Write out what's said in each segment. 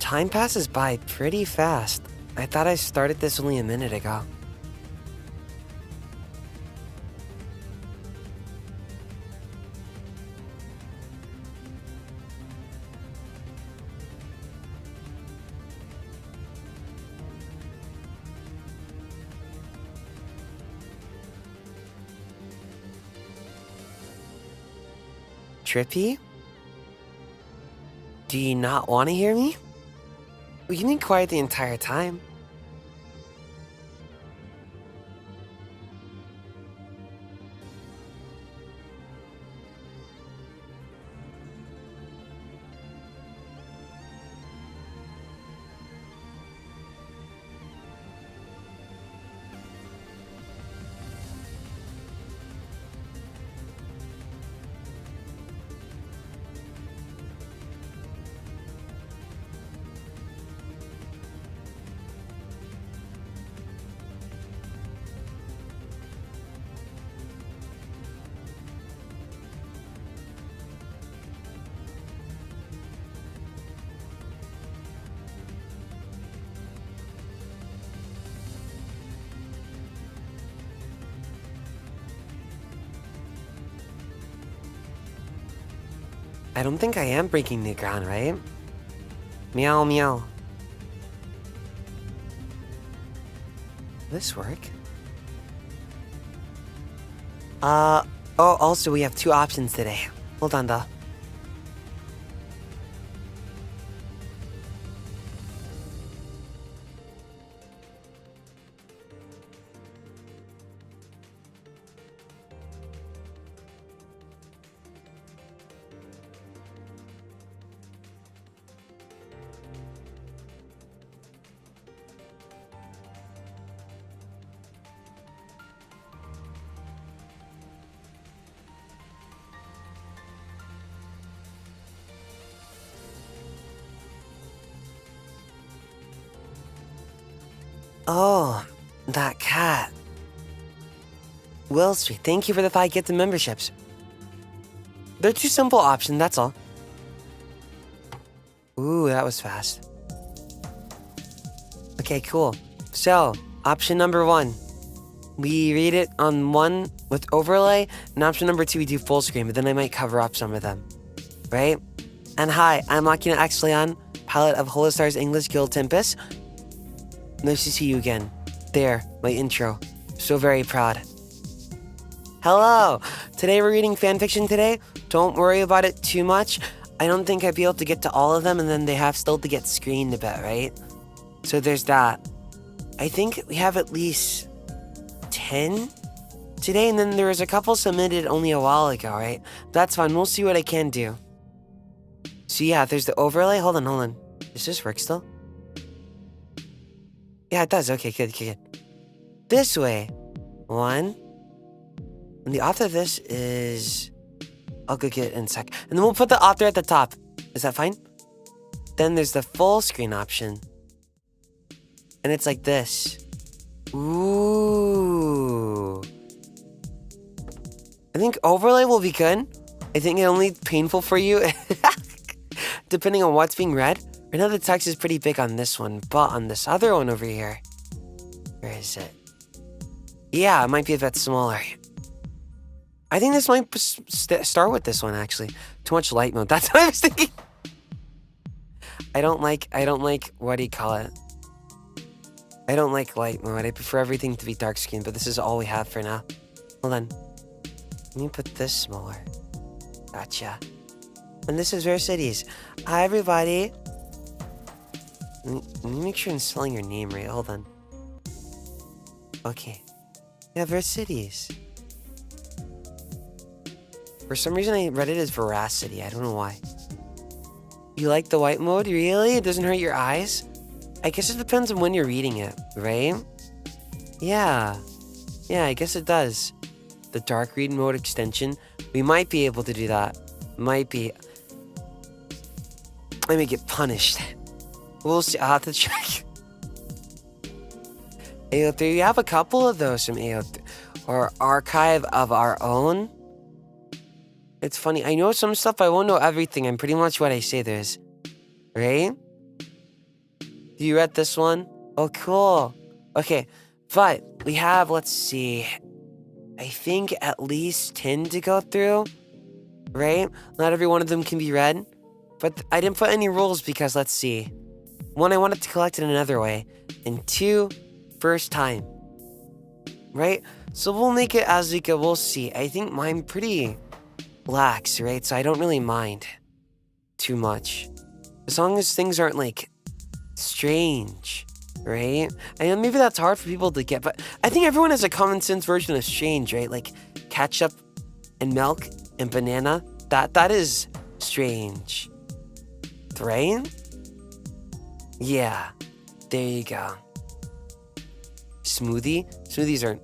Time passes by pretty fast. I thought I started this only a minute ago. Trippy? Do you not want to hear me? Well, you've been quiet the entire time. I don't think I am breaking new ground, right? Meow, meow. This work? Oh, also we have 2 options today. Hold on, though. Oh, that cat. Will Street, thank you for the 5 gifted memberships. They're 2 simple options, that's all. Ooh, that was fast. Okay, cool. So, option number 1. We read it on 1 with overlay, and option number 2, we do full screen, but then I might cover up some of them. Right? And hi, I'm Makina X Flayon, pilot of HOLOSTARS English Guild TEMPUS. Nice to see you again. There, my intro. So very proud. Hello! Today we're reading fanfiction today. Don't worry about it too much. I don't think I'd be able to get to all of them, and then they have still to get screened a bit, right? So there's that. I think we have at least 10 today, and then there was a couple submitted only a while ago, right? That's fine, we'll see what I can do. So yeah, there's the overlay. Hold on. Does this work still? Yeah, it does. Okay, good. This way. 1. And the author of this is... I'll go get it in a sec. And then we'll put the author at the top. Is that fine? Then there's the full screen option. And it's like this. Ooh. I think overlay will be good. I think it's only painful for you. Depending on what's being read. Right now the text is pretty big on this one, but on this other one over here, where is it? Yeah, it might be a bit smaller. I think this might start with this one, actually. Too much light mode, that's what I was thinking. I don't like, what do you call it? I don't like light mode. I prefer everything to be dark screen, but this is all we have for now. Hold on. Let me put this smaller. Gotcha. And this is vercities. Hi, everybody. Let me make sure I'm spelling your name right. Hold on. Okay. Yeah, vercities. For some reason, I read it as veracity. I don't know why. You like the white mode? Really? It doesn't hurt your eyes? I guess it depends on when you're reading it, right? Yeah. Yeah, I guess it does. The dark read mode extension. We might be able to do that. Might be. I may get punished. We'll see. I'll have to check. AO3, we have a couple of those from AO3. Or archive of our own. It's funny. I know some stuff. I won't know everything. I'm pretty much what I say there is. Right? Do you read this one? Oh, cool. Okay, but we have, let's see, I think at least 10 to go through, right? Not every one of them can be read, but I didn't put any rules because, let's see. 1, I wanted to collect it another way, and 2, first time, right? So we'll make it as we go, we'll see. I think mine pretty lax, right? So I don't really mind too much. As long as things aren't, like, strange, right? I know maybe that's hard for people to get, but I think everyone has a common sense version of strange, right? Like ketchup and milk and banana. That is strange, right? Yeah, there you go. Smoothie? Smoothies are...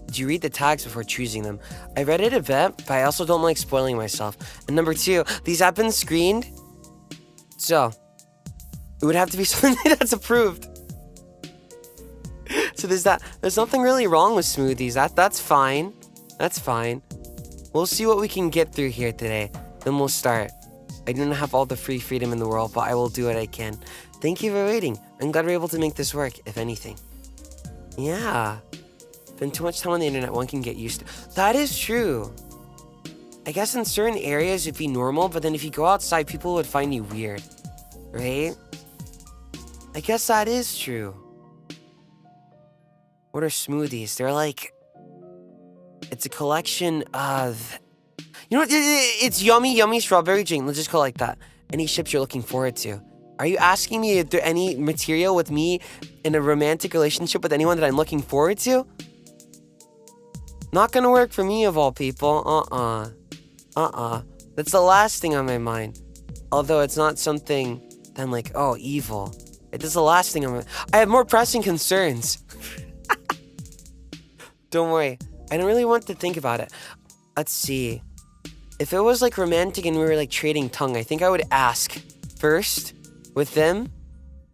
Do you read the tags before choosing them? I read it a bit, but I also don't like spoiling myself. And number 2, these have been screened, so it would have to be something that's approved. So there's that. There's nothing really wrong with smoothies. That's fine. That's fine. We'll see what we can get through here today. Then we'll start. I don't have all the free freedom in the world, but I will do what I can. Thank you for waiting. I'm glad we're able to make this work, if anything. Yeah. Spend too much time on the internet, one can get used to. That is true. I guess in certain areas it'd be normal, but then if you go outside, people would find you weird, right? I guess that is true. What are smoothies? They're like, it's a collection of, you know what? It's yummy strawberry drink. Let's just call it like that. Any ships you're looking forward to. Are you asking me if there any material with me in a romantic relationship with anyone that I'm looking forward to? Not gonna work for me, of all people. That's the last thing on my mind. Although it's not something that I'm like, oh, evil. It is the last thing on my mind. I have more pressing concerns. Don't worry. I don't really want to think about it. Let's see. If it was like romantic and we were like trading tongue, I think I would ask first with them,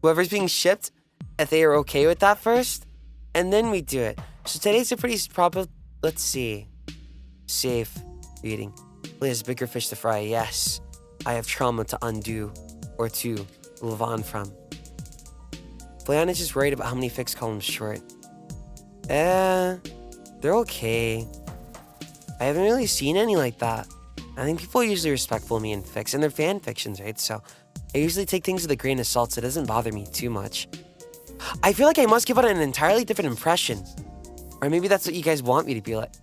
whoever's being shipped, if they are okay with that first, and then we do it. So today's a pretty proper... Let's see. Safe reading. Please, bigger fish to fry. Yes. I have trauma to undo or to move on from. Flayon is just worried about how many fixed columns short. They're okay. I haven't really seen any like that. I think people are usually respectful of me in fics, and they're fan fictions, right? So I usually take things with a grain of salt, so it doesn't bother me too much. I feel like I must give out an entirely different impression. Or maybe that's what you guys want me to be like.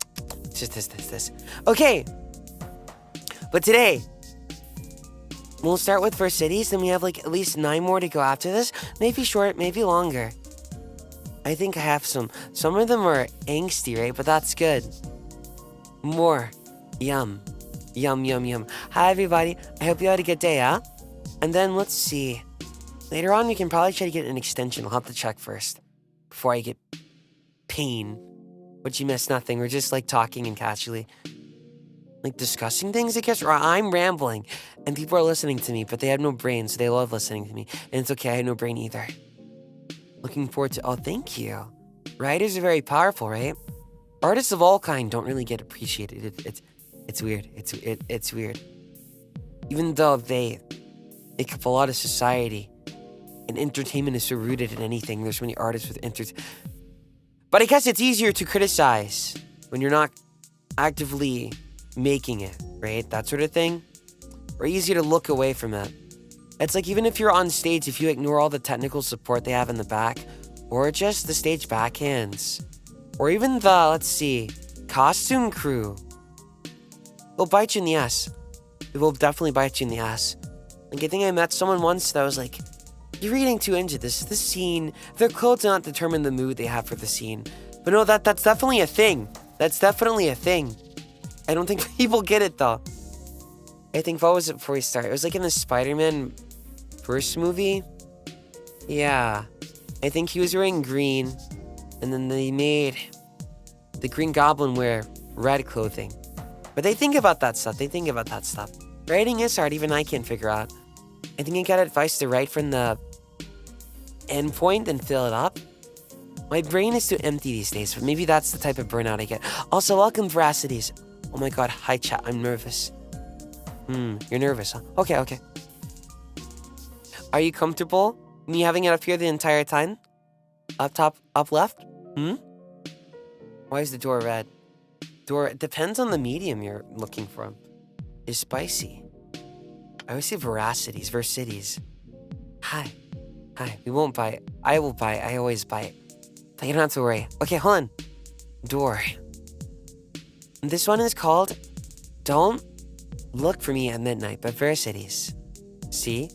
It's just this. Okay. But today, we'll start with vercities, then we have like at least 9 more to go after this. Maybe short, maybe longer. I think I have some. Some of them are angsty, right? But that's good. More. Yum. Yum. Hi, everybody. I hope you had a good day, huh? And then let's see. Later on, we can probably try to get an extension. I'll have to check first before I get pain. What you miss? Nothing. We're just like talking and casually like discussing things, I guess. Or I'm rambling and people are listening to me, but they have no brain, so they love listening to me. And it's okay. I have no brain either. Looking forward to... Oh, thank you. Writers are very powerful, right? Artists of all kind don't really get appreciated. It's weird. It's weird. Even though they make up a lot of society and entertainment is so rooted in anything, there's so many artists with But I guess it's easier to criticize when you're not actively making it, right? That sort of thing. Or easier to look away from it. It's like even if you're on stage, if you ignore all the technical support they have in the back, or just the stage backhands, or even the, let's see, costume crew, they'll bite you in the ass. They will definitely bite you in the ass. Like I think I met someone once that was like, you're reading too into this scene. Their clothes do not determine the mood they have for the scene. But no, that's definitely a thing. That's definitely a thing. I don't think people get it though. I think, what was it before we start? It was like in the Spider-Man first movie. Yeah. I think he was wearing green. And then they made the Green Goblin wear red clothing. But they think about that stuff. Writing is hard. Even I can't figure out. I think I got advice to write from the endpoint and fill it up. My brain is too empty these days, but maybe that's the type of burnout I get. Also, welcome, Vercities. Oh my god, hi chat, I'm nervous. You're nervous, huh? Okay. Are you comfortable? Me having it up here the entire time? Up top, up left? Why is the door red? It depends on the medium you're looking for. Is spicy. I always say vercities. Hi. We won't bite. I will bite. I always bite. But you don't have to worry. Okay, hold on. Door. This one is called Don't Look For Me at Midnight by Vercities. See?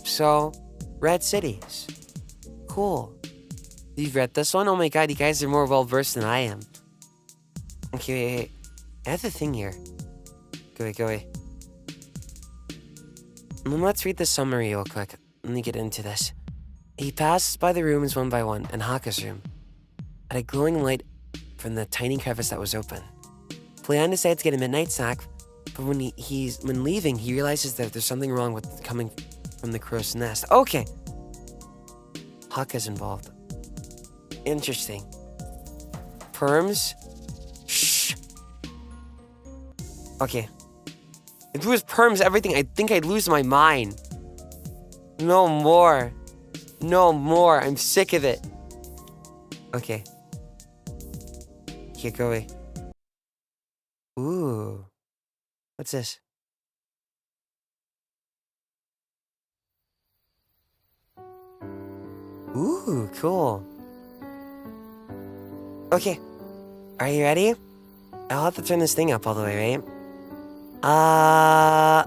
So, red cities. Cool. You've read this one? Oh my god, you guys are more well-versed than I am. Okay, wait. I have the thing here. Go away. Let's read the summary real quick. Let me get into this. He passes by the rooms one by one, and Haka's room, at a glowing light from the tiny crevice that was open. Flayon decides to get a midnight snack, but when leaving, he realizes that there's something wrong with coming from the crow's nest. Okay. Haka's involved. Interesting. Perms? Shh. Okay. If it was perms, everything, I think I'd lose my mind. No more. I'm sick of it. Okay. Here, go away. Ooh. What's this? Ooh, cool. Okay. Are you ready? I'll have to turn this thing up all the way, right? I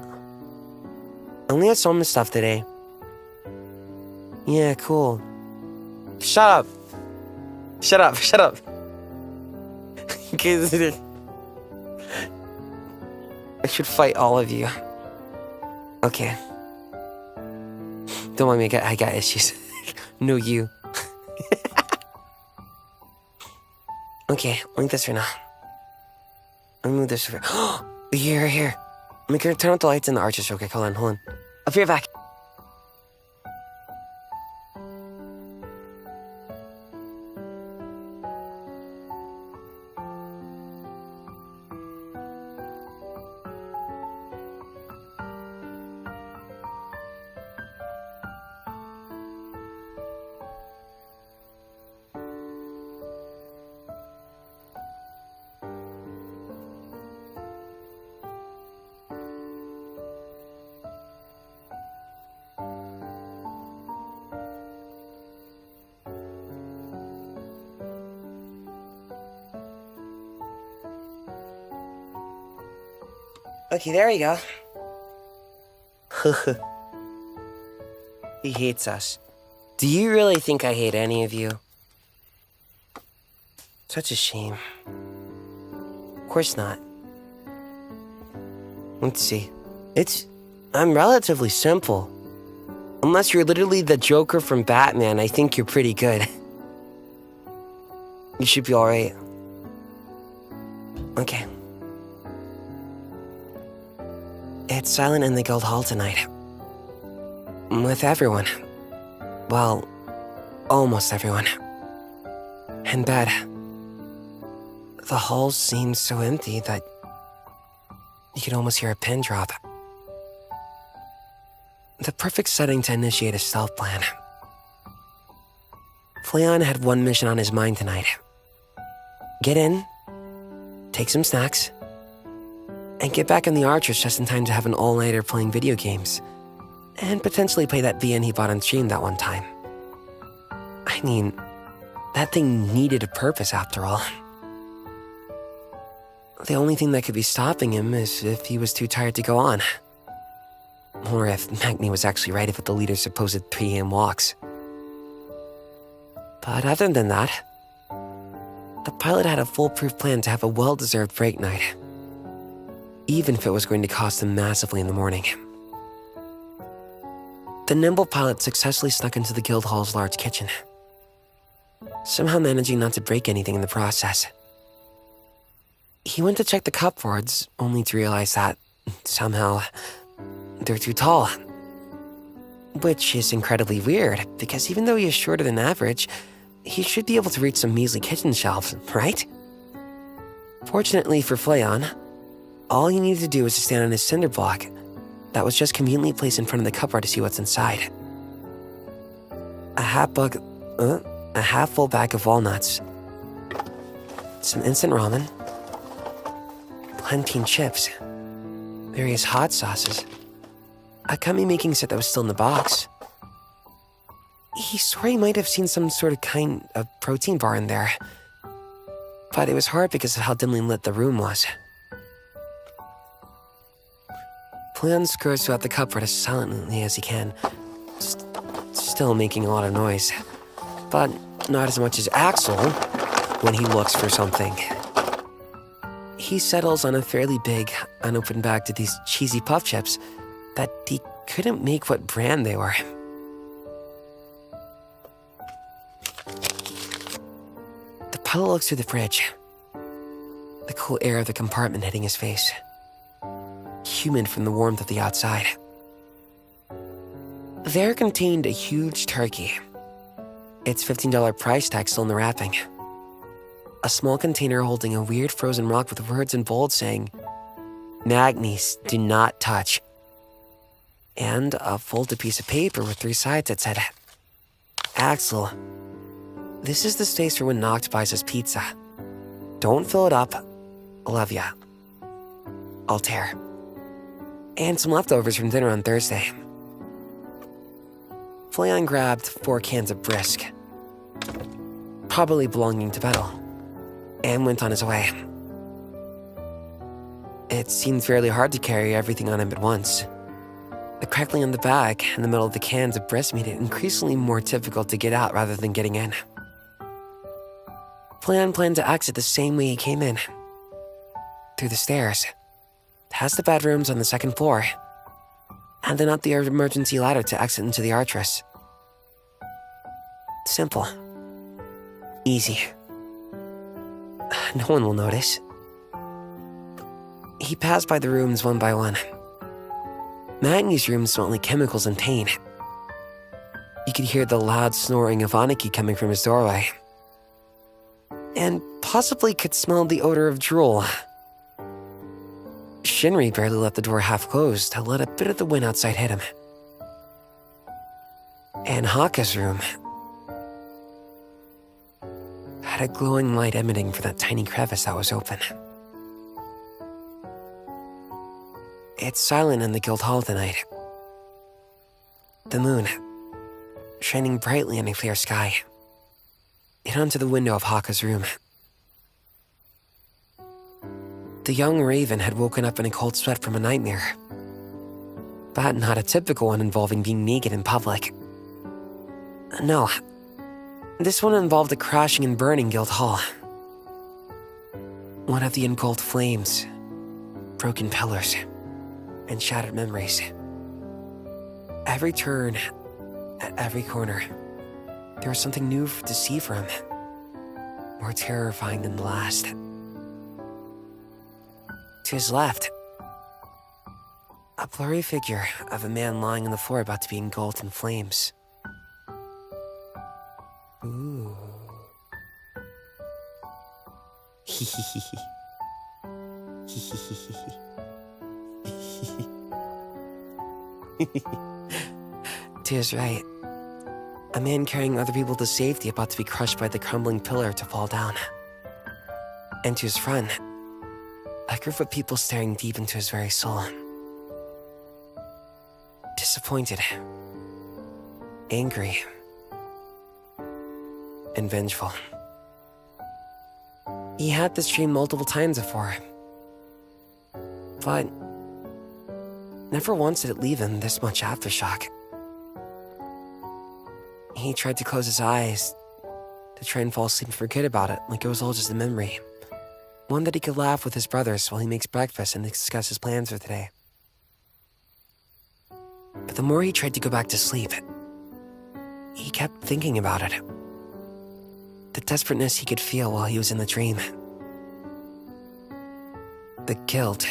only had so much stuff today. Yeah, cool. Shut up. Okay, I should fight all of you. Okay. Don't mind me, I got issues. No, you. Okay, link this for now. Let me move this over. Here. Let me turn out the lights and the arches real quick. Hold on. I'll be right back. Okay, there we go. He hates us. Do you really think I hate any of you? Such a shame. Of course not. Let's see. I'm relatively simple. Unless you're literally the Joker from Batman, I think you're pretty good. You should be alright. Okay. It's silent in the guild hall tonight. With everyone. Well, almost everyone. In bed. The hall seems so empty that you could almost hear a pin drop. The perfect setting to initiate a stealth plan. Flayon had one mission on his mind tonight. Get in, take some snacks, and get back in the archers just in time to have an all-nighter playing video games, and potentially play that VN he bought on stream that one time. I mean, that thing needed a purpose after all. The only thing that could be stopping him is if he was too tired to go on. Or if Makina was actually right about the leader's supposed 3 AM walks. But other than that, the pilot had a foolproof plan to have a well-deserved break night. Even if it was going to cost him massively in the morning. The nimble pilot successfully snuck into the guild hall's large kitchen, somehow managing not to break anything in the process. He went to check the cupboards, only to realize that, somehow, they're too tall. Which is incredibly weird, because even though he is shorter than average, he should be able to reach some measly kitchen shelves, right? Fortunately for Flayon, all he needed to do was to stand on his cinder block that was just conveniently placed in front of the cupboard to see what's inside. A half-full bag of walnuts, some instant ramen, plantain chips, various hot sauces, a gummy making set that was still in the box. He swore he might have seen some sort of protein bar in there, but it was hard because of how dimly lit the room was. Flayon scurries throughout the cupboard as silently as he can, still making a lot of noise, but not as much as Axel when he looks for something. He settles on a fairly big, unopened bag of these cheesy puff chips that he couldn't make what brand they were. The pilot looks through the fridge, the cool air of the compartment hitting his face, humid from the warmth of the outside. There contained a huge turkey, its $15 price tag still in the wrapping, a small container holding a weird frozen rock with words in bold saying, "Magnes, do not touch," and a folded piece of paper with 3 sides that said, "Axel, this is the space for when Noct buys us pizza. Don't fill it up. Love ya. Altair." And some leftovers from dinner on Thursday. Flayon grabbed 4 cans of brisk, probably belonging to Bettel, and went on his way. It seemed fairly hard to carry everything on him at once. The crackling on the back and the metal of the cans of brisk made it increasingly more difficult to get out rather than getting in. Flayon planned to exit the same way he came in, through the stairs, past the bedrooms on the 2nd floor, and then up the emergency ladder to exit into the archway. Simple. Easy. No one will notice. He passed by the rooms one by one. Magni's room smelled like chemicals and pain. You could hear the loud snoring of Anonymachi coming from his doorway. And possibly could smell the odor of drool. Shinri barely left the door half closed to let a bit of the wind outside hit him. And Haka's room had a glowing light emanating from that tiny crevice that was open. It's silent in the guild hall tonight. The moon, shining brightly in a clear sky, hit onto the window of Haka's room. The young raven had woken up in a cold sweat from a nightmare, but not a typical one involving being naked in public. No, this one involved a crashing and burning guild hall. One of the engulfed flames, broken pillars, and shattered memories. Every turn, at every corner, there was something new to see for him, more terrifying than the last. To his left, a blurry figure of a man lying on the floor about to be engulfed in flames. Ooh. To his right, a man carrying other people to safety about to be crushed by the crumbling pillar to fall down. And to his front, a group of people staring deep into his very soul. Disappointed, angry, and vengeful. He had this dream multiple times before, but never once did it leave him this much aftershock. He tried to close his eyes to try and fall asleep and forget about it, like it was all just a memory. One that he could laugh with his brothers while he makes breakfast and discuss his plans for today. But the more he tried to go back to sleep, he kept thinking about it. The desperateness he could feel while he was in the dream. The guilt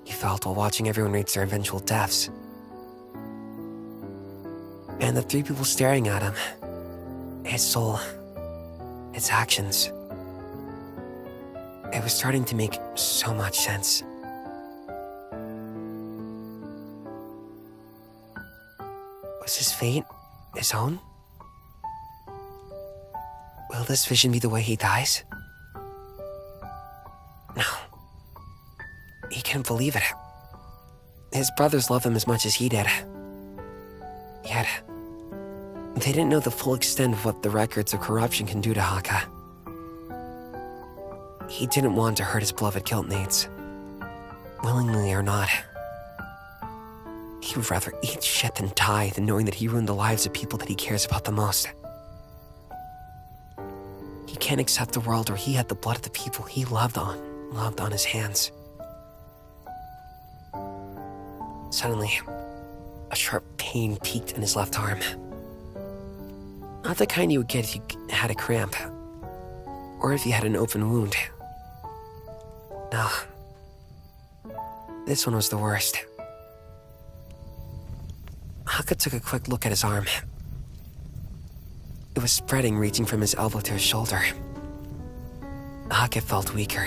he felt while watching everyone reach their eventual deaths. And the 3 people staring at him. His soul. His actions. It was starting to make so much sense. Is his fate his own? Will this vision be the way he dies? No. He can't believe it. His brothers love him as much as he did. Yet, they didn't know the full extent of what the records of corruption can do to Haka. He didn't want to hurt his beloved guildmates, willingly or not. He would rather eat shit than die than knowing that he ruined the lives of people that he cares about the most. He can't accept the world where he had the blood of the people he loved on his hands. Suddenly, a sharp pain peaked in his left arm. Not the kind you would get if you had a cramp, or if you had an open wound. No. This one was the worst. Haka took a quick look at his arm. It was spreading, reaching from his elbow to his shoulder. Haka felt weaker.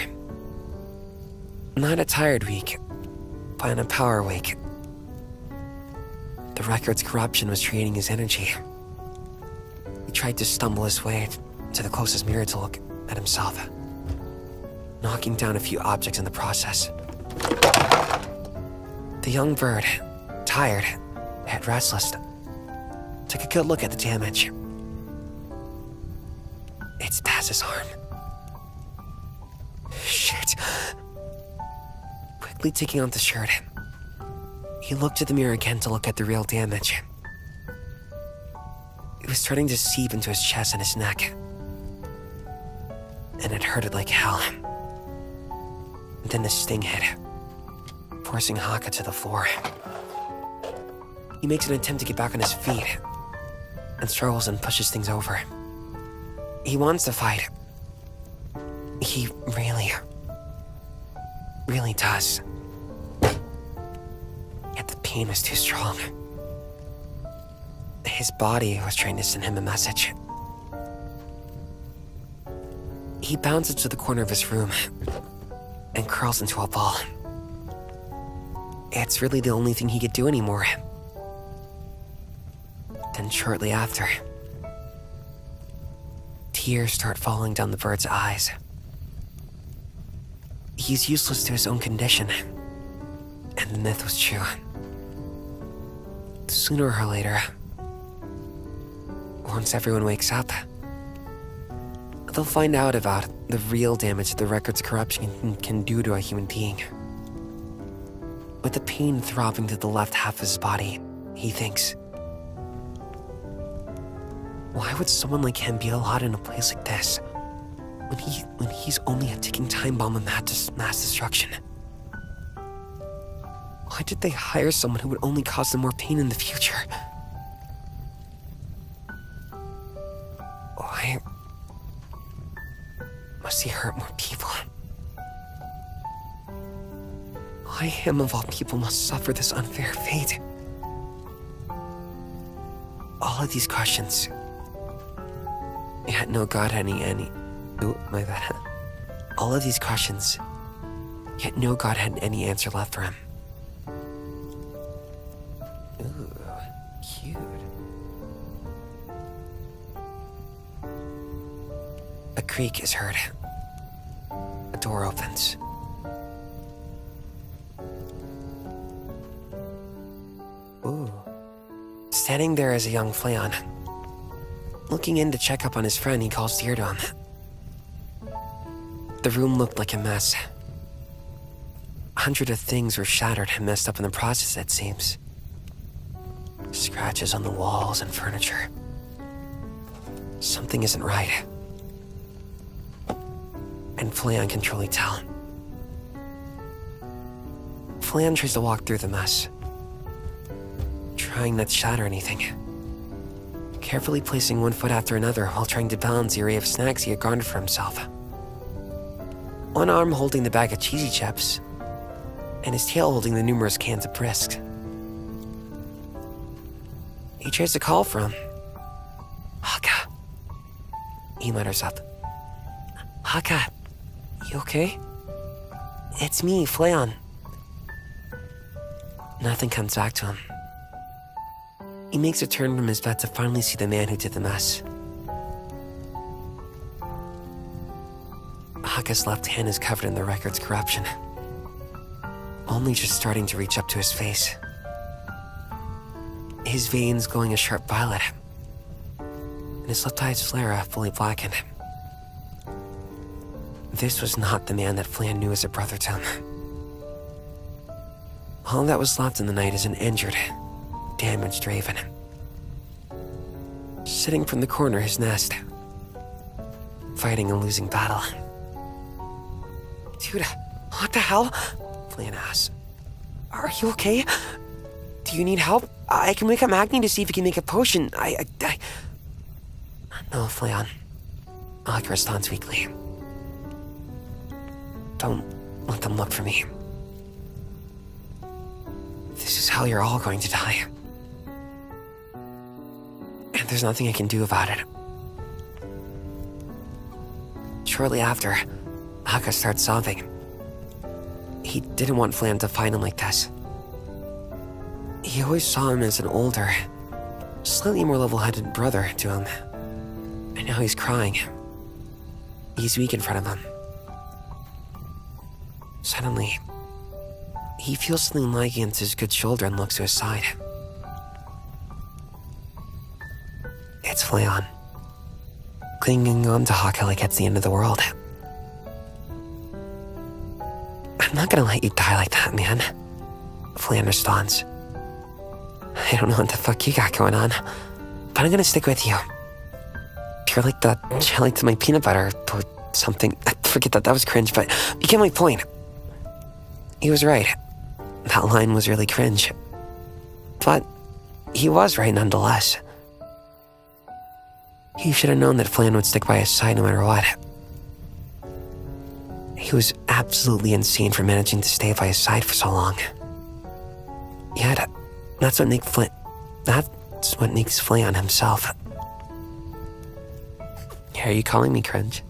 Not a tired weak, but a power weak. The record's corruption was draining his energy. He tried to stumble his way to the closest mirror to look at himself, knocking down a few objects in the process. The young bird, tired, yet restless, took a good look at the damage. It's Taz's arm. Shit. Quickly taking off the shirt, he looked at the mirror again to look at the real damage. It was starting to seep into his chest and his neck, and it hurted like hell. And then the sting hit, forcing Haka to the floor. He makes an attempt to get back on his feet, and struggles and pushes things over. He wants to fight. He really does. Yet the pain was too strong. His body was trying to send him a message. He bounces to the corner of his room and curls into a ball. It's really the only thing he could do anymore. Then shortly after, tears start falling down the bird's eyes. He's useless to his own condition, and the myth was true. Sooner or later, once everyone wakes up, they'll find out about the real damage the record's corruption can do to a human being. With the pain throbbing through the left half of his body, he thinks, why would someone like him be allowed in a place like this when he's only a ticking time bomb of mass destruction? Why did they hire someone who would only cause them more pain in the future? Why must he hurt more people? Why him of all people must suffer this unfair fate? All of these questions, yet no God had All of these questions, yet no God had any answer left for him. Ooh, cute. A creak is heard. A door opens. Ooh. Standing there is a young Flayon. Looking in to check up on his friend, he calls Deardom. The room looked like a mess. 100 of things were shattered and messed up in the process, it seems. Scratches on the walls and furniture. Something isn't right. And Flayon can truly tell. Flayon tries to walk through the mess, trying not to shatter anything. Carefully placing one foot after another while trying to balance the array of snacks he had garnered for himself. One arm holding the bag of cheesy chips, and his tail holding the numerous cans of brisk. He tries to call for him. Haka. He mutters up. Haka, you okay? It's me, Flayon. Nothing comes back to him. He makes a turn from his bed to finally see the man who did the mess. Haka's left hand is covered in the record's corruption, only just starting to reach up to his face. His veins glowing a sharp violet, and his left eye's flare fully blackened. This was not the man that Flayon knew as a brother to him. All that was left in the night is an injured, damaged raven, sitting from the corner of his nest, fighting a losing battle. Dude, what the hell? Flayon asks. Are you okay? Do you need help? I can wake up Magni to see if he can make a potion. No, Flayon. Haka responds weakly. Don't let them look for me. This is how you're all going to die. And there's nothing I can do about it. Shortly after, Haka starts sobbing. He didn't want Flayon to find him like this. He always saw him as an older, slightly more level-headed brother to him. And now he's crying. He's weak in front of him. Suddenly, he feels something lie against his good shoulder and looks to his side. It's Flayon, clinging on to Haka like it's the end of the world. I'm not gonna let you die like that, man, Flayon responds. I don't know what the fuck you got going on, but I'm gonna stick with you. You're like the jelly to my peanut butter or something. Forget that was cringe, but you get my point. He was right. That line was really cringe. But he was right nonetheless. He should have known that Flayon would stick by his side no matter what. He was absolutely insane for managing to stay by his side for so long. Yet, that's what makes Flayon himself. Are you calling me cringe?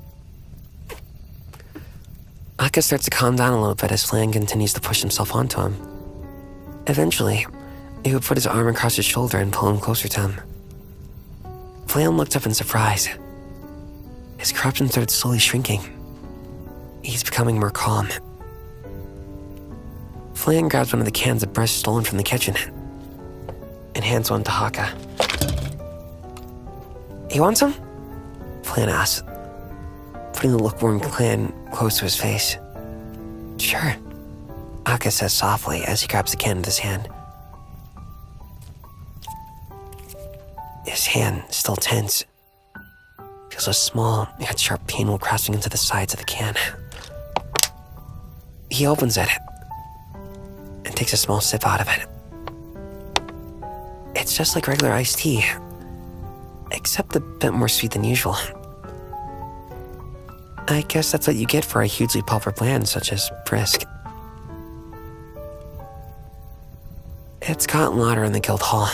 Haka starts to calm down a little bit as Flayon continues to push himself onto him. Eventually, he would put his arm across his shoulder and pull him closer to him. Flayon looked up in surprise. His corruption started slowly shrinking. He's becoming more calm. Flayon grabs one of the cans of breast stolen from the kitchen and hands one to Haka. You want some? Flayon asks, putting the lukewarm can close to his face. Sure, Haka says softly as he grabs the can with his hand. His hand, still tense, feels a small yet sharp pain while crossing into the sides of the can. He opens it and takes a small sip out of it. It's just like regular iced tea, except a bit more sweet than usual. I guess that's what you get for a hugely popular brand such as Brisk. It's gotten louder in the guild hall.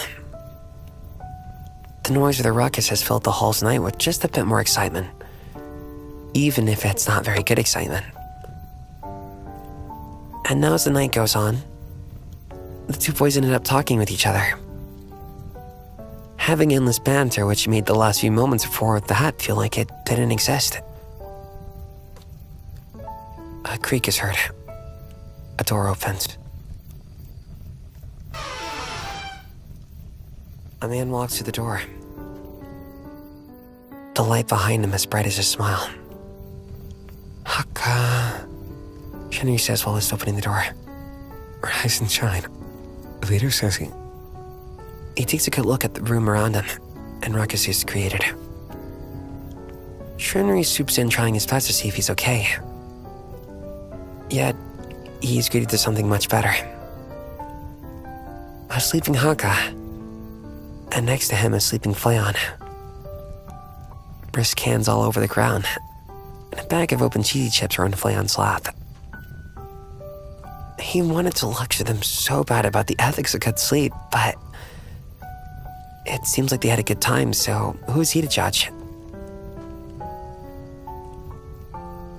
The noise of the ruckus has filled the hall's night with just a bit more excitement, even if it's not very good excitement. And now as the night goes on, the two boys ended up talking with each other, having endless banter which made the last few moments before that feel like it didn't exist. A creak is heard. A door opens. A man walks through the door. The light behind him as bright as a smile. Haka, Shinri says while he's opening the door. Rise and shine. Leader says he. He takes a good look at the room around him, and ruckus is created. Shinri swoops in trying his best to see if he's okay. Yet, he's greeted to something much better. A sleeping Haka, and next to him is sleeping Flayon. Brisk cans all over the ground, and a bag of open cheesy chips are on Flayon's lap. He wanted to lecture them so bad about the ethics of good sleep, but it seems like they had a good time, so who is he to judge?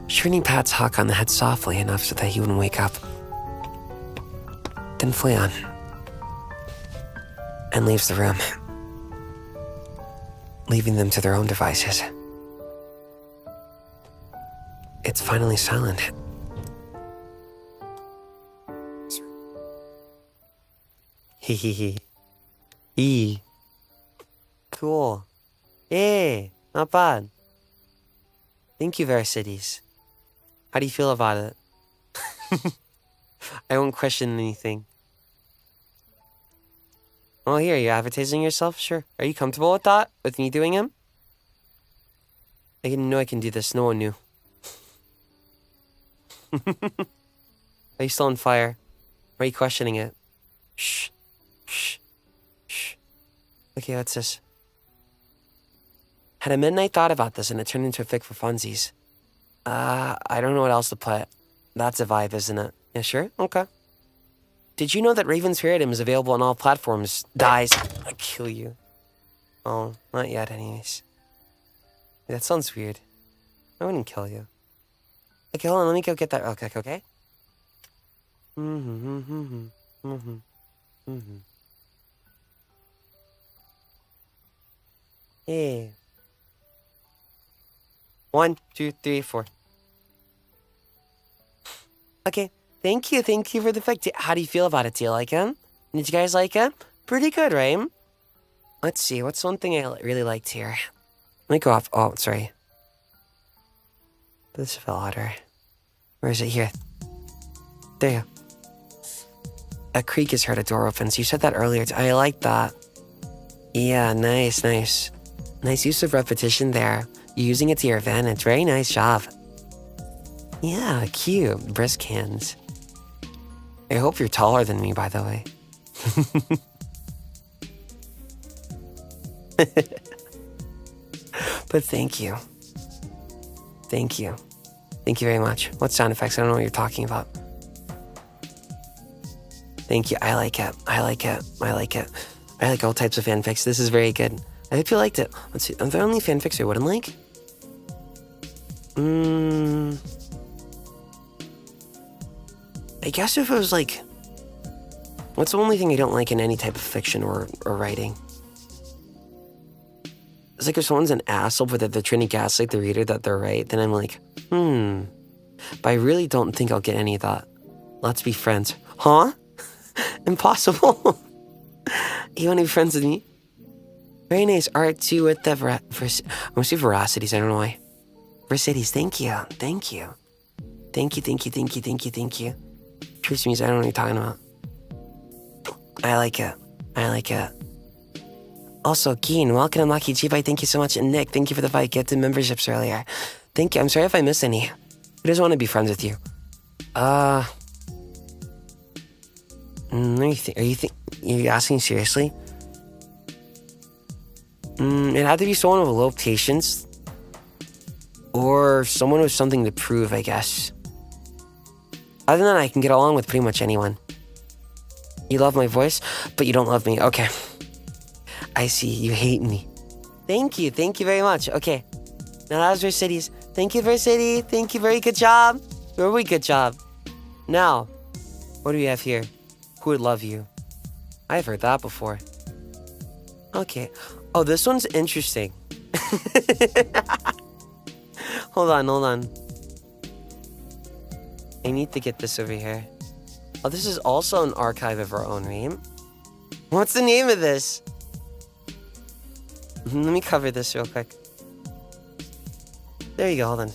Shinri pats Haka on the head softly enough so that he wouldn't wake up. Then Flayon, and leaves the room. leaving them to their own devices. It's finally silent. Hehehe. Cool. Hey, not bad. Thank you, vercities. How do you feel about it? I won't question anything. Oh, here, you're advertising yourself? Sure. Are you comfortable with that? With me doing him? I didn't know I can do this. No one knew. Are you still on fire? Or are you questioning it? Shh. Shh. Shh. Okay, what's this? Had a midnight thought about this and it turned into a fic for funsies. I don't know what else to put. That's a vibe, isn't it? Yeah, sure? Okay. Did you know that Raven's Paradigm is available on all platforms? Dies. I'll kill you. Oh, not yet anyways. That sounds weird. I wouldn't kill you. Okay, hold on, let me go get that real quick, okay? Hey. 1, 2, 3, 4. Okay, thank you for the fic. How do you feel about it? Do you like him? Did you guys like him? Pretty good, right? Let's see, what's one thing I really liked here? Let me go off. Oh, sorry. This fell harder. Where is it? Here. There you go. A creak is heard, a door opens. You said that earlier. I like that. Yeah, nice. Nice use of repetition there. You're using it to your advantage. Very nice job. Yeah, cute. Brisk hands. I hope you're taller than me, by the way. But thank you. Thank you. Thank you very much. What sound effects? I don't know what you're talking about. Thank you. I like it. I like all types of fanfics. This is very good. I hope you liked it. Let's see. Are there only fanfics I wouldn't like? I guess if it was like... What's the only thing I don't like in any type of fiction or writing? It's like if someone's an asshole, but they're trying to gaslight the reader that they're right, then I'm like, But I really don't think I'll get any of that. Let's be friends. Huh? Impossible. You want to be friends with me? Very nice art too with the I'm gonna say vercities, I don't know why. Vercities, thank you. Thank you. Truth means I don't know what you're talking about. I like it. Also, Keen, welcome to Maki Chibai, thank you so much. And Nick, thank you for the 5 gifted memberships earlier. Thank you. I'm sorry if I missed any. Who doesn't want to be friends with you? Let me think. Are you asking seriously? It had to be someone with low patience. Or someone with something to prove, I guess. Other than that, I can get along with pretty much anyone. You love my voice, but you don't love me. Okay. I see. You hate me. Thank you very much. Okay. Now that was Vercities. Thank you, Versity. Thank you. Very good job. Very good job. Now, what do we have here? Who would love you? I've heard that before. Okay. Oh, this one's interesting. Hold on. I need to get this over here. Oh, this is also an archive of our own, right? What's the name of this? Let me cover this real quick. There you go, hold on.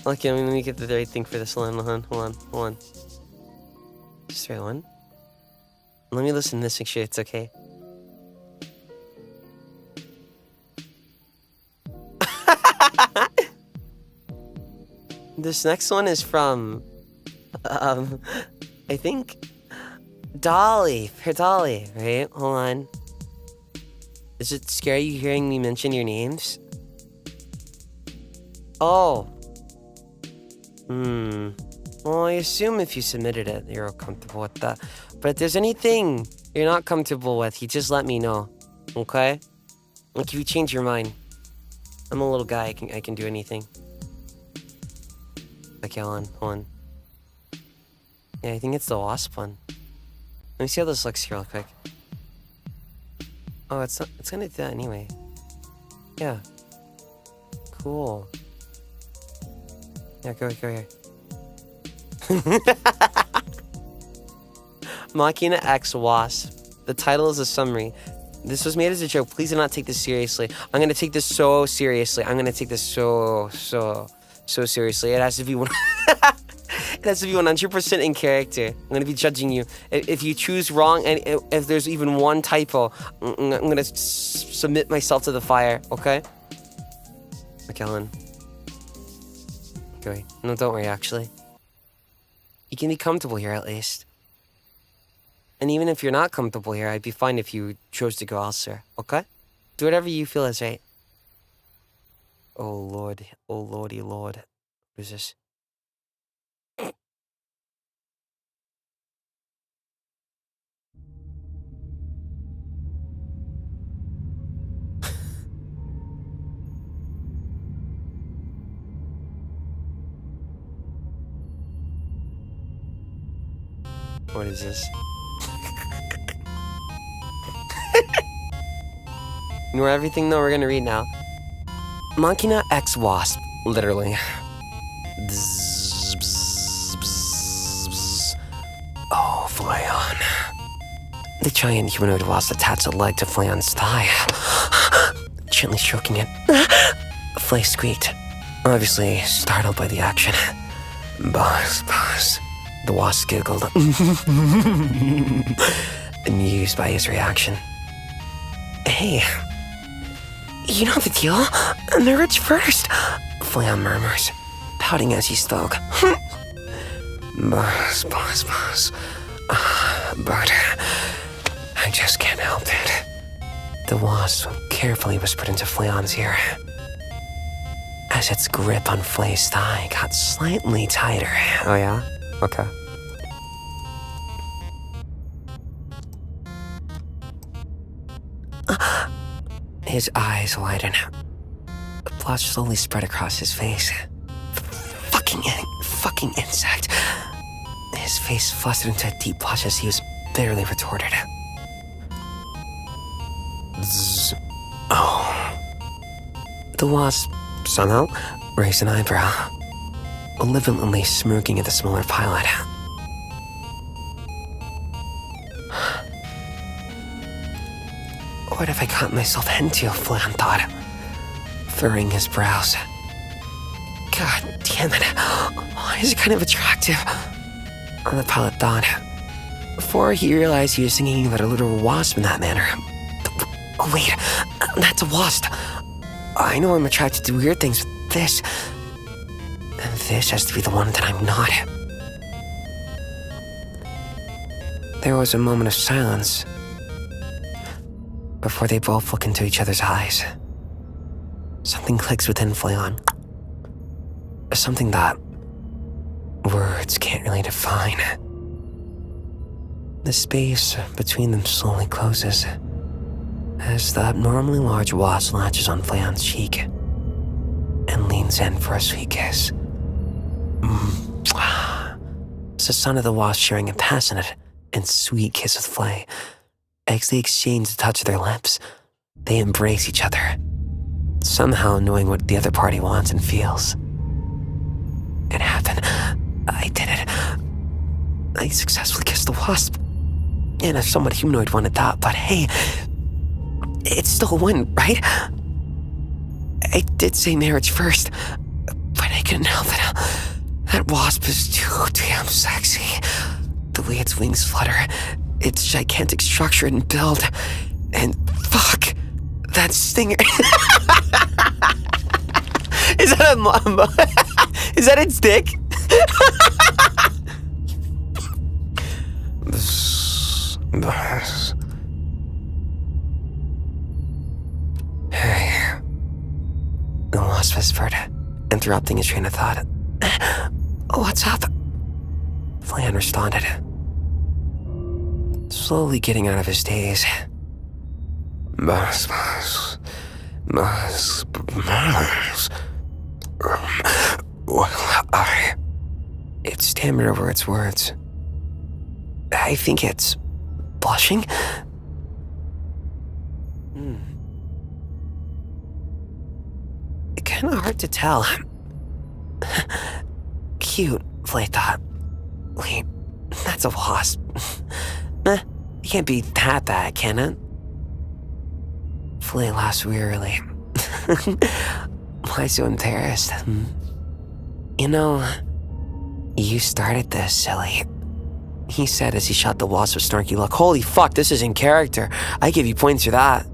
Okay, let me get the right thing for this one. Hold on. Just the right one. Let me listen to this, make sure it's okay. This next one is from, I think, fairdollii, right? Hold on. Does it scare you hearing me mention your names? Oh. Well, I assume if you submitted it, you're comfortable with that. But if there's anything you're not comfortable with, you just let me know, okay? Like if you change your mind. I'm a little guy, I can do anything. Okay, hold on. Yeah, I think it's the Wasp one. Let me see how this looks here real quick. Oh, it's gonna do that anyway. Yeah. Cool. Yeah, go here. Makina X Wasp. The title is a summary. This was made as a joke. Please do not take this seriously. I'm gonna take this so seriously. I'm gonna take this so seriously. It has to be one. It has to be 100% in character. I'm gonna be judging you. If you choose wrong, and if there's even one typo, I'm gonna submit myself to the fire. Okay? McKellen. Okay. No, don't worry. Actually, you can be comfortable here at least. And even if you're not comfortable here, I'd be fine if you chose to go elsewhere. Okay? Do whatever you feel is right. Oh Lord. Oh Lordy Lord. What is this? What is this? Ignore everything though, we're gonna read now. Makina X Wasp, literally. Bzz, bzz, bzz, bzz. Oh, Flayon. The giant humanoid wasp attached a leg to Flayon's thigh, gently stroking it. Flay squeaked, obviously startled by the action. Boss. The wasp giggled, amused by his reaction. Hey, you know the deal. Marriage first, Flayon murmurs, pouting as he spoke. Boss. But I just can't help it. The wasp carefully whispered into Flayon's ear, as its grip on Flay's thigh got slightly tighter. Oh yeah? Okay. His eyes widened. A blotch slowly spread across his face. Fucking insect. His face flustered into a deep blush as he was barely retorted. Zzz. Oh. The wasp somehow raised an eyebrow, malevolently smirking at the smaller pilot. What have I got myself into, Flayon thought, furrowing his brows. God damn it, why is it kind of attractive? The pilot thought, before he realized he was thinking about a literal wasp in that manner. Oh wait, that's a wasp. I know I'm attracted to weird things, but this... And this has to be the one that I'm not. There was a moment of silence before they both look into each other's eyes. Something clicks within Flayon. Something that words can't really define. The space between them slowly closes as the abnormally large wasp latches on Flayon's cheek and leans in for a sweet kiss. It's the sound of the wasp sharing a passionate and sweet kiss with Flay. As they exchange the touch of their lips, they embrace each other, somehow knowing what the other party wants and feels. It happened. I did it. I successfully kissed the wasp. And a somewhat humanoid one at that, but hey, it's still a win, right? I did say marriage first, but I couldn't help it. That wasp is too damn sexy. The way its wings flutter, its gigantic structure and build, and fuck, that stinger. Is that a mama? Is that its dick? Hey, the wasp whispered, interrupting his train of thought. What's up? Flayon responded, slowly getting out of his daze. It stammered over its words. I think it's blushing? Kinda hard to tell. Cute, Flay thought. Wait, that's a wasp. It can't be that bad, can it? Flay laughs wearily. Why so embarrassed? You know, you started this, silly. He said as he shot the wasp with snarky look. Holy fuck, this is in character. I give you points for that.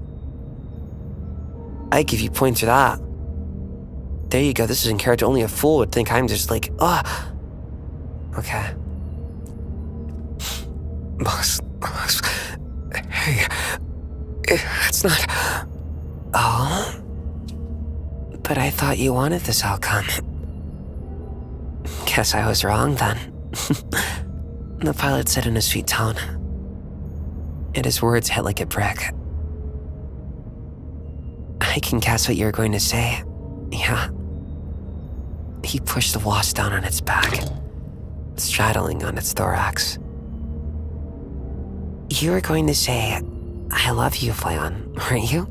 I give you points for that. There you go, this is in character. Only a fool would think I'm just like, ugh. Okay. Boss, hey, it's not... Oh? But I thought you wanted this outcome. Guess I was wrong then. The pilot said in a sweet tone, and his words hit like a brick. I can guess what you're going to say. Yeah. He pushed the wasp down on its back, straddling on its thorax. You were going to say, I love you, Flayon, weren't you?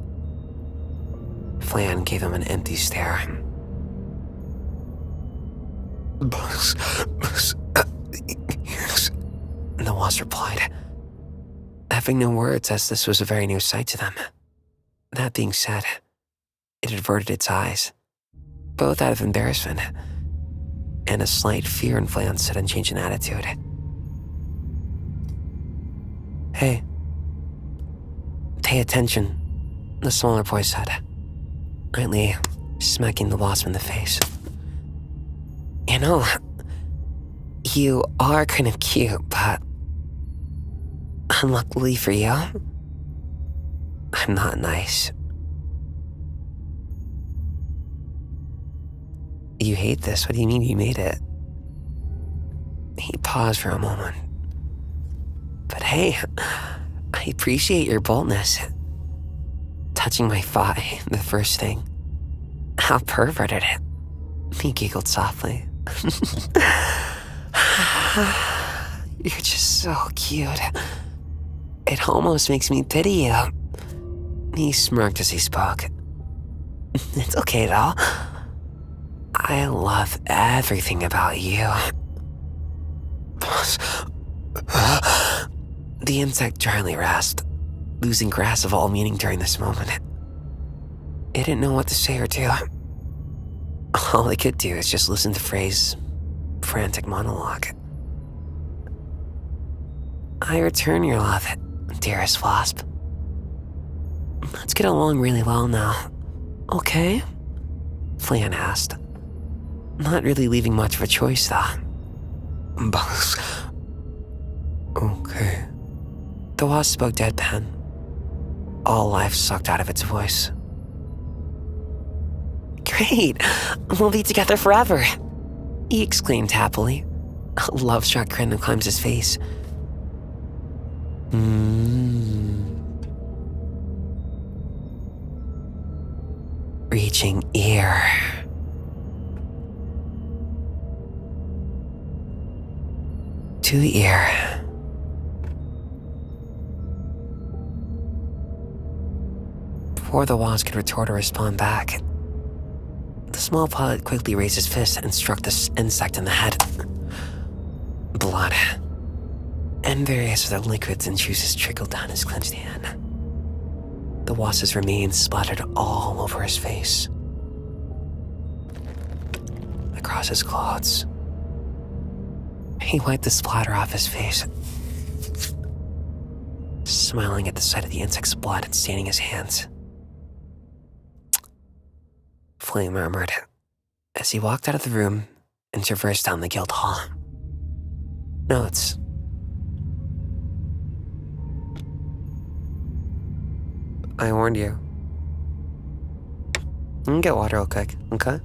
Flayon gave him an empty stare. Boss, yes. The wasp replied, having no words as this was a very new sight to them. That being said, it averted its eyes, both out of embarrassment and a slight fear in Flayon's sudden change in attitude. Hey, pay attention, the smaller boy said, lightly smacking the wasp in the face. You know, you are kind of cute, but unluckily for you, I'm not nice. You hate this? What do you mean you made it? He paused for a moment. But hey, I appreciate your boldness. Touching my thigh, the first thing. How perverted it. He giggled softly. You're just so cute. It almost makes me pity you. He smirked as he spoke. It's okay though. I love everything about you. The insect dryly rasped, losing grasp of all meaning during this moment. It didn't know what to say or do. All it could do is just listen to Frey's frantic monologue. I return your love, dearest wasp. Let's get along really well now, okay? Flayon asked, not really leaving much of a choice though. Boss. Okay. The wasp spoke deadpan, all life sucked out of its voice. Great! We'll be together forever! He exclaimed happily. A love-struck grin climbs his face. Reaching ear. To ear. Before the wasp could retort or respond back, the small pilot quickly raised his fist and struck the insect in the head. Blood and various other liquids and juices trickled down his clenched hand. The wasp's remains splattered all over his face, across his clothes. He wiped the splatter off his face, smiling at the sight of the insect's blood staining his hands. Flay murmured as he walked out of the room and traversed down the guild hall. Notes. I warned you. You can get water real quick, okay?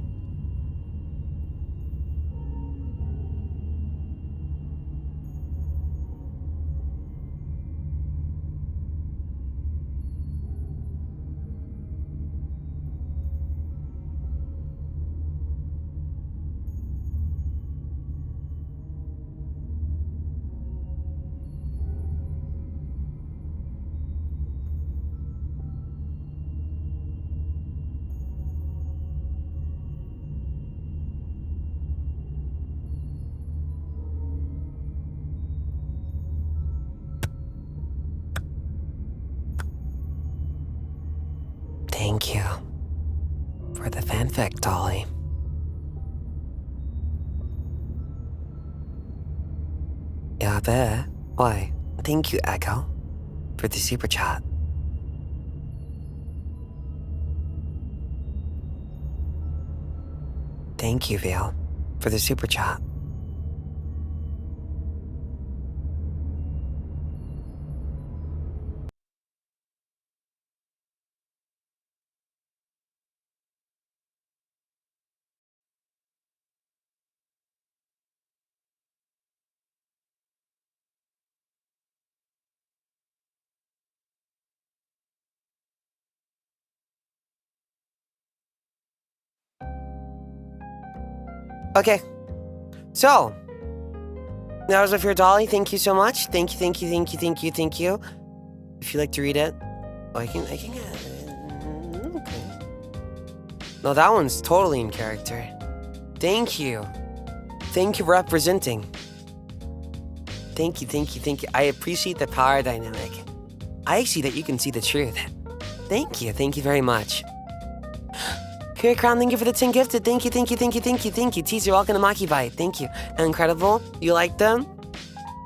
Thank you for the fanfic, Dolly. Yeah, bet. Why? Thank you, Echo, for the super chat. Thank you, Vale, for the super chat. Okay, so that was a Fear Dolly. Thank you so much. Thank you, thank you, thank you, thank you, thank you. If you'd like to read it, I can get it. Okay. No, that one's totally in character. Thank you. Thank you for representing. Thank you, thank you, thank you. I appreciate the power dynamic. I see that you can see the truth. Thank you very much. Here, Crown, thank you for the 10 gifted. Thank you, thank you, thank you, thank you, thank you. Teaser, welcome to Maki Bite. Thank you. Incredible. You liked them?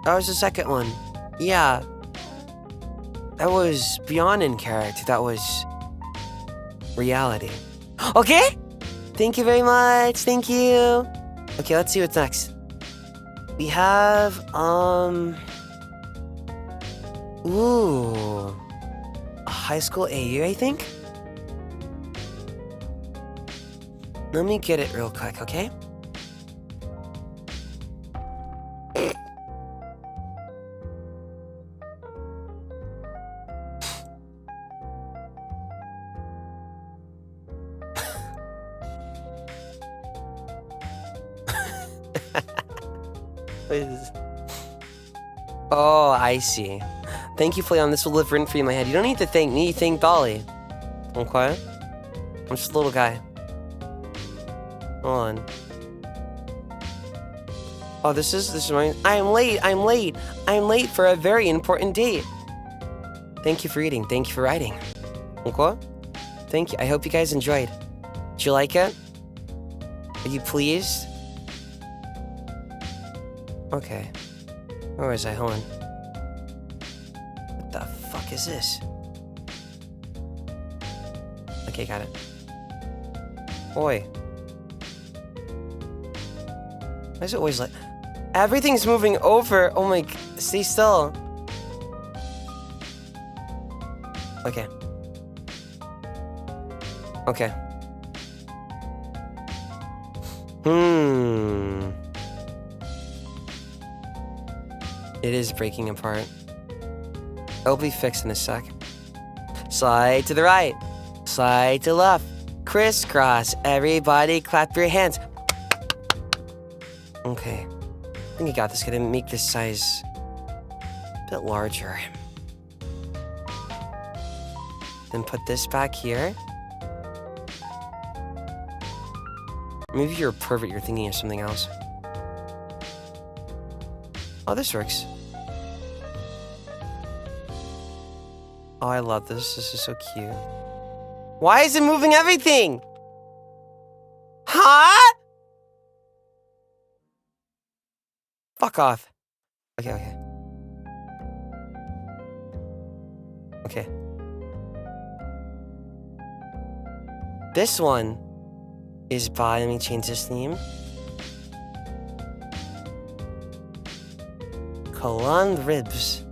That was the second one. Yeah. That was beyond in character. That was reality. Okay? Thank you very much. Thank you. Okay, let's see what's next. We have, ooh. A high school AU, I think? Let me get it real quick, okay? What is this? Oh, I see. Thank you, Flayon. This will live rent free in my head. You don't need to thank me, thank Dolly. Okay? I'm just a little guy. Hold on. Oh, this is mine. I'm late for a very important date. Thank you for reading. Thank you for writing. Okay? Thank you. I hope you guys enjoyed. Did you like it? Are you pleased? Okay. Where was I? Hold on. What the fuck is this? Okay, got it. Boy. Why is it always like... Everything's moving over. Oh my... Stay still. Okay. Okay. It is breaking apart. It'll be fixed in a sec. Slide to the right. Slide to left. Crisscross. Everybody clap your hands. Okay. I think I got this. Gonna make this size a bit larger. Then put this back here. Maybe you're a pervert, you're thinking of something else. Oh, this works. Oh, I love this. This is so cute. Why is it moving everything? Huh? Fuck off. Okay, okay. Okay. This one is by, let me change this name. Coelancanthribs.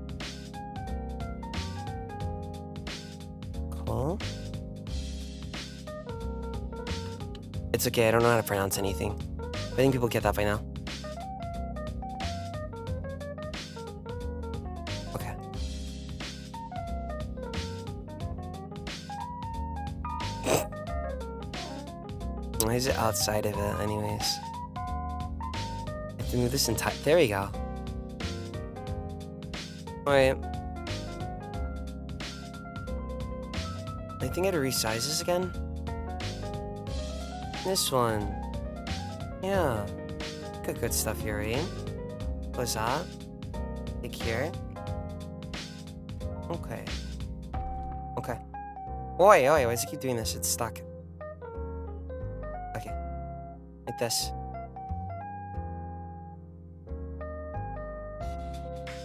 Cool. It's okay, I don't know how to pronounce anything. I think people get that by now. Okay. Why is it outside of it, anyways? I have to move this entire... There we go. Wait. I think I had to resize this again. This one. Yeah. Got good stuff here, right? What's that? Like here. Okay. Okay. Oi, why does it keep doing this? It's stuck. Okay. Like this.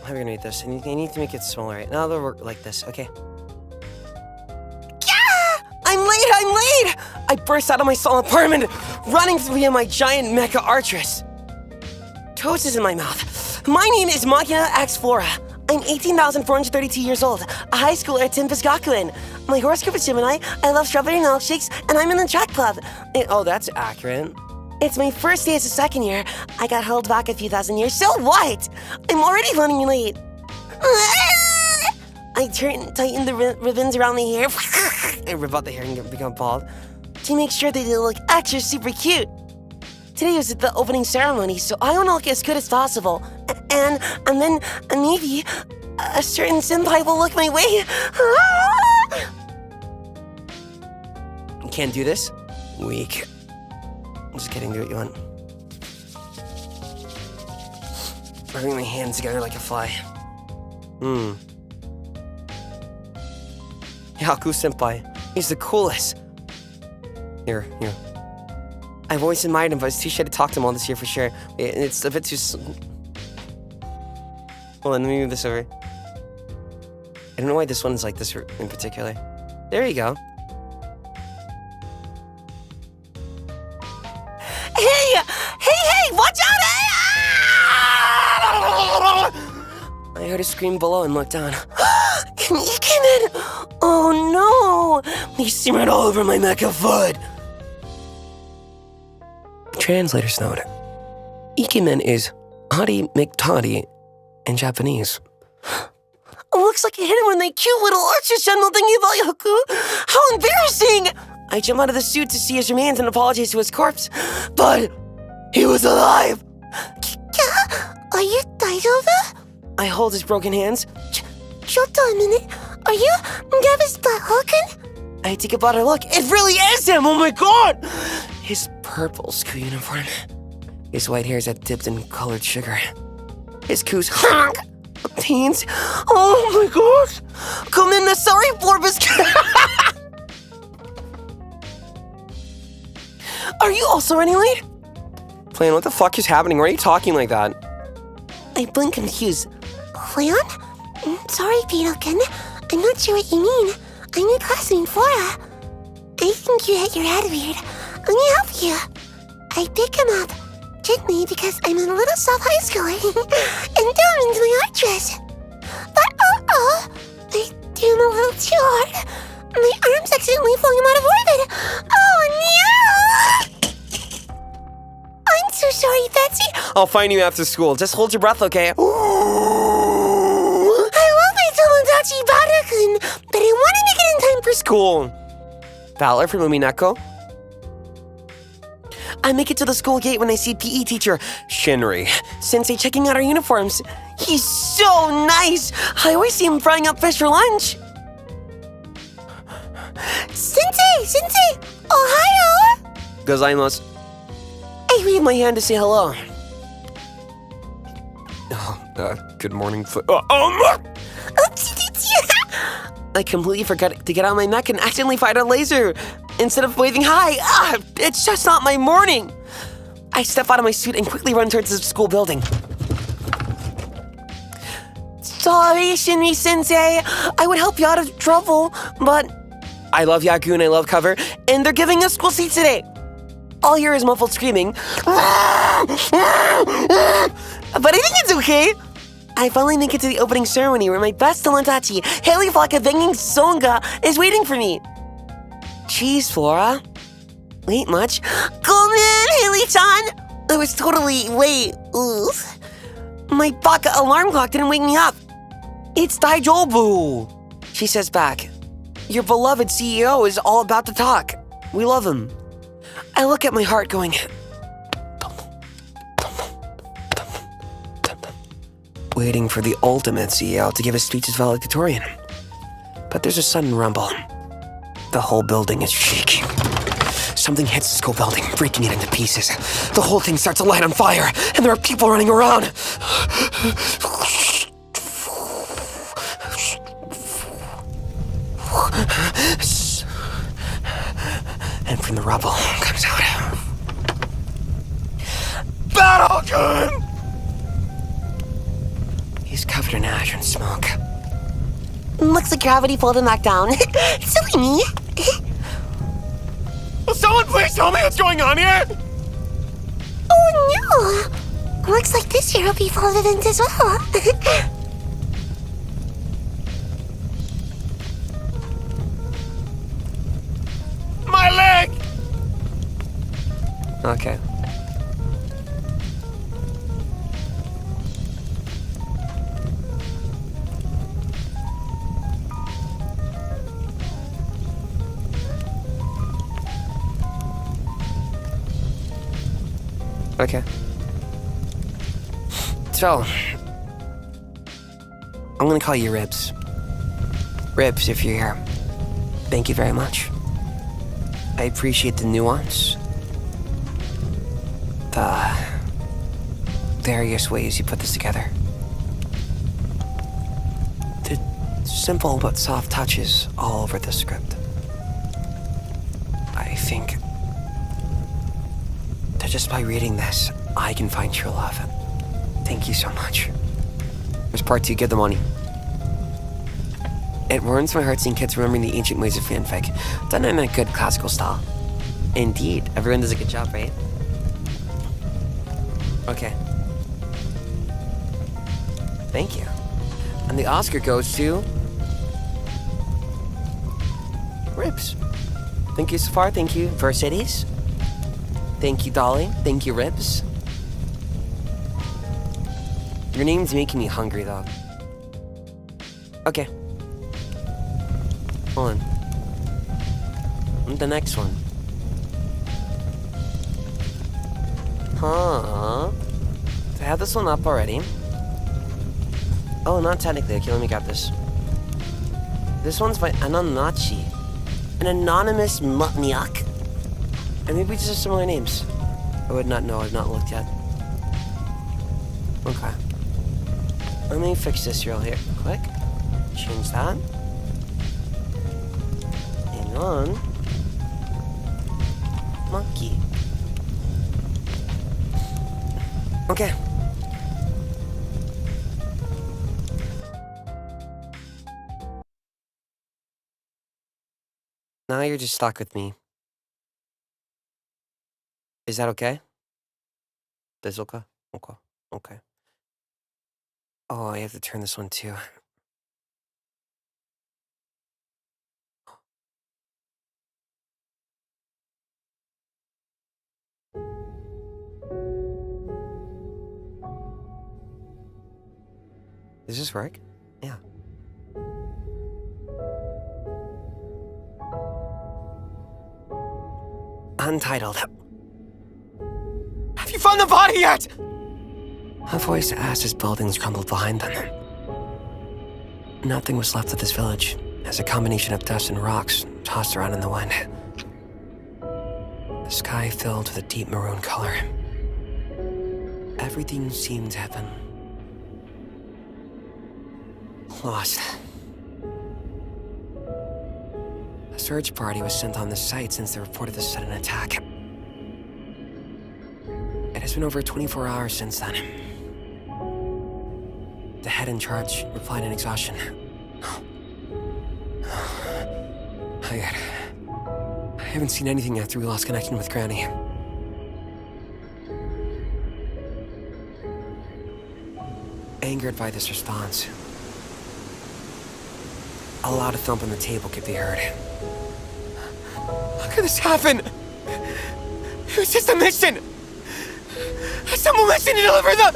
How are we gonna make this? I need to make it smaller, right? Now they'll work like this, okay. I'm late! I burst out of my small apartment, running via my giant mecha artress. Toast is in my mouth. My name is Makina X Flora. I'm 18,432 years old, a high schooler at TEMPUS. My horoscope is Gemini, I love strawberry milkshakes, and I'm in the track club. Oh, that's accurate. It's my first day as a second year. I got held back a few thousand years, so what? I'm already running late. I tighten the ribbons around the hair. I rip out the hair and become bald to make sure that they look extra super cute. Today was the opening ceremony, so I want to look as good as possible. And then maybe a certain senpai will look my way. Can't do this? Weak. I'm just kidding, do what you want. Rubbing my hands together like a fly. Yaku senpai. He's the coolest. Here. I've always admired him, but I was too shy to talk to him all this year for sure. It's a bit too... Hold on, let me move this over. I don't know why this one's like this in particular. There you go. Hey! Watch out! I heard a scream below and looked down. An Ikemen! Oh no! He simmered all over my mecha foot! Translator's note. Ikemen is Hadi McToddy in Japanese. Looks like I hit him with that cute little archer channel thingy about Yaku. How embarrassing! I jump out of the suit to see his remains and apologize to his corpse. But he was alive! Are you daijoubu? I hold his broken hands. Just a minute. Are you Vista? I take a broader look. It really is him! Oh my god! His purple school uniform. His white hairs are dipped in colored sugar. His coos teens. Oh my gosh! Come in the sorry Forbes. Are you also running late? Flayon, what the fuck is happening? Why are you talking like that? I blink confused. Flayon? Sorry, Beetlekin. I'm not sure what you mean. I'm your classmate, Flora. I think you hit your head weird. Let me help you. I pick him up gently because I'm a little soft high schooler and throw him into my artress. But I do him a little too hard. My arms accidentally flung him out of orbit. Oh no! I'm so sorry, Betsy. I'll find you after school. Just hold your breath, okay? I love my Tomodachi Barakun, but I want to make it in time for school. Valor from Umineko. I make it to the school gate when I see PE teacher Shinri Sensei checking out our uniforms. He's so nice. I always see him frying up fish for lunch. Sensei, Ohio. Gozaimasu. I wave my hand to say hello. Good morning. I completely forgot to get out of my mech and accidentally fired a laser instead of waving hi. It's just not my morning. I step out of my suit and quickly run towards the school building. Sorry, Shinri Sensei. I would help you out of trouble, but I love Yaku and I love cover, and they're giving us school seats today. All hear is muffled screaming. But I think it's okay. I finally make it to the opening ceremony where my best Anonymachi, Haley Flocka Banging Songa, is waiting for me. Jeez, Flora. Wait much? Come in, Haley-chan! I was totally late. Oof. My baka alarm clock didn't wake me up. It's Daijobu, she says back. Your beloved CEO is all about to talk. We love him. I look at my heart going... waiting for the ultimate CEO to give his speech as valedictorian. But there's a sudden rumble. The whole building is shaking. Something hits the school building, breaking it into pieces. The whole thing starts to light on fire, and there are people running around. from the rubble comes out. Battle gun! He's covered in ash and smoke. Looks like gravity pulled him back down. Silly me. Will someone please tell me what's going on here? Oh no! Looks like this year will be folded into as well. My leg! Okay. Okay. So, I'm gonna call you Ribs. Ribs, if you're here. Thank you very much. I appreciate the nuance. The various ways you put this together. The simple but soft touches all over the script. I think that just by reading this, I can find true love. Thank you so much. There's part 2, give the money. It warms my heart seeing kids remembering the ancient ways of fanfic, done in a good classical style. Indeed, everyone does a good job, right? Okay. Thank you. And the Oscar goes to Ribs. Thank you so far, thank you, Vercities. Thank you, Dolly. Thank you, Ribs. Your name's making me hungry, though. Okay. Hold on. And the next one. Huh? Do I have this one up already? Oh, not technically. Okay, let me grab this. This one's by Anonymachi. An anonymous maniac. And maybe just have similar names. I would not know. I've not looked yet. Okay. Let me fix this real here. Quick. Change that. Hang on. Monkey. Okay. Now you're just stuck with me. Is that okay? That's okay? Okay. Okay. Oh, I have to turn this one too. Does this work? Yeah. Untitled. Have you found the body yet? A voice asked as buildings crumbled behind them. Nothing was left of this village, as a combination of dust and rocks tossed around in the wind. The sky filled with a deep maroon color. Everything seemed to have been lost. A search party was sent on the site since they reported the sudden attack. It has been over 24 hours since then. The head in charge replied in exhaustion. I haven't seen anything after we lost connection with Granny. Angered by this response, a loud thump on the table could be heard. How could this happen? It was just a mission! A simple mission to deliver the...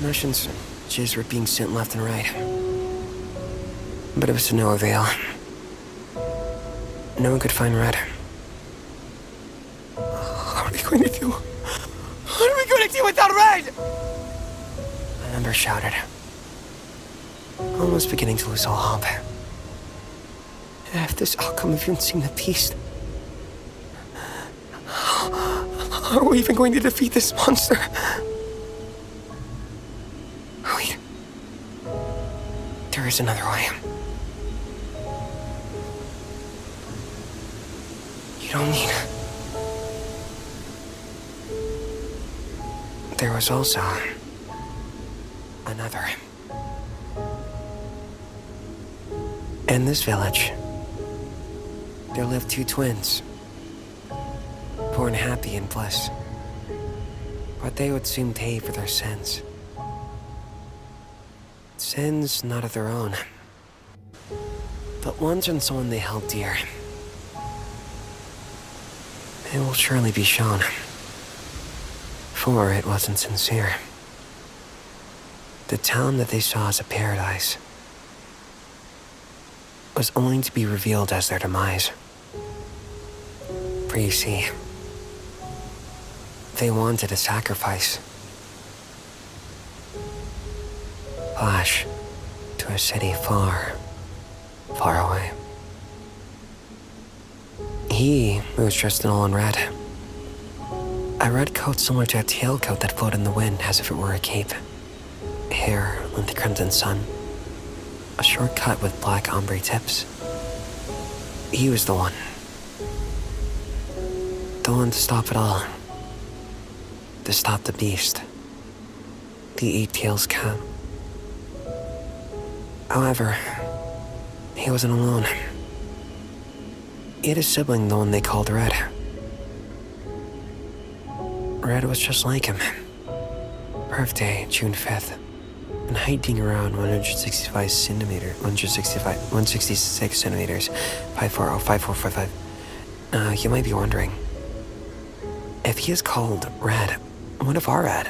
Missions just were being sent left and right. But it was to no avail. No one could find Red. What are we going to do? What are we going to do without Red? Amber shouted, almost beginning to lose all hope. If this outcome of seeing the beast, how are we even going to defeat this monster? Wait. There is another way. don't mean... There was also... another. In this village, there lived two twins, born happy in bliss. But they would soon pay for their sins. Sins not of their own, but ones on someone they held dear. It will surely be shown, for it wasn't sincere. The town that they saw as a paradise was only to be revealed as their demise. For you see, they wanted a sacrifice. Flash to a city far, far away. He was dressed in all in red. A red coat similar to a tailcoat that floated in the wind as if it were a cape. Hair like the crimson sun. A short cut with black ombre tips. He was the one. The one to stop it all. To stop the beast. The eight-tails cat. However, he wasn't alone. He had a sibling, the one they called Red. Red was just like him. Birthday, June 5th. And height being around 166 centimeters, 540, 5455. You might be wondering, if he is called Red, what of our Red?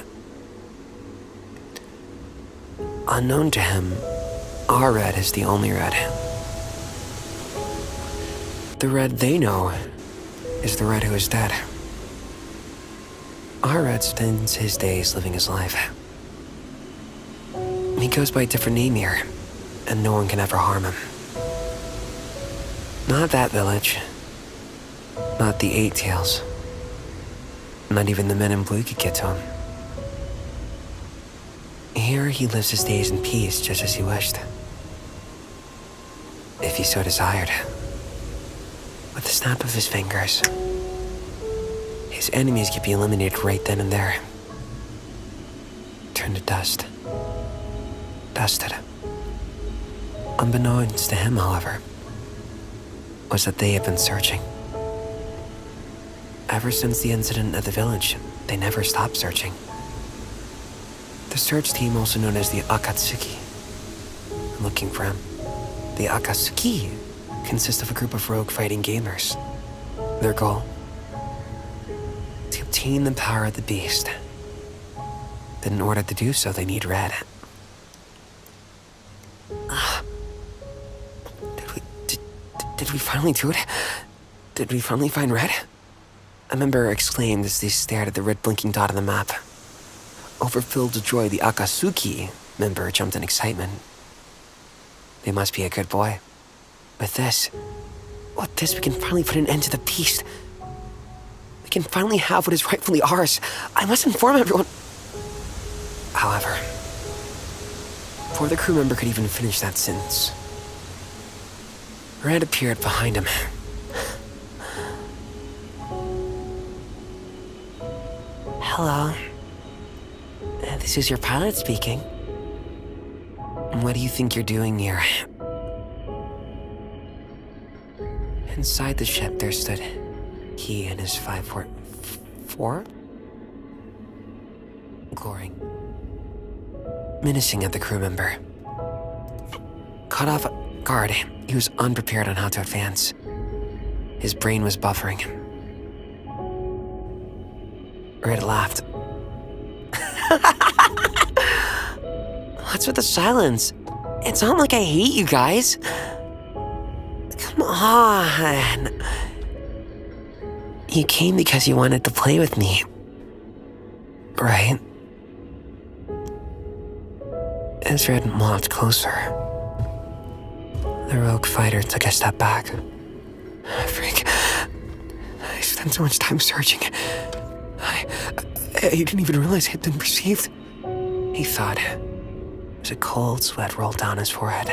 Unknown to him, our Red is the only Red. The Red they know is the Red who is dead. Our Red spends his days living his life. He goes by a different name here, and no one can ever harm him. Not that village. Not the Eight Tails. Not even the men in blue could get to him. Here he lives his days in peace just as he wished. If he so desired. With the snap of his fingers. His enemies could be eliminated right then and there. Turned to dust. Dusted. Unbeknownst to him, however, was that they had been searching. Ever since the incident at the village, they never stopped searching. The search team, also known as the Akatsuki, were looking for him. The Akatsuki consist of a group of rogue fighting gamers. Their goal? To obtain the power of the beast. But in order to do so, they need Red. Did we finally do it? Did we finally find Red? A member exclaimed as they stared at the red blinking dot on the map. Overfilled with joy, the Akatsuki member jumped in excitement. They must be a good boy. With this, we can finally put an end to the beast. We can finally have what is rightfully ours. I must inform everyone. However, before the crew member could even finish that sentence, Red appeared behind him. Hello. This is your pilot speaking. What do you think you're doing here? Inside the ship there stood he and his 544? Gloring. Menacing at the crew member. Caught off guard, he was unprepared on how to advance. His brain was buffering. Red laughed. What's with the silence? It's not like I hate you guys. Come on. You came because you wanted to play with me, right? As Red walked closer, the rogue fighter took a step back. Freak. I spent so much time searching. I didn't even realize I had been perceived. He thought, as a cold sweat rolled down his forehead.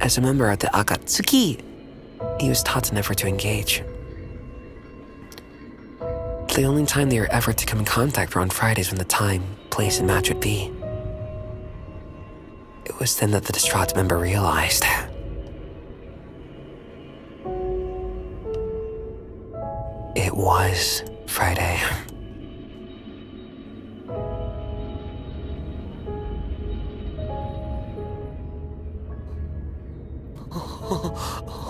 As a member of the Akatsuki, he was taught never to engage, The only time they were ever to come in contact were on Fridays when the time, place, and match would be. It was then that the distraught member realized. It was Friday.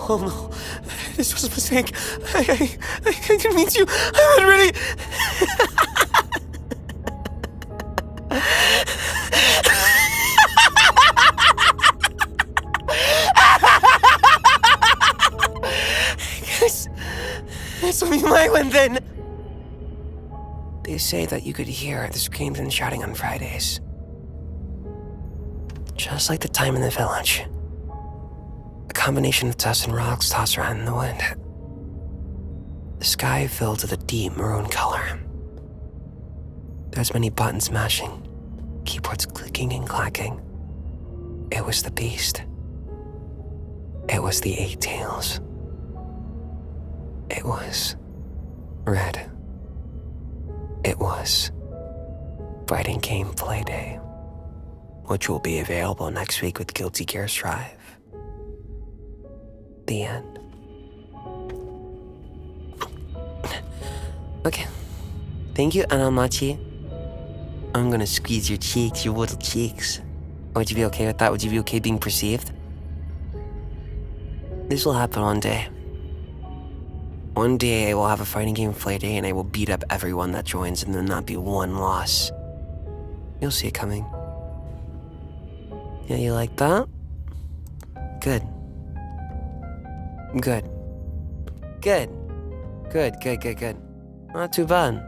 Oh no, this was a mistake. I didn't mean to. I would really. Guess will be my one then. They say that you could hear the screams and shouting on Fridays. Just like the time in the village. A combination of dust and rocks tossed around in the wind. The sky filled with a deep maroon color. There's many buttons mashing, keyboards clicking and clacking. It was the beast. It was the 8 tails. It was red. It was Fighting Game Play Day, which will be available next week with Guilty Gear Strive. The end. Okay. Thank you, Anonymachi. I'm gonna squeeze your cheeks, your little cheeks. Would you be okay with that? Would you be okay being perceived? This will happen one day. One day I will have a fighting game play day and I will beat up everyone that joins and there will not be one loss. You'll see it coming. Yeah, you like that? Good. Good. Good. Good, good, good, good. Not too bad.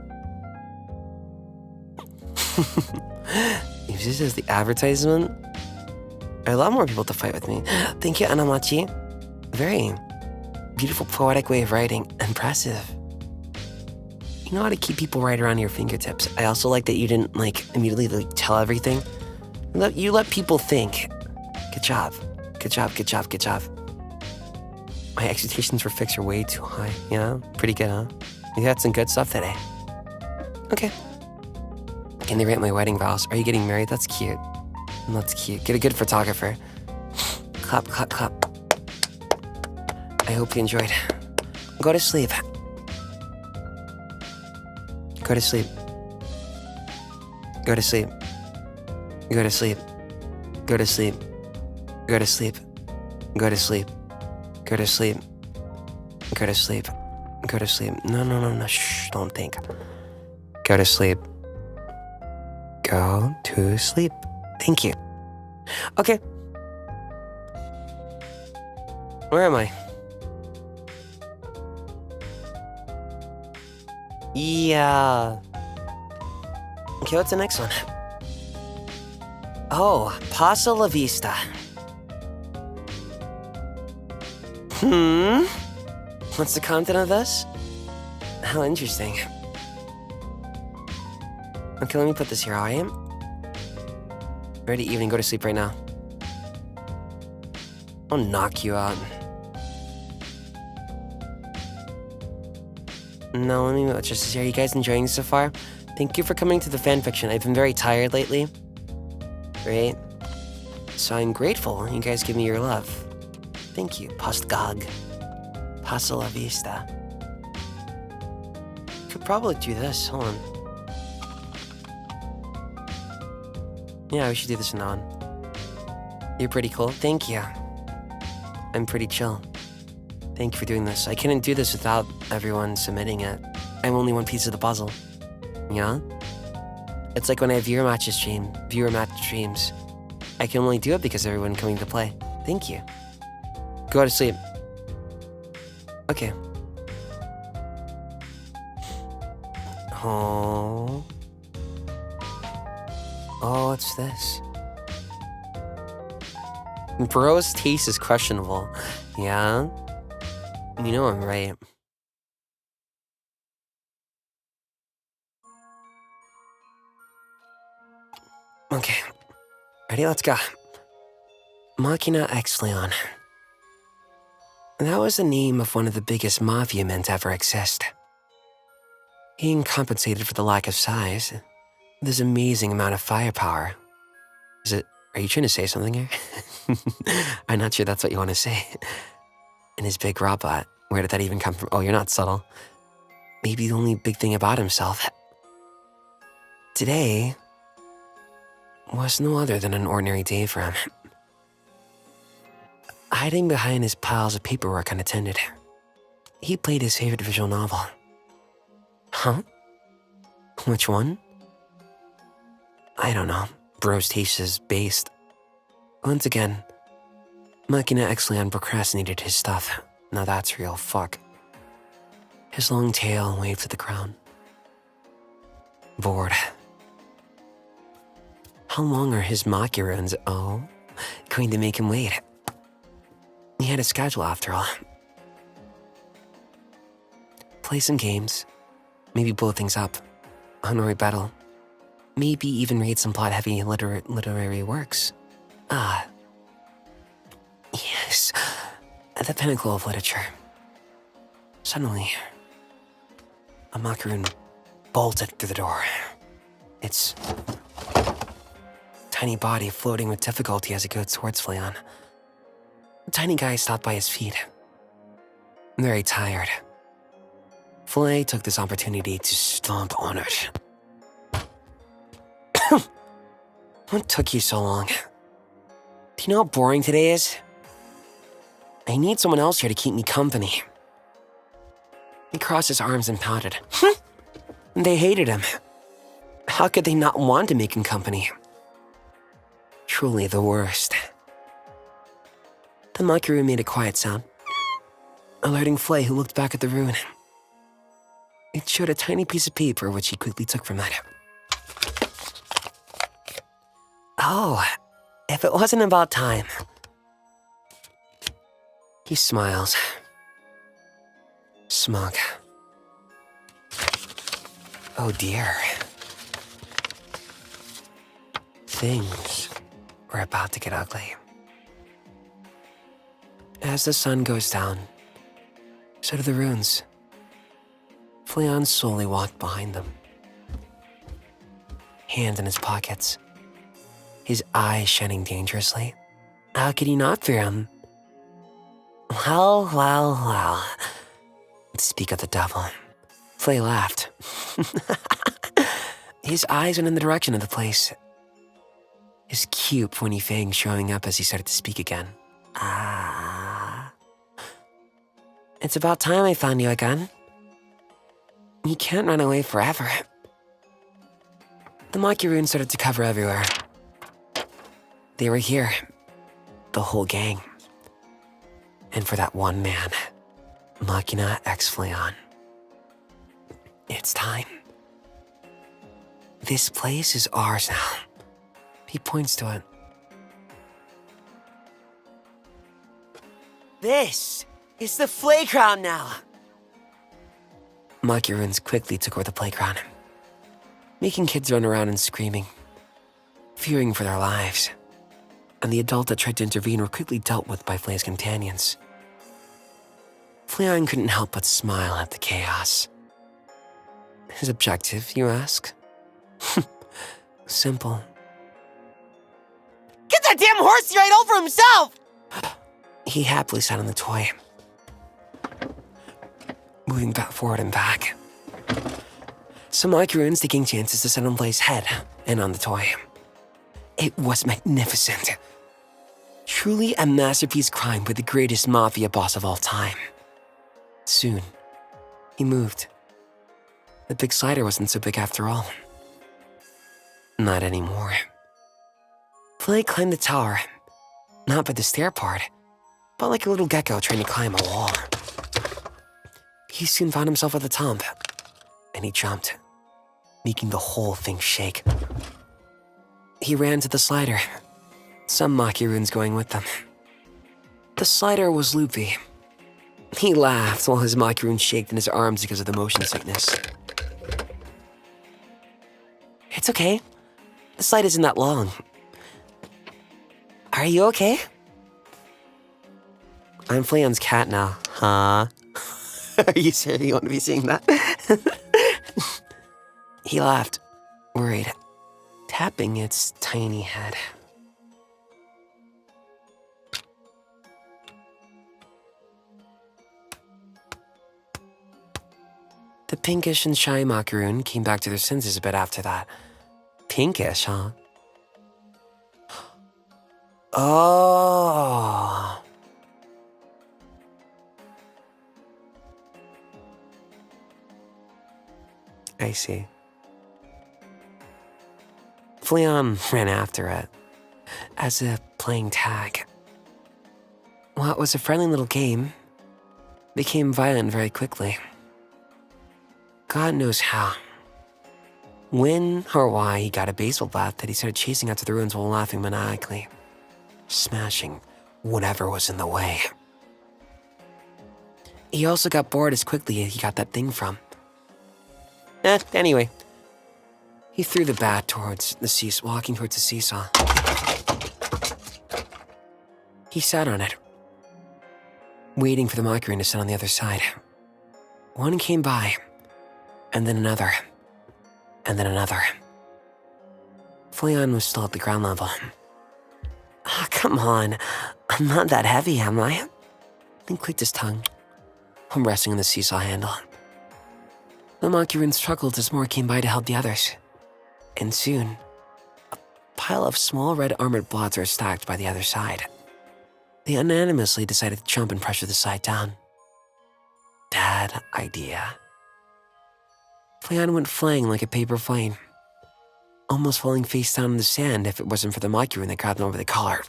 If this is the advertisement, there are a lot more people to fight with me. Thank you, Anonymachi. Very beautiful, poetic way of writing. Impressive. You know how to keep people right around your fingertips. I also like that you didn't, immediately, tell everything. You let people think. Good job. Good job, good job, good job. My expectations for Fix are way too high. Yeah? Pretty good, huh? You got some good stuff today. Okay. Can they rate my wedding vows? Are you getting married? That's cute. That's cute. Get a good photographer. Clap, clap, clap. I hope you enjoyed. Go to sleep. Go to sleep. Go to sleep. Go to sleep. Go to sleep. Go to sleep. Go to sleep. Go to sleep. Go to sleep. Go to sleep. No. Shh, don't think. Go to sleep. Go to sleep. Thank you. Okay. Where am I? Yeah. Okay, what's the next one? Oh, Pasa Lavista. What's the content of this? How interesting. Okay, let me put this here. How I am. Ready evening, go to sleep right now. I'll knock you out. No, let me just are you guys enjoying this so far? Thank you for coming to the fanfiction. I've been very tired lately. Right? So I'm grateful you guys give me your love. Thank you, Postgog. Pasa la vista. Could probably do this. Hold on. Yeah, we should do this from now on. You're pretty cool. Thank you. I'm pretty chill. Thank you for doing this. I couldn't do this without everyone submitting it. I'm only one piece of the puzzle. Yeah? It's like when I have viewer match streams. I can only do it because of everyone coming to play. Thank you. Go to sleep. Okay. Oh. Oh, what's this? Bro's taste is questionable. Yeah? You know I'm right. Okay. Ready? Let's go. Makina x Flayon. That was the name of one of the biggest mafia men to ever exist. Being compensated for the lack of size, this amazing amount of firepower. Are you trying to say something here? I'm not sure that's what you want to say. And his big robot, where did that even come from? Oh, you're not subtle. Maybe the only big thing about himself. Today was no other than an ordinary day for him. Hiding behind his piles of paperwork unattended, he played his favorite visual novel. Huh? Which one? I don't know. Bro's taste is based. Once again, Makina Flayon procrastinated his stuff. Now that's real fuck. His long tail waved to the ground. Bored. How long are his Makiruns, going to make him wait? He had a schedule after all. Play some games. Maybe blow things up. Honorary battle. Maybe even read some plot-heavy literary works. Yes. At the pinnacle of literature. Suddenly, a Makiroon bolted through the door. Its tiny body floating with difficulty as it goes towards Flayon. The tiny guy stopped by his feet. Very tired. Flay took this opportunity to stomp on it. What took you so long? Do you know how boring today is? I need someone else here to keep me company. He crossed his arms and pouted. They hated him. How could they not want to make him company? Truly the worst. The Makiru made a quiet sound, alerting Flay, who looked back at the rune. It showed a tiny piece of paper, which he quickly took from that. Oh, if it wasn't about time. He smiles. Smug. Oh dear. Things were about to get ugly. As the sun goes down, so do the runes. Flayon slowly walked behind them. Hands in his pockets, his eyes shining dangerously. How could he not fear him? Well. Speak of the devil. Flay laughed. His eyes went in the direction of the place. His cute pointy fangs showing up as he started to speak again. It's about time I found you again. You can't run away forever. The Makiroon started to cover everywhere. They were here. The whole gang. And for that one man, Makina x Flayon. It's time. This place is ours now. He points to it. This is the playground now. Makiruns quickly took over the playground, making kids run around and screaming, fearing for their lives. And the adult that tried to intervene were quickly dealt with by Flay's companions. Flayon couldn't help but smile at the chaos. His objective, you ask? Simple. Get that damn horsey right over himself! He happily sat on the toy, moving back forward and back. Some Makiruns taking chances to sit on Flay's head and on the toy. It was magnificent. Truly a masterpiece crime by the greatest mafia boss of all time. Soon, he moved. The big slider wasn't so big after all. Not anymore. Flay climbed the tower, not by the stair part, but like a little gecko trying to climb a wall. He soon found himself at the top, and he jumped, making the whole thing shake. He ran to the slider, some Makiruns going with them. The slider was loopy. He laughed while his Makiroon shaked in his arms because of the motion sickness. It's okay. The slide isn't that long. Are you okay? I'm Flayon's cat now, huh? Are you sure you want to be seeing that? He laughed, worried, tapping its tiny head. The pinkish and shy macaroon came back to their senses a bit after that. Pinkish, huh? Oh. I see. Flayon ran after it, as if playing tag. What was a friendly little game became violent very quickly. God knows how. When or why he got a baseball bat that he started chasing after the ruins while laughing maniacally, smashing whatever was in the way. He also got bored as quickly as he got that thing from. Anyway, he threw the bat towards the seesaw, walking towards the seesaw. He sat on it, waiting for the macaroon to sit on the other side. One came by, and then another, and then another. Flayon was still at the ground level. Oh, come on, I'm not that heavy, am I? He clicked his tongue, resting on the seesaw handle. The macaroon struggled as more came by to help the others. And soon, a pile of small red armored blobs were stacked by the other side. They unanimously decided to jump and pressure the side down. Bad idea. Flayon went flying like a paper plane, almost falling face down in the sand if it wasn't for the macaroon that grabbed him over the collar.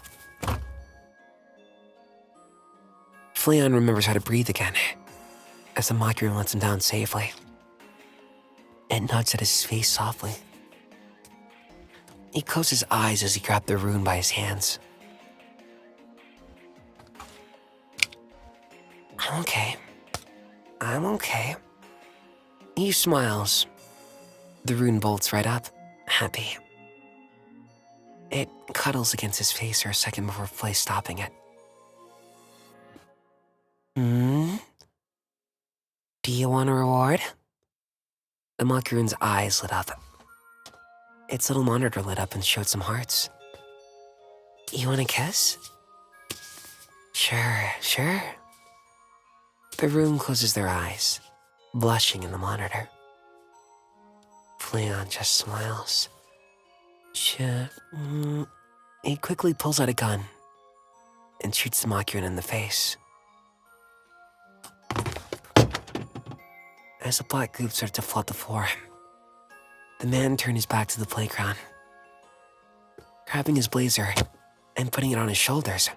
Flayon remembers how to breathe again, as the macaroon lets him down safely. It nods at his face softly. He closed his eyes as he grabbed the rune by his hands. I'm okay. I'm okay. He smiles. The rune bolts right up, happy. It cuddles against his face for a second before Flay stopping it. Do you want a reward? The macaroon's eyes lit up. Its little monitor lit up and showed some hearts. You want a kiss? Sure. The rune closes their eyes, blushing in the monitor. Flayon just smiles. He quickly pulls out a gun and shoots the macaroon in the face. As the black goop started to flood the floor, the man turned his back to the playground. Grabbing his blazer and putting it on his shoulders,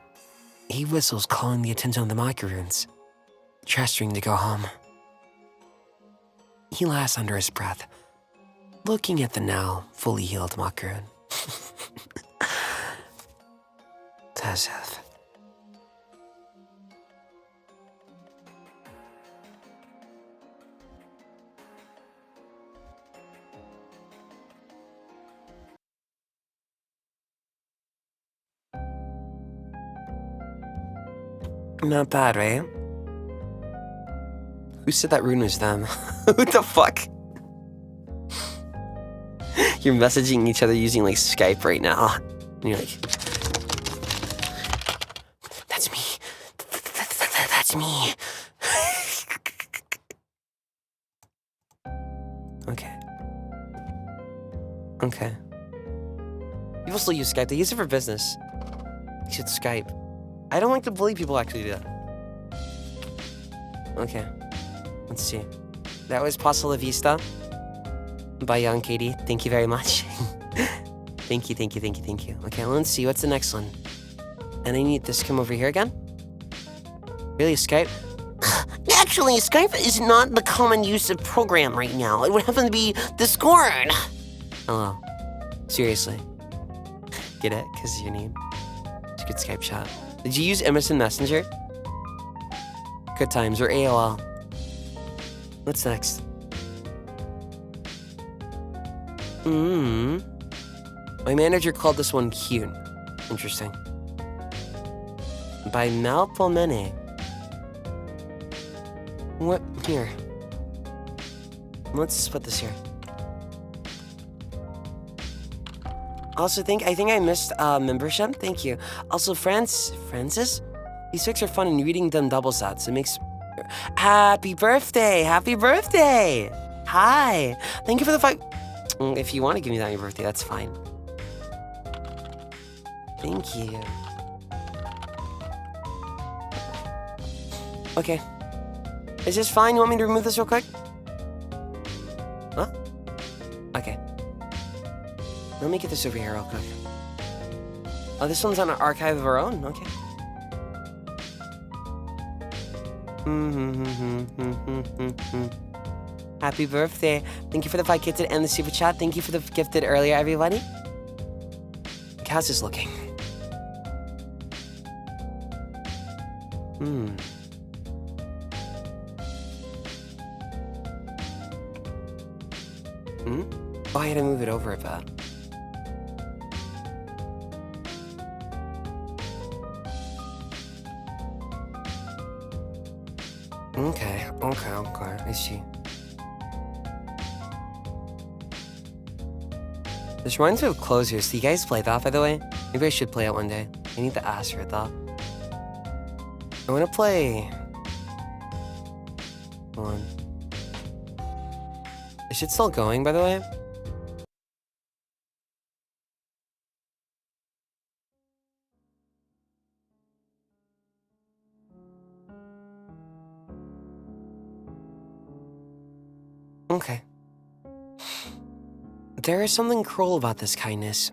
he whistles, calling the attention of the macaroons, gesturing to go home. He laughs under his breath, looking at the now fully healed macaroon. As if. Not bad, right? Who said that rune was them? What the fuck? You're messaging each other using like Skype right now. And you're like, that's me. That's me. Okay. People still use Skype. They use it for business. You should Skype. I don't like to bully people actually do that. Okay. Let's see. That was Pasta Lavista by Young Katie. Thank you very much. Thank you. Okay, let's see. What's the next one? And I need this to come over here again? Really, Skype? Actually, Skype is not the common use of program right now. It would happen to be Discord. Hello. Seriously. Get it? Because of your name. It's a good Skype shot. Did you use Emerson Messenger? Good times, or AOL. What's next? My manager called this one cute. Interesting. By melpomene. What? Here. Let's put this here. Also, I think I missed membership. Thank you. Also, Francis? These fics are fun and reading them double sets. It makes... Happy birthday! Happy birthday! Hi! Thank you for the 5... If you want to give me that on your birthday, that's fine. Thank you. Okay. Is this fine? You want me to remove this real quick? Huh? Okay. Let me get this over here real quick. Oh, this one's on an archive of our own? Okay. Happy birthday. Thank you for the 5 gifted and the super chat. Thank you for the gifted earlier, everybody. How's this looking? Oh, I had to move it over a bit. Okay, I see. This reminds me of Closers. Do you guys play that, by the way? Maybe I should play it one day. I need to ask for it, though. I want to play... Hold on. Is it still going, by the way? Okay. There is something cruel about this kindness.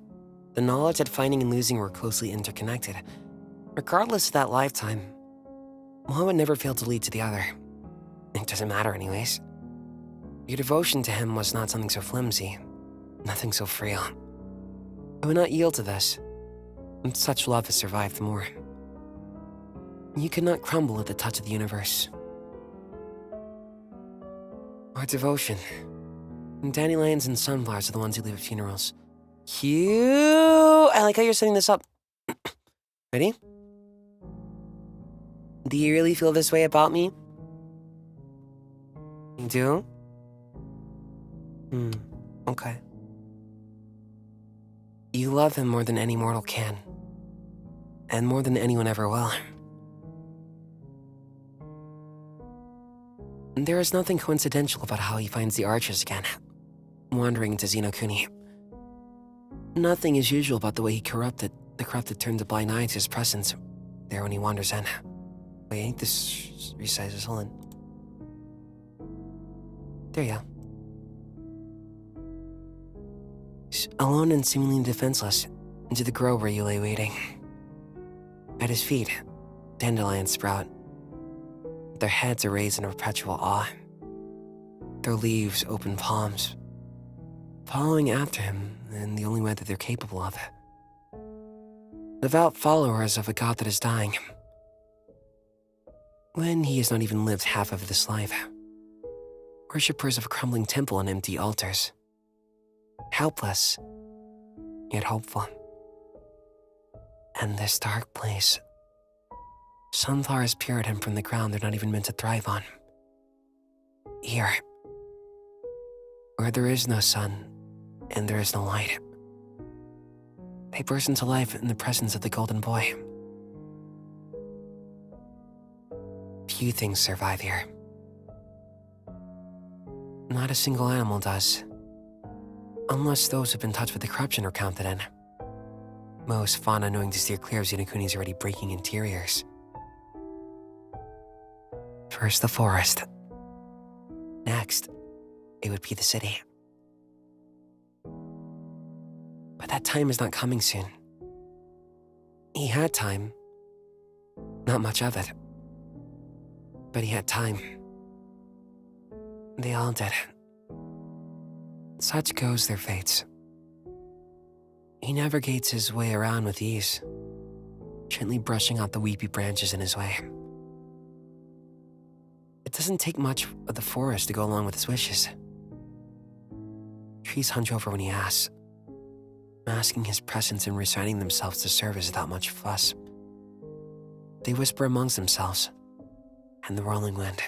The knowledge that finding and losing were closely interconnected. Regardless of that lifetime, one would never fail to lead to the other. It doesn't matter anyways. Your devotion to him was not something so flimsy, nothing so frail. I would not yield to this, and such love has survived more. You could not crumble at the touch of the universe. Our devotion. Dandelions and sunflowers are the ones who leave at funerals. Cute! I like how you're setting this up. Ready? Do you really feel this way about me? You do? Okay. You love him more than any mortal can. And more than anyone ever will. There is nothing coincidental about how he finds the arches again, wandering into Xenokuni. Nothing is usual about the way the corrupted turn a blind eye to his presence there when he wanders in. Wait, I think this resizes, hold on. There you go. Alone and seemingly defenseless, into the grove where you lay waiting. At his feet, dandelions sprout. Their heads are raised in a perpetual awe. Their leaves open palms, following after him in the only way that they're capable of. Devout followers of a god that is dying, when he has not even lived half of this life. Worshippers of a crumbling temple and empty altars. Helpless, yet hopeful. And this dark place, sunflowers peer at him from the ground they're not even meant to thrive on. Here, where there is no sun and there is no light, they burst into life in the presence of the golden boy. Few things survive here. Not a single animal does, unless those who've been touched with the corruption are counted in. Most fauna knowing to steer clear of Xenokuni's already breaking interiors. First the forest. Next, it would be the city. But that time is not coming soon. He had time. Not much of it. But he had time. They all did. Such goes their fates. He navigates his way around with ease, gently brushing out the weepy branches in his way. It doesn't take much of the forest to go along with his wishes. Trees hunch over when he asks, masking his presence and reciting themselves to service without much fuss. They whisper amongst themselves, and the rolling wind,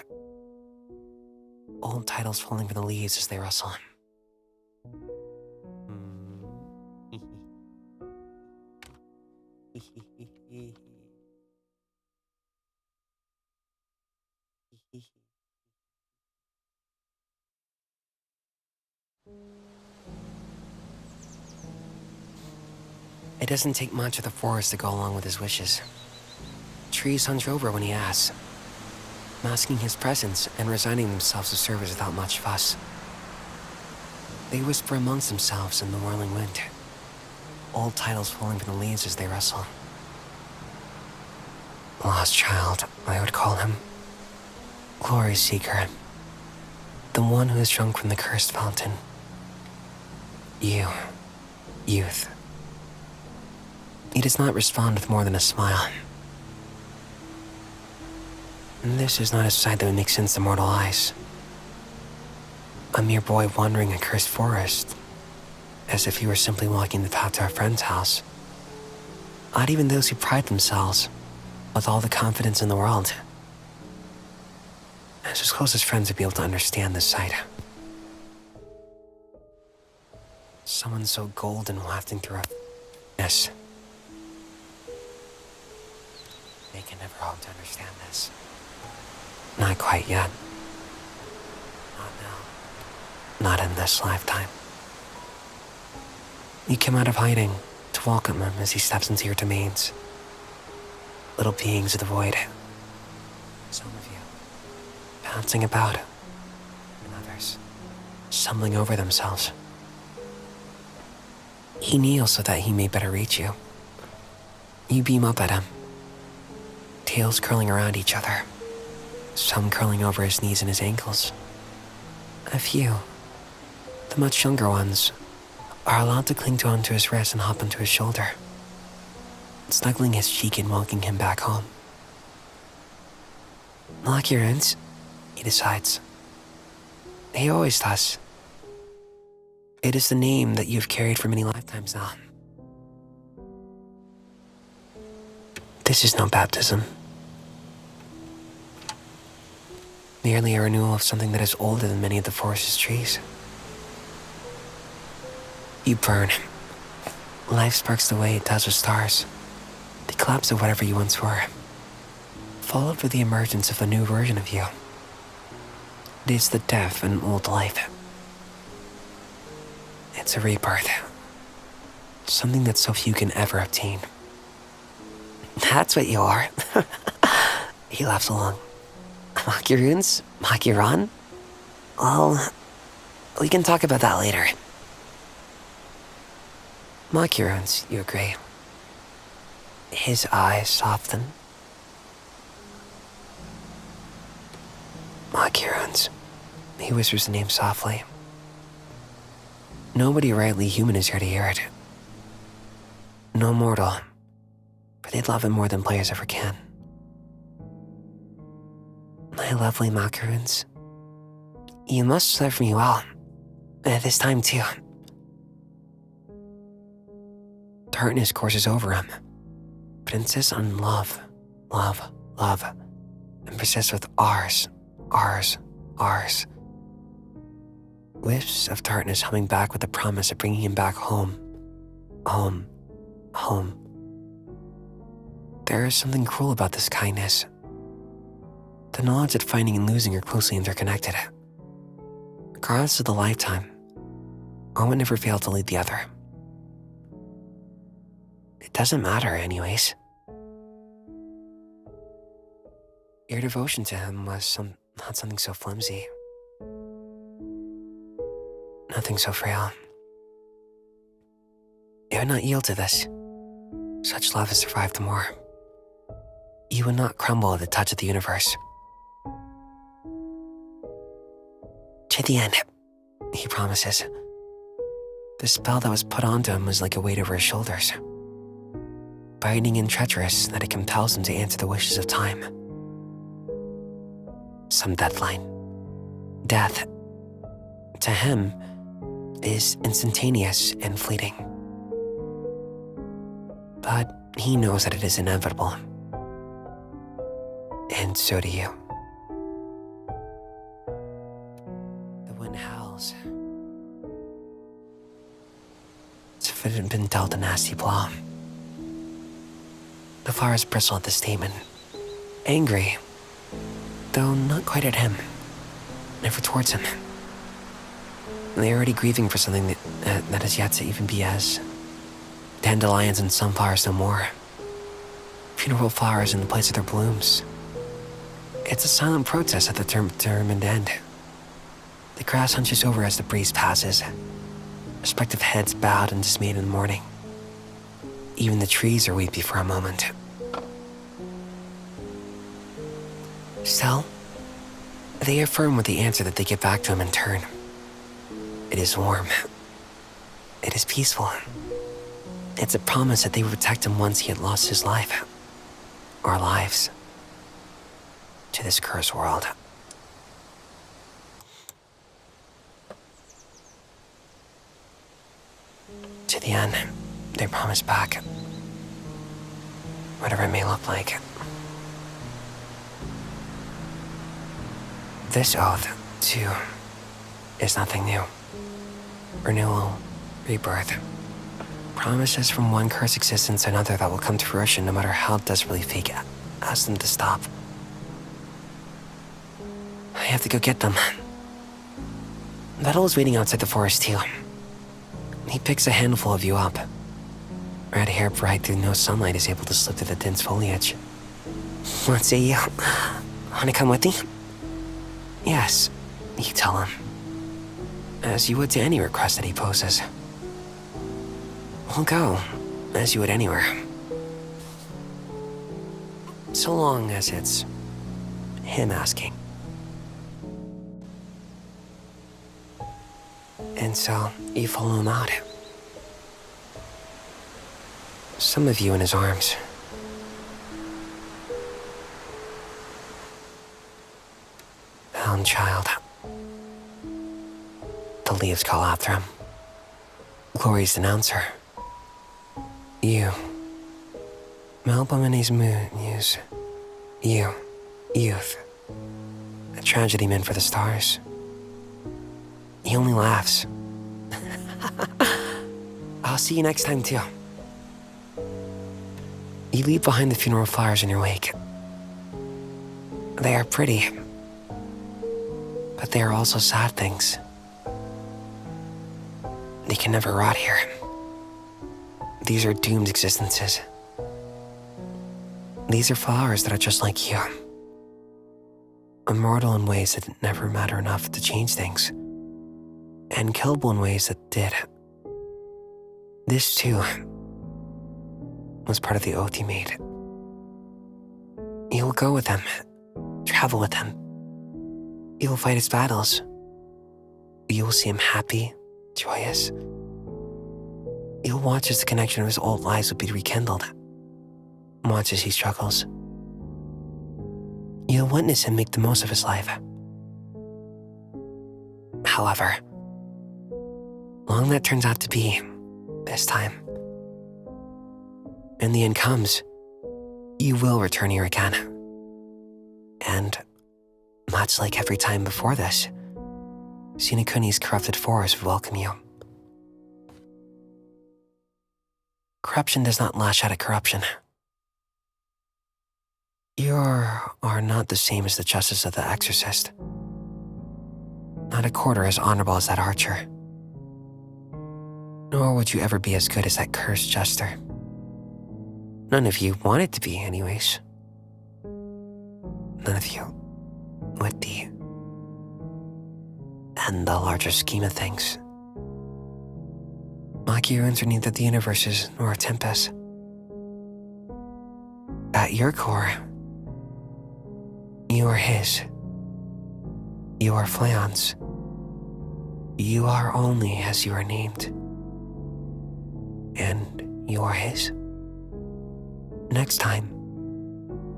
old titles falling from the leaves as they rustle. It doesn't take much of the forest to go along with his wishes. Trees hunch over when he asks, masking his presence and resigning themselves to service without much fuss. They whisper amongst themselves in the whirling wind, old titles falling from the leaves as they rustle. Lost child, I would call him. Glory seeker. The one who has drunk from the cursed fountain. Youth. He does not respond with more than a smile. And this is not a sight that would make sense to mortal eyes. A mere boy wandering a cursed forest, as if he were simply walking the path to a friend's house. Not even those who pride themselves with all the confidence in the world. As his closest friends would be able to understand this sight. Someone so golden wafting through a yes. They can never hope to understand this. Not quite yet. Not now. Not in this lifetime. You come out of hiding to welcome him as he steps into your domains. Little beings of the void. Some of you, bouncing about, and others, stumbling over themselves. He kneels so that he may better reach you. You beam up at him, tails curling around each other, some curling over his knees and his ankles. A few, the much younger ones, are allowed to cling onto his wrist and hop onto his shoulder, snuggling his cheek and welcoming him back home. Lock your ends, he decides. He always does. It is the name that you've carried for many lifetimes now. This is no baptism. Merely a renewal of something that is older than many of the forest's trees. You burn. Life sparks the way it does with stars. The collapse of whatever you once were, followed with the emergence of a new version of you. It is the death of an old life. It's a rebirth. Something that so few can ever obtain. That's what you are. He laughs along. Macaroons? Macaron? Well, we can talk about that later. Macaroons, you agree. His eyes soften. Macaroons. He whispers the name softly. Nobody rightly human is here to hear it. No mortal, but they'd love it more than players ever can. My lovely macaroons, you must serve me well. This time too. Tartness courses over him, but insists on love, and persists with ours. Wisps of tartness humming back with the promise of bringing him back home. There is something cruel about this kindness. The knowledge that finding and losing are closely interconnected. Regardless of the lifetime, one would never fail to lead the other. It doesn't matter anyways. Your devotion to him was not something so flimsy. Nothing so frail. You would not yield to this. Such love has survived more. You would not crumble at the touch of the universe. To the end, he promises. The spell that was put onto him was like a weight over his shoulders, biting and treacherous that it compels him to answer the wishes of time. Some deadline. Death, to him, is instantaneous and fleeting. But he knows that it is inevitable. And so do you. dealt a nasty blow. The flowers bristle at the statement, angry, though not quite at him, never towards him. They're already grieving for something that is yet to even be as. Dandelions and sunflowers no more. Funeral flowers in the place of their blooms. It's a silent protest at the determined end. The grass hunches over as the breeze passes. Respective heads bowed and dismayed in mourning. Even the trees are weepy for a moment. Still, they affirm with the answer that they give back to him in turn. It is warm. It is peaceful. It's a promise that they would protect him once he had lost his life. Or lives. To this cursed world. To the end, they promise back. Whatever it may look like. This oath, too, is nothing new. Renewal, rebirth. Promises from one cursed existence to another that will come to fruition no matter how desperately fate asks them to stop. I have to go get them. Vettel is waiting outside the forest too. He picks a handful of you up. Red hair bright through no sunlight is able to slip through the dense foliage. What say you? Wanna come with me? Yes, you tell him. As you would to any request that he poses. We'll go, as you would anywhere. So long as it's him asking. And so, you follow him out. Some of you in his arms. Hound child. The leaves call after him. Glory's announcer. You. Melpomene's muse. You. Youth. A tragedy meant for the stars. He only laughs. I'll see you next time, too. You leave behind the funeral flowers in your wake. They are pretty, but they are also sad things. They can never rot here. These are doomed existences. These are flowers that are just like you. Immortal in ways that never matter enough to change things. And killable in ways that did. This, too, was part of the oath you made. You will go with him, travel with him. You will fight his battles. You will see him happy, joyous. You'll watch as the connection of his old lives will be rekindled. Watch as he struggles. You'll witness him make the most of his life. However, long that turns out to be, this time, and the end comes, you will return here again. And, much like every time before this, Sinakuni's corrupted forest would welcome you. Corruption does not lash out at corruption. You are not the same as the justice of the exorcist. Not a quarter as honorable as that archer. Nor would you ever be as good as that cursed jester. None of you wanted to be, anyways. None of you would be. And the larger scheme of things, Maki ruins are neither the universes nor TEMPUS. At your core, you are his. You are Flayon's. You are only as you are named. And you are his. Next time,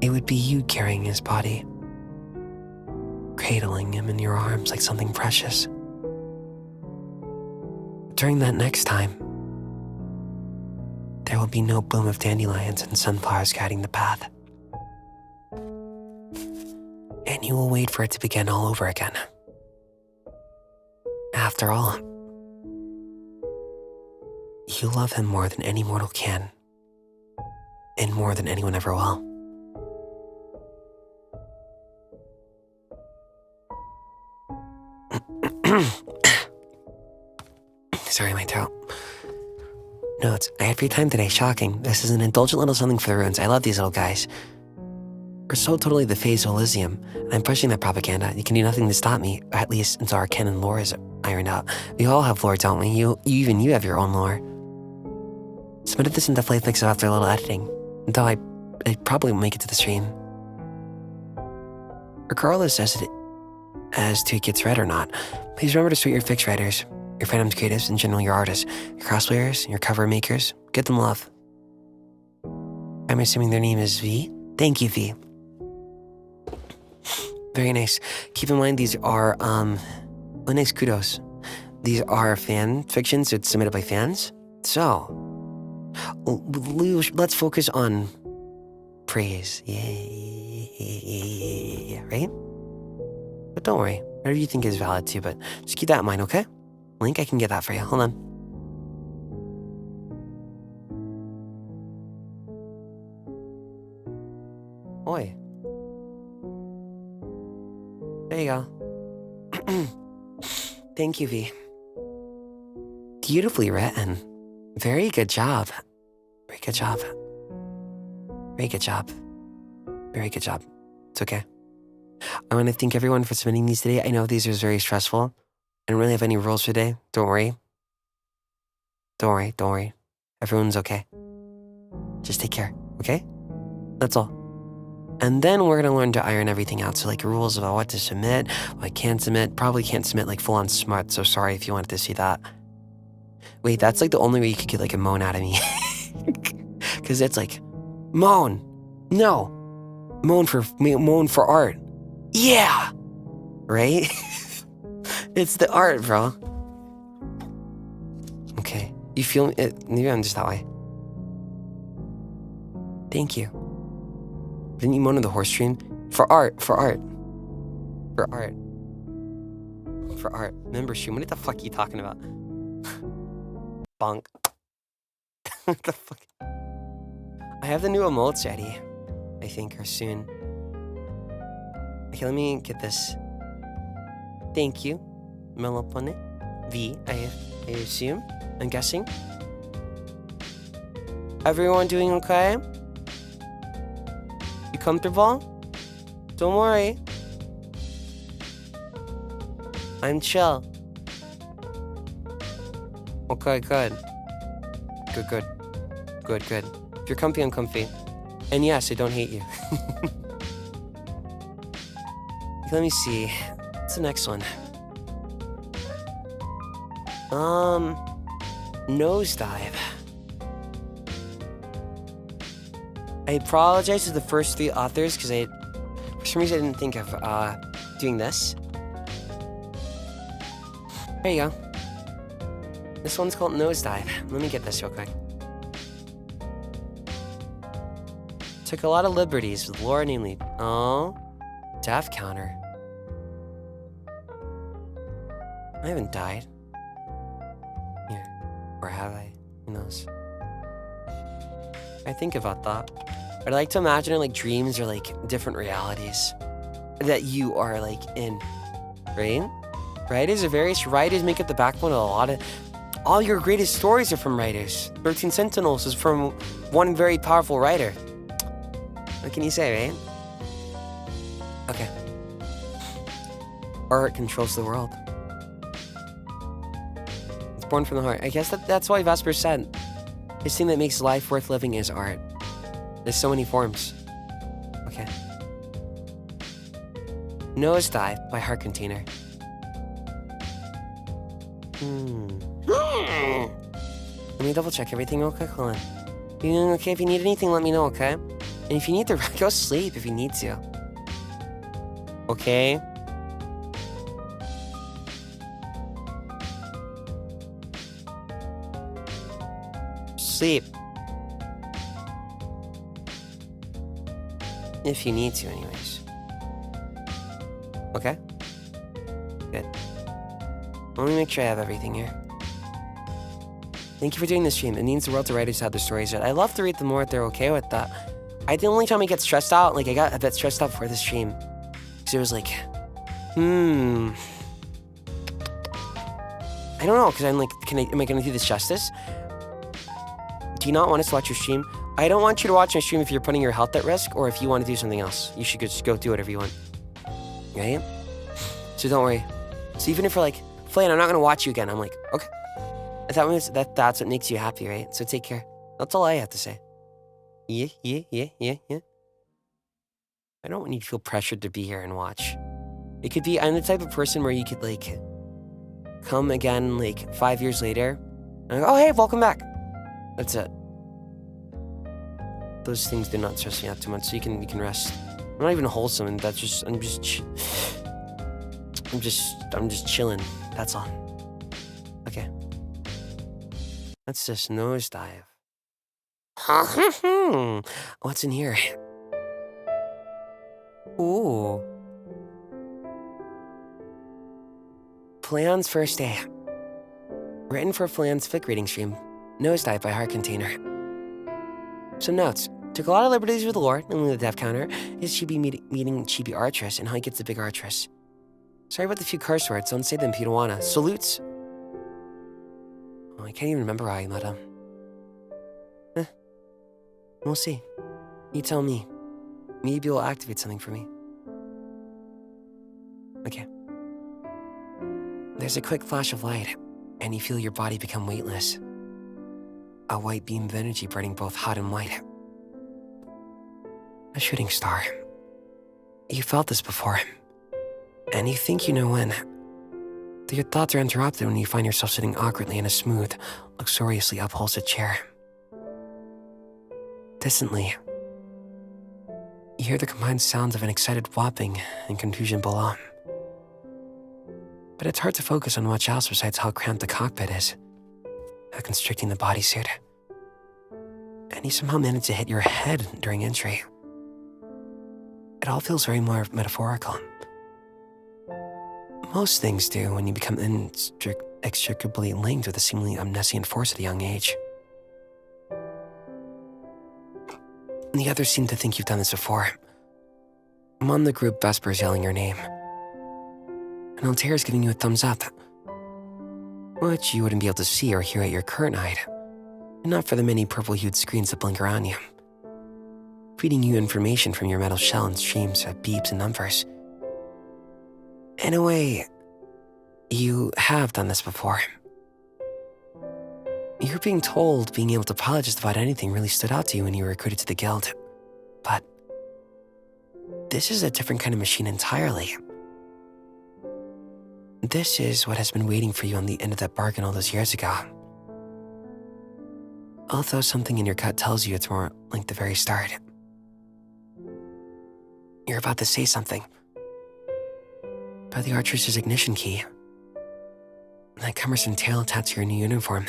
it would be you carrying his body, cradling him in your arms like something precious. During that next time, there will be no bloom of dandelions and sunflowers guiding the path. And you will wait for it to begin all over again. After all, You love him more than any mortal can. And more than anyone ever will. Sorry, my throat. Notes. I had free time today. Shocking. This is an indulgent little something for the ruins. I love these little guys. We're so totally the phase Elysium, and I'm pushing that propaganda. You can do nothing to stop me, at least until our canon lore is ironed out. We all have lore, don't we? Even you have your own lore. Submitted this into FANFIC after a little editing, though I probably won't make it to the stream. Regardless as to it gets read or not, please remember to tweet your fix writers, your fandoms creatives, in general your artists, your cosplayers, your cover makers. Give them love. I'm assuming their name is V? Thank you, V. Very nice. Keep in mind these are, nice kudos. These are fan fictions, so it's submitted by fans. So, let's focus on praise. Yeah, right? But don't worry, whatever you think is valid too, but just keep that in mind, okay? Link, I can get that for you. Hold on. Oi. There you go. Thank you, V. Beautifully written. Very good job. Very good job. Very good job. Very good job. It's okay. I want to thank everyone for submitting these today. I know these are very stressful. I don't really have any rules for today. Don't worry. Don't worry. Don't worry. Everyone's okay. Just take care, okay? That's all. And then we're going to learn to iron everything out. So like rules about what to submit, what I can submit. Probably can't submit like full on smut. So sorry if you wanted to see that. Wait, that's like the only way you could get like a moan out of me. Because it's like, moan. No. Moan for art. Yeah. Right? It's the art, bro. Okay. You feel it? Maybe I'm just that way. Thank you. Didn't you moan in the horse stream? For art. For art. For art. For art. Membership. What the fuck are you talking about? Bonk. What the fuck? I have the new emotes ready. I think, or soon. Okay, let me get this. Thank you. Melpomene. V, I assume. I'm guessing. Everyone doing okay? You comfortable? Don't worry. I'm chill. Okay, good. Good. If you're comfy, I'm comfy. And yes, I don't hate you. Let me see. What's the next one? Nosedive. I apologize to the first 3 authors because for some reason I didn't think of doing this. There you go. This one's called Nosedive. Let me get this real quick. Took a lot of liberties with lore, namely, death counter. I haven't died. Here. Or have I? Who knows? I think about that. But I like to imagine like dreams are like different realities that you are like in. Right? Writers make up the backbone of a lot of... All your greatest stories are from writers. 13 Sentinels is from one very powerful writer. What can you say, right? Okay. Art controls the world. It's born from the heart. I guess that's why Vesper said, this thing that makes life worth living is art. There's so many forms. Okay. Nosedive by HeartContainer. Let me double check everything real quick. Hold on. You doing okay? If you need anything, let me know, okay? And if you need to, go sleep if you need to. Okay? Sleep. If you need to, anyways. Okay? Good. Let me make sure I have everything here. Thank you for doing this stream. It means the world to writers have their stories read. I love to read them more if they're okay with that. The only time I get stressed out, like I got a bit stressed out before the stream. Because it was like, I don't know, because I'm like, am I going to do this justice? Do you not want us to watch your stream? I don't want you to watch my stream if you're putting your health at risk or if you want to do something else. You should just go do whatever you want. Right? So don't worry. So even if you're like, Flayon, I'm not going to watch you again. I'm like, okay. That's what makes you happy, right? So take care. That's all I have to say. Yeah. I don't want you to feel pressured to be here and watch. It could be, I'm the type of person where you could like, come again like 5 years later. And go, oh, hey, welcome back. That's it. Those things do not stress me out too much, so you can rest. I'm not even wholesome, and that's just I'm just chilling. That's all. Okay. That's just Nosedive. What's in here? Ooh. Flayon's First Day. Written for Flayon's fic reading stream. Nosedive by HeartContainer. Some notes. Took a lot of liberties with the lore, namely the death counter, his chibi meeting chibi artress, and how he gets the big artress. Sorry about the few curse words, don't say them if you don't wanna. Salutes. Oh, I can't even remember how I met him. We'll see. You tell me. Maybe it'll activate something for me. Okay. There's a quick flash of light, and you feel your body become weightless. A white beam of energy burning both hot and white. A shooting star. You felt this before, and you think you know when. Your thoughts are interrupted when you find yourself sitting awkwardly in a smooth, luxuriously upholstered chair. Distantly, you hear the combined sounds of an excited whopping and confusion below. But it's hard to focus on much else besides how cramped the cockpit is, how constricting the bodysuit. And you somehow manage to hit your head during entry. It all feels very more metaphorical. Most things do when you become inextricably linked with a seemingly omniscient force at a young age. And the others seem to think you've done this before. Among the group, Vesper's yelling your name. And Altair's giving you a thumbs up, which you wouldn't be able to see or hear at your current height, and not for the many purple-hued screens that blink around you, feeding you information from your metal shell and streams of beeps and numbers. In a way, you have done this before. You're being told being able to pilot just about anything really stood out to you when you were recruited to the guild. But this is a different kind of machine entirely. This is what has been waiting for you on the end of that bargain all those years ago. Although something in your gut tells you it's more like the very start. You're about to say something. About the Archer's ignition key. That cumbersome tail attached to your new uniform.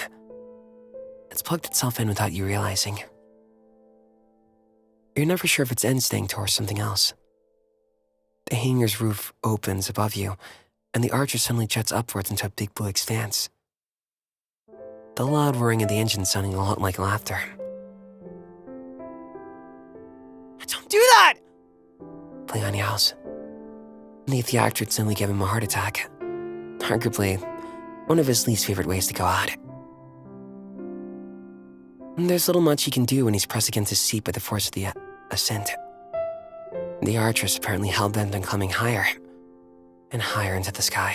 It's plugged itself in without you realizing. You're never sure if it's instinct or something else. The hangar's roof opens above you, and the Archer suddenly jets upwards into a big blue expanse. The loud whirring of the engine sounding a lot like laughter. Don't do that! Flayon yells. The theatrics suddenly give him a heart attack. Arguably, one of his least favorite ways to go out. There's little much he can do when he's pressed against his seat by the force of the ascent. The Archer's apparently hell-bent on climbing higher and higher into the sky.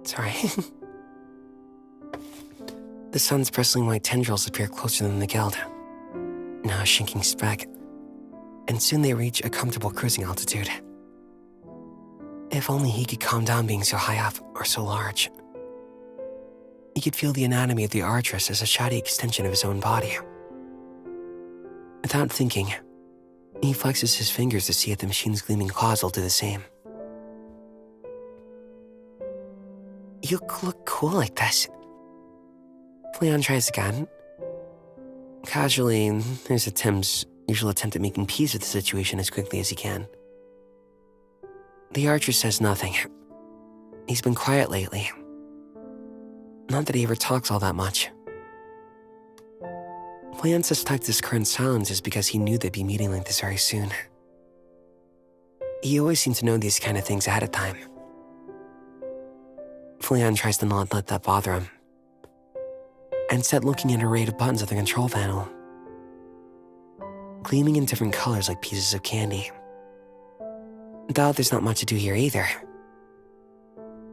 Sorry. The sun's bristling white tendrils appear closer than the guild. Now a shrinking speck, and soon they reach a comfortable cruising altitude. If only he could calm down being so high up or so large. He could feel the anatomy of the Archeress as a shoddy extension of his own body. Without thinking, he flexes his fingers to see if the machine's gleaming claws will do the same. You look cool like this. Flayon tries again. Casually, there's Tim's usual attempt at making peace with the situation as quickly as he can. The Archer says nothing. He's been quiet lately. Not that he ever talks all that much. Flayon suspects his current silence is because he knew they'd be meeting like this very soon. He always seemed to know these kind of things ahead of time. Flayon tries to not let that bother him. Instead, looking at an array of buttons on the control panel, gleaming in different colors like pieces of candy. Though there's not much to do here either.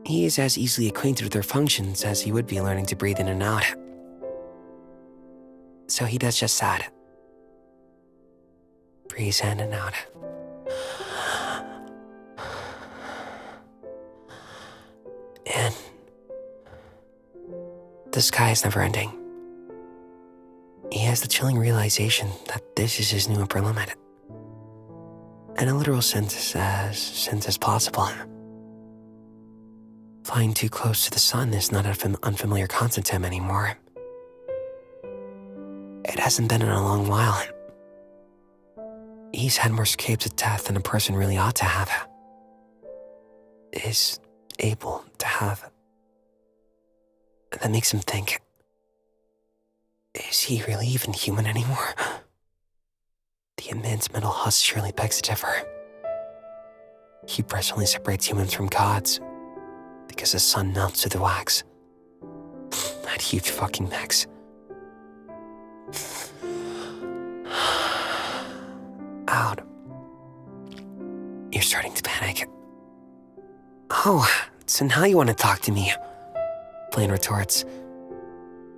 He is as easily acquainted with their functions as he would be learning to breathe in and out. So he does just that. Breathes in and out. And the sky is never ending. He has the chilling realization that this is his new upper limit. In a literal sense as possible. Flying too close to the sun is not an unfamiliar concept to him anymore. It hasn't been in a long while. He's had more escapes of death than a person really ought to have. Is able to have. That makes him think, is he really even human anymore? The immense mental husk surely begs to differ. Hubris only separates humans from gods, because the sun melts through the wax. That huge fucking mechs. Out. You're starting to panic. Oh, so now you want to talk to me? Flayon retorts.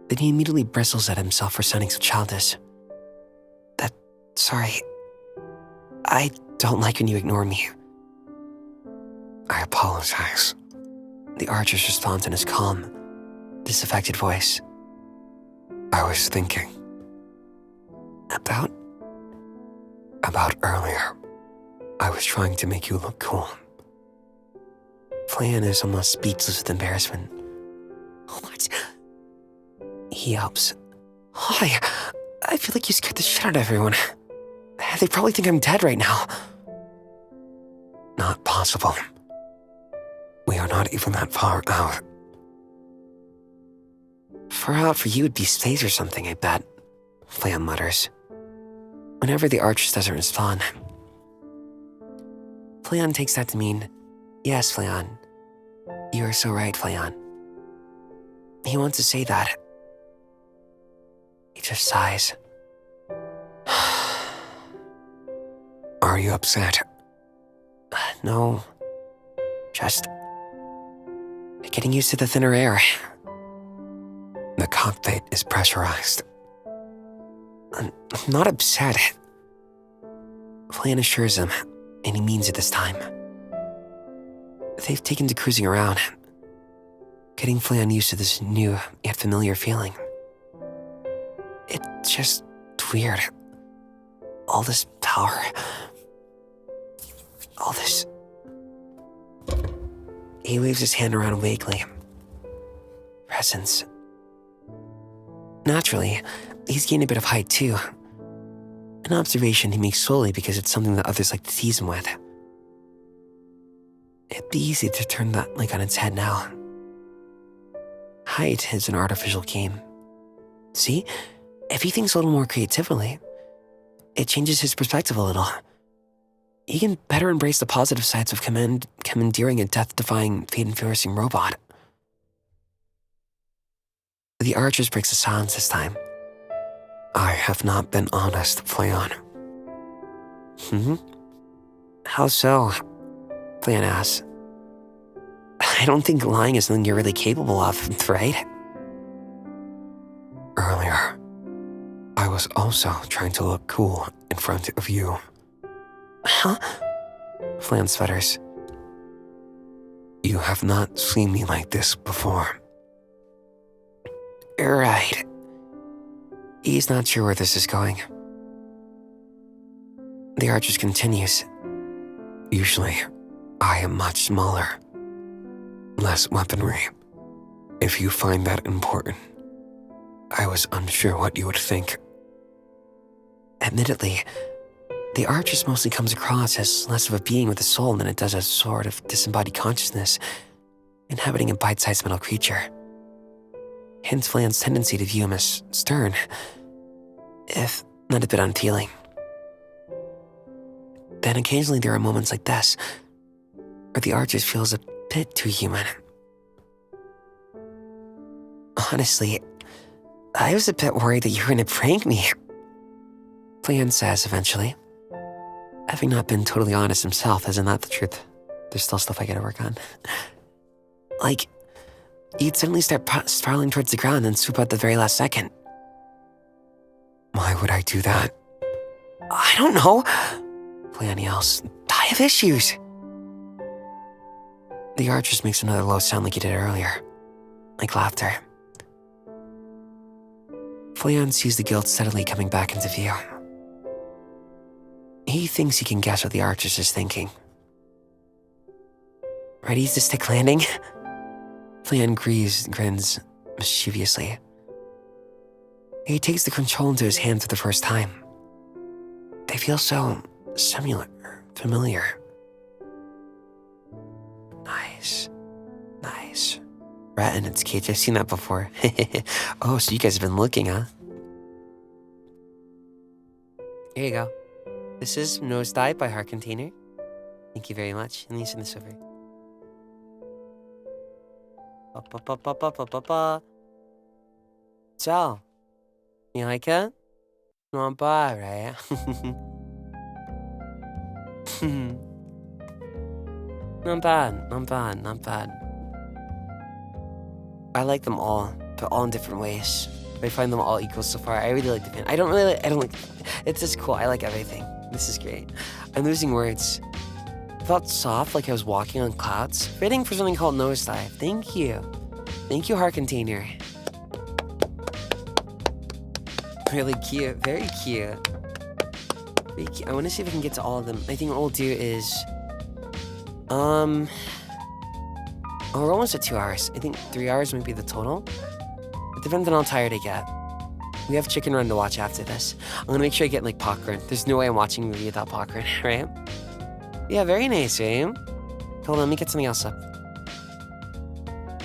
Then he immediately bristles at himself for sounding so childish. Sorry. I don't like when you ignore me. I apologize. The archer's response in his calm, disaffected voice. I was thinking. About earlier. I was trying to make you look cool. Flayon is almost speechless with embarrassment. What? He yelps. Hi, I feel like you scared the shit out of everyone. They probably think I'm dead right now. Not possible. We are not even that far out. Far out for you would be space or something, I bet, Flayon mutters. Whenever the archer doesn't respond. Flayon takes that to mean, yes, Flayon. You are so right, Flayon. He wants to say that. He just sighs. Are you upset? No. Just getting used to the thinner air. The cockpit is pressurized. I'm not upset. Flayon assures him, and he means it this time. They've taken to cruising around, getting Flayon used to this new yet familiar feeling. It's just weird. All this power. All this. He waves his hand around vaguely. Presence. Naturally, he's gained a bit of height too. An observation he makes solely because it's something that others like to tease him with. It'd be easy to turn that like on its head now. Height is an artificial game. See? If he thinks a little more creatively, it changes his perspective a little. He can better embrace the positive sides of commandeering a death-defying, fate-enforcing robot. The archers breaks the silence this time. I have not been honest, Flayon. How so? Flayon asks. I don't think lying is something you're really capable of, right? Earlier, I was also trying to look cool in front of you. Huh? Flayon sputters. You have not seen me like this before. Right. He's not sure where this is going. The archer continues. Usually, I am much smaller. Less weaponry. If you find that important, I was unsure what you would think. Admittedly, the archer mostly comes across as less of a being with a soul than it does a sort of disembodied consciousness, inhabiting a bite-sized metal creature. hence Flayon's tendency to view him as stern, if not a bit unfeeling. Then occasionally there are moments like this, where the art just feels a bit too human. Honestly, I was a bit worried that you were going to prank me, Flayon says eventually. Having not been totally honest himself, isn't that the truth? There's still stuff I gotta work on. Like, you'd suddenly start spiraling towards the ground and swoop out the very last second. Why would I do that? I don't know, Flayon yells. I have issues. The art just makes another low sound like he did earlier, like laughter. Flayon sees the guild steadily coming back into view. He thinks he can guess what the artist is thinking. Ready to stick landing? Flayon grins mischievously. He takes the control into his hand for the first time. They feel so familiar. Nice. Rat in its cage, I've seen that before. Oh, so you guys have been looking, huh? Here you go. This is Nosedive by HeartContainer. Thank you very much. And you send this over. So, you like it? Not bad, right? Not bad. I like them all, but all in different ways. I find them all equal so far. I really like the pen. I don't like, it's just cool. I like everything. This is great. I'm losing words. I felt soft, like I was walking on clouds. Fitting for something called Nosedive. Thank you, HeartContainer. Really cute, very cute. I want to see if I can get to all of them. I think what we'll do is, oh, we're almost at 2 hours. I think 3 hours might be the total. It depends on how tired I get. We have Chicken Run to watch after this. I'm gonna make sure I get like popcorn. There's no way I'm watching a movie without popcorn, right? Yeah, very nice, right? Hold on, let me get something else up.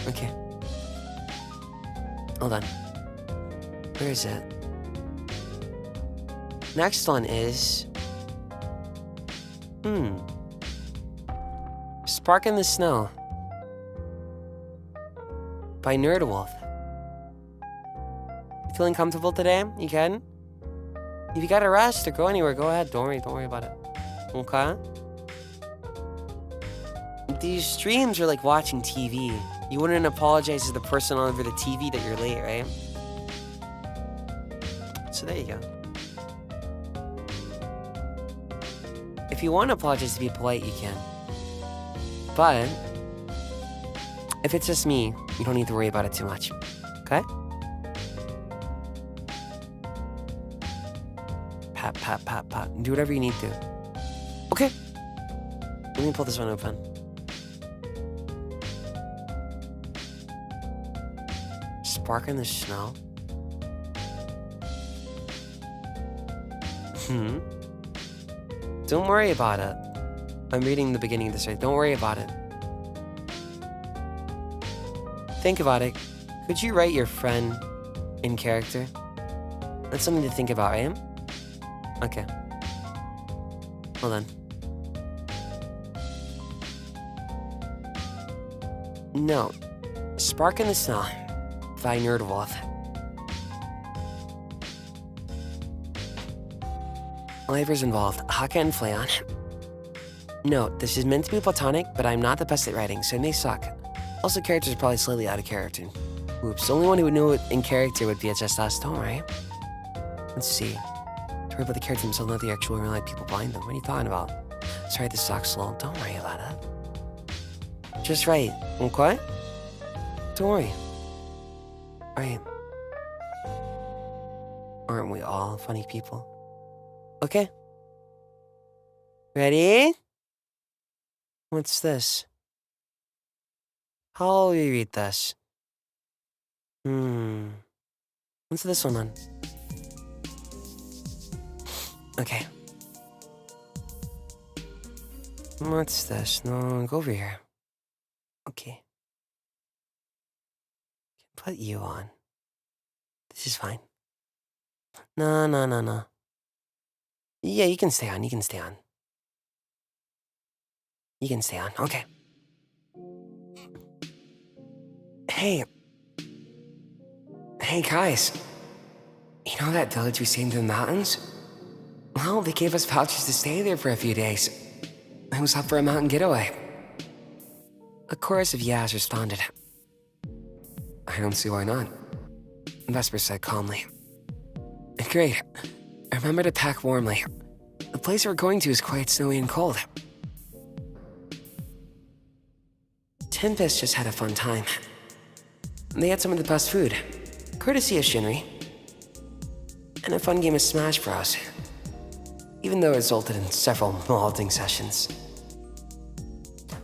Okay. Hold on. Where is it? Next one is... Spark in the Snow by Nerdwolf. Feeling comfortable today? You can? If you gotta rest or go anywhere, go ahead. Don't worry about it. Okay? These streams are like watching TV. You wouldn't apologize to the person over the TV that you're late, right? So there you go. If you want to apologize to be polite, you can. But if it's just me, you don't need to worry about it too much. Okay? Pat. Do whatever you need to. Okay. Let me pull this one open. Spark in the Snow. Don't worry about it. I'm reading the beginning of this right. Don't worry about it. Think about it. Could you write your friend in character? That's something to think about, right? Okay. Hold on. No. Spark in the Snow by Nerdwolf. Flavors involved, Haka and Flayon. Note, this is meant to be platonic, but I'm not the best at writing, so it may suck. Also, characters are probably slightly out of character. Oops, the only one who would know it in character would be just us, don't worry. Let's see. Don't worry about the character themselves, not the actual real life people behind them. What are you talking about? Sorry, this sucks slow. Don't worry about it. Just write, okay? Don't worry. Alright. Aren't we all funny people? Okay. Ready? What's this? How will we read this? What's this one on? Okay. What's this? No, go over here. Okay. Put you on. This is fine. No. Yeah, you can stay on. You can stay on. You can stay on. Okay. Hey. Hey, guys. You know that village we stayed in the mountains? Well, they gave us vouchers to stay there for a few days. I was up for a mountain getaway. A chorus of yeahs responded. I don't see why not, Vesper said calmly. Great. Remember to pack warmly. The place we're going to is quite snowy and cold. TEMPUS just had a fun time. They had some of the best food, courtesy of Shinri, and a fun game of Smash Bros, even though it resulted in several mauling sessions.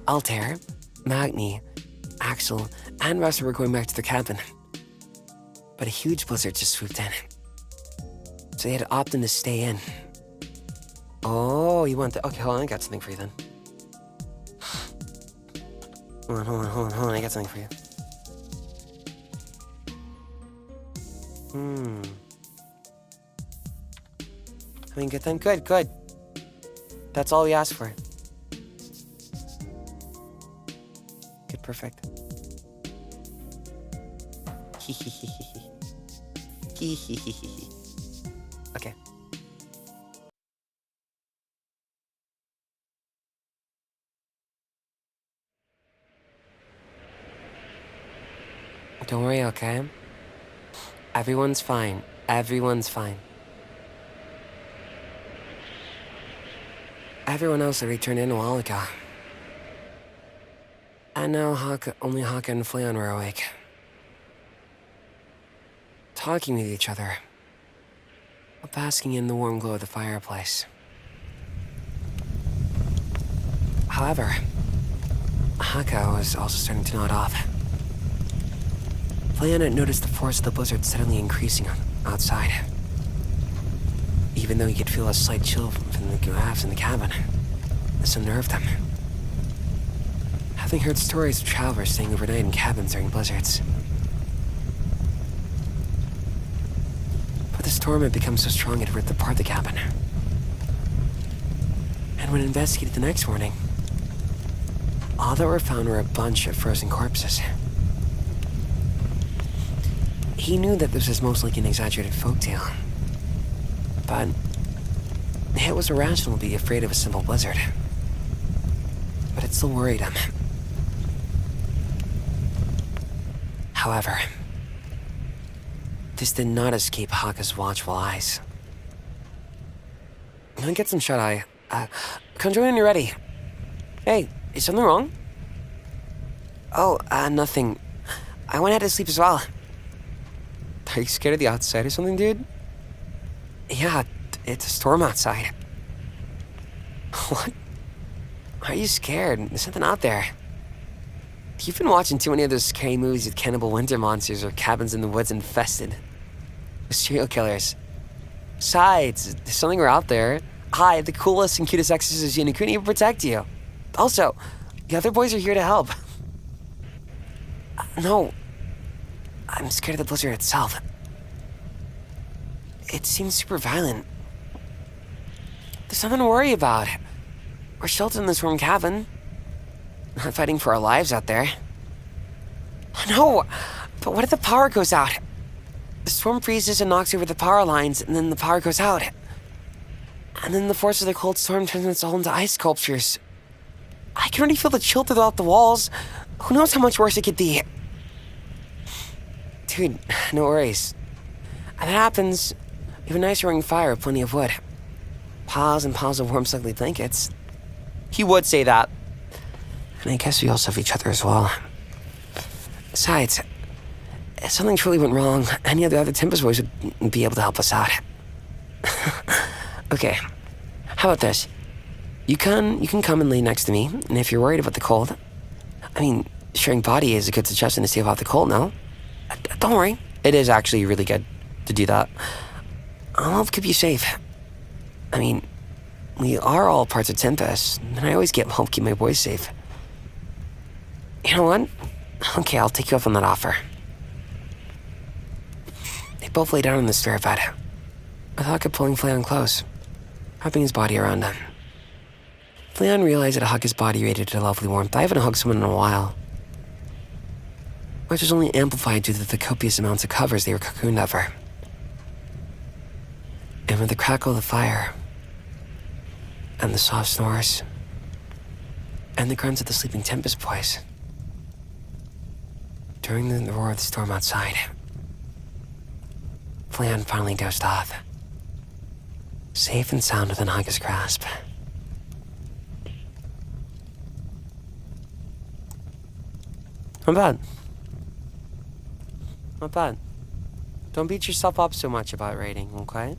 Altair, Magni, Axel, and Vesper were going back to their cabin, but a huge blizzard just swooped in, so they had opted to stay in. Oh, you want the... Okay, hold on, I got something for you then. Hold on, I got something for you. Having a good time? Good. That's all we asked for. Good, perfect. Okay. Don't worry, okay? Everyone's fine. Everyone's fine. Everyone else had returned in a while ago. And now only Haka and Flayon were awake. Talking with each other. Basking in the warm glow of the fireplace. However, Haka was also starting to nod off. Flayon had noticed the force of the blizzard steadily increasing outside. Even though he could feel a slight chill from the glass in the cabin, this unnerved him. Having heard stories of travelers staying overnight in cabins during blizzards. But the storm had become so strong it ripped apart the cabin. And when investigated the next morning, all that were found were a bunch of frozen corpses. He knew that this was most likely an exaggerated folktale, but it was irrational to be afraid of a simple blizzard. But it still worried him. However, this did not escape Haka's watchful eyes. I'm gonna get some shut-eye. Come join when you're ready. Hey, is something wrong? Oh, nothing. I went ahead to sleep as well. Are you scared of the outside or something, dude? Yeah, it's a storm outside. What? Why are you scared? There's nothing out there. You've been watching too many of those scary movies with cannibal winter monsters or cabins in the woods infested with serial killers. Besides, there's something out there. Hi, the coolest and cutest exorcist unit couldn't even protect you. Also, the other boys are here to help. No. I'm scared of the blizzard itself. It seems super violent. There's nothing to worry about. We're sheltered in this warm cabin. Not fighting for our lives out there. No, but what if the power goes out? The storm freezes and knocks over the power lines, and then the power goes out. And then the force of the cold storm turns us all into ice sculptures. I can already feel the chill throughout the walls. Who knows how much worse it could be? Dude, no worries. And that happens, we have a nice roaring fire, plenty of wood. Piles and piles of warm, snuggly blankets. He would say that. And I guess we also have each other as well. Besides, if something truly went wrong, any of the other TEMPUS boys would be able to help us out. Okay, how about this? You can come and lay next to me, and if you're worried about the cold, I mean, sharing body is a good suggestion to stave off the cold, no? Don't worry. It is actually really good to do that. I'll help keep you safe. I mean, we are all parts of TEMPUS, and I always help keep my boys safe. You know what? Okay, I'll take you up on that offer. both lay down on the spare bed. I thought I kept pulling Flayon close, wrapping his body around him. Flayon realized that a hug his body radiated a lovely warmth I haven't hugged someone in a while, which was only amplified due to the copious amounts of covers they were cocooned over. And with the crackle of the fire, and the soft snores, and the grunts of the sleeping Tempest boys, during the roar of the storm outside, Flayon finally dozed off, safe and sound within Haga's grasp. Not bad. Not bad. Don't beat yourself up so much about rating, okay?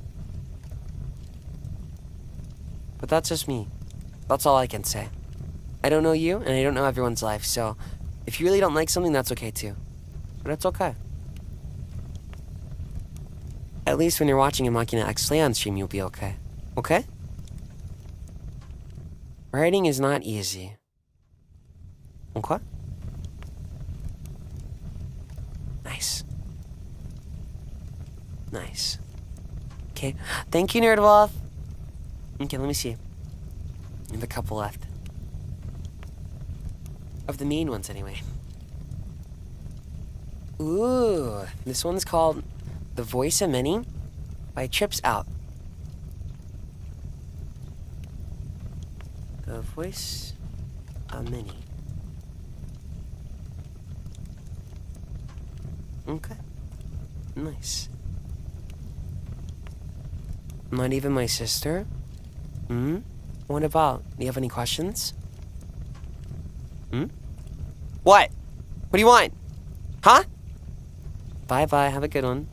But that's just me. That's all I can say. I don't know you, and I don't know everyone's life, so if you really don't like something, that's okay too. But it's okay. At least when you're watching a Makina X Flayon stream, you'll be okay. Okay? Writing is not easy. Okay? Nice. Nice. Okay. Thank you, Nerdwolf. Okay, let me see. I have a couple left. Of the main ones, anyway. Ooh, this one's called The Voice of Many by Trips Out. The Voice of Many. Okay. Nice. Not even my sister? Hmm? What about? Do you have any questions? Hmm? What? What do you want? Huh? Bye-bye, have a good one.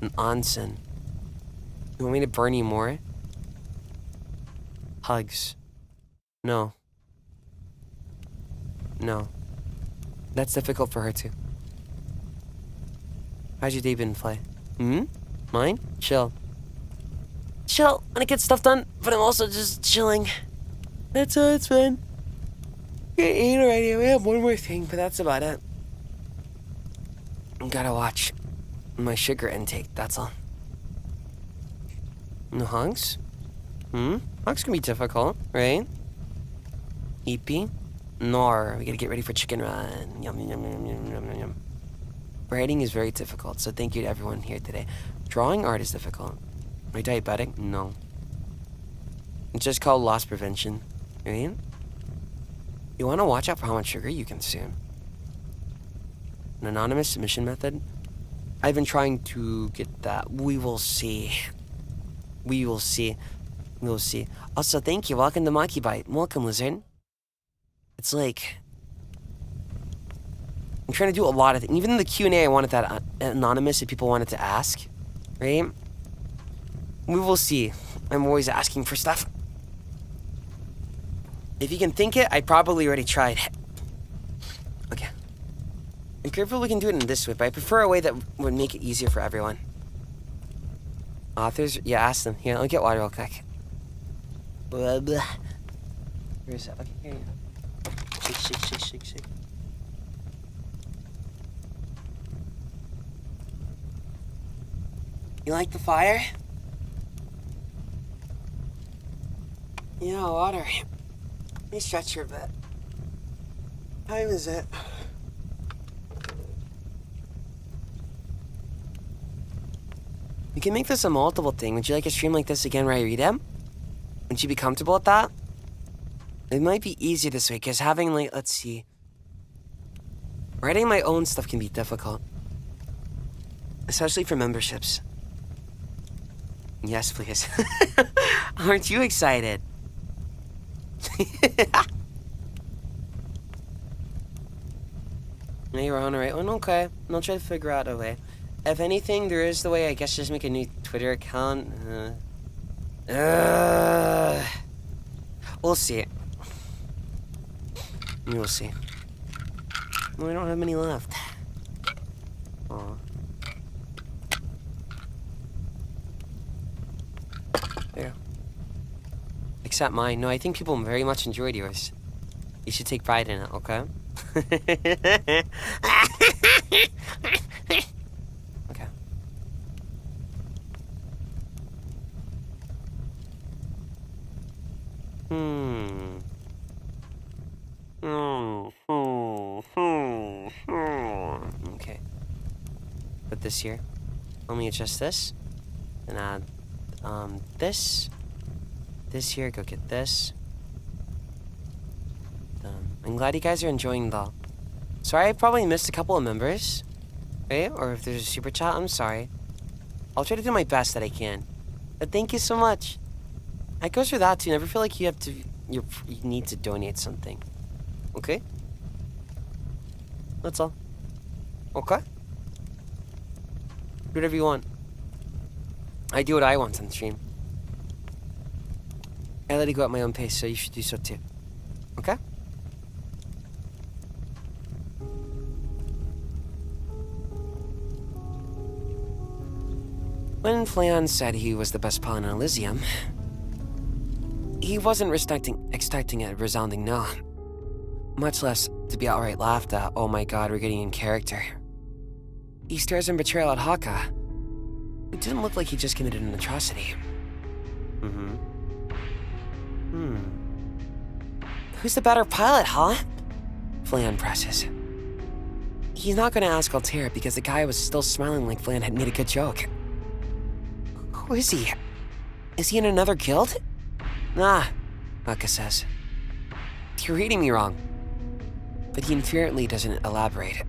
An onsen. You want me to burn you more? Hugs. No. No. That's difficult for her too. How's your day been, Flay? Hmm? Mine? Chill. Chill. Wanna get stuff done, but I'm also just chilling. That's how it's been. Okay, alrighty, we have one more thing, but that's about it. Gotta watch my sugar intake, that's all. No hugs? Hugs can be difficult, right? Eepy? Nor, we gotta get ready for chicken run. Yum, yum, yum, yum, yum, yum, yum. Writing is very difficult, so thank you to everyone here today. Drawing art is difficult. Are you diabetic? No. It's just called loss prevention, right? You want to watch out for how much sugar you consume. An anonymous submission method? I've been trying to get that. We will see. We will see. We will see. Also, thank you. Welcome to Monkey Bite. Welcome, Lizard. It's like... I'm trying to do a lot of things. Even in the Q&A, I wanted that anonymous if people wanted to ask. Right? We will see. I'm always asking for stuff. If you can think it, I probably already tried. Okay. I'm careful we can do it in this way, but I prefer a way that would make it easier for everyone. Authors? Yeah, ask them. Here, let me get water real quick. Blah, blah. Where's that? Okay, here you go. Shake, shake, shake, shake, shake. You like the fire? Yeah, water. Let me stretch your bit. What time is it? We can make this a multiple thing. Would you like a stream like this again where I read them? Would you be comfortable with that? It might be easier this way, because having, like, let's see. Writing my own stuff can be difficult. Especially for memberships. Yes, please. Aren't you excited? No, you're on the right one? Okay. I'll try to figure out a way. If anything, there is the way, I guess just make a new Twitter account. We'll see. We'll see. Well, we don't have many left. Aw. There. Except mine. No, I think people very much enjoyed yours. You should take pride in it, okay? Okay. Put this here. Let me adjust this. And add this. This here, go get this. I'm glad you guys are enjoying the... Sorry, I probably missed a couple of members. Right? Or if there's a super chat, I'm sorry. I'll try to do my best that I can. But thank you so much. It goes for that too. Never feel like you have to... You need to donate something. Okay? That's all. Okay? Do whatever you want. I do what I want on the stream. I let it go at my own pace, so you should do so too. Okay? When Flayon said he was the best pawn in Elysium, he wasn't expecting a resounding no. Much less to be outright laughed at. Oh my god, we're getting in character. He stares in betrayal at Haka. It didn't look like he just committed an atrocity. Who's the better pilot, huh? Flayon presses. He's not gonna ask Altair because the guy was still smiling like Flayon had made a good joke. Who is he? Is he in another guild? Nah, Haka says. You're reading me wrong. But he inferently doesn't elaborate.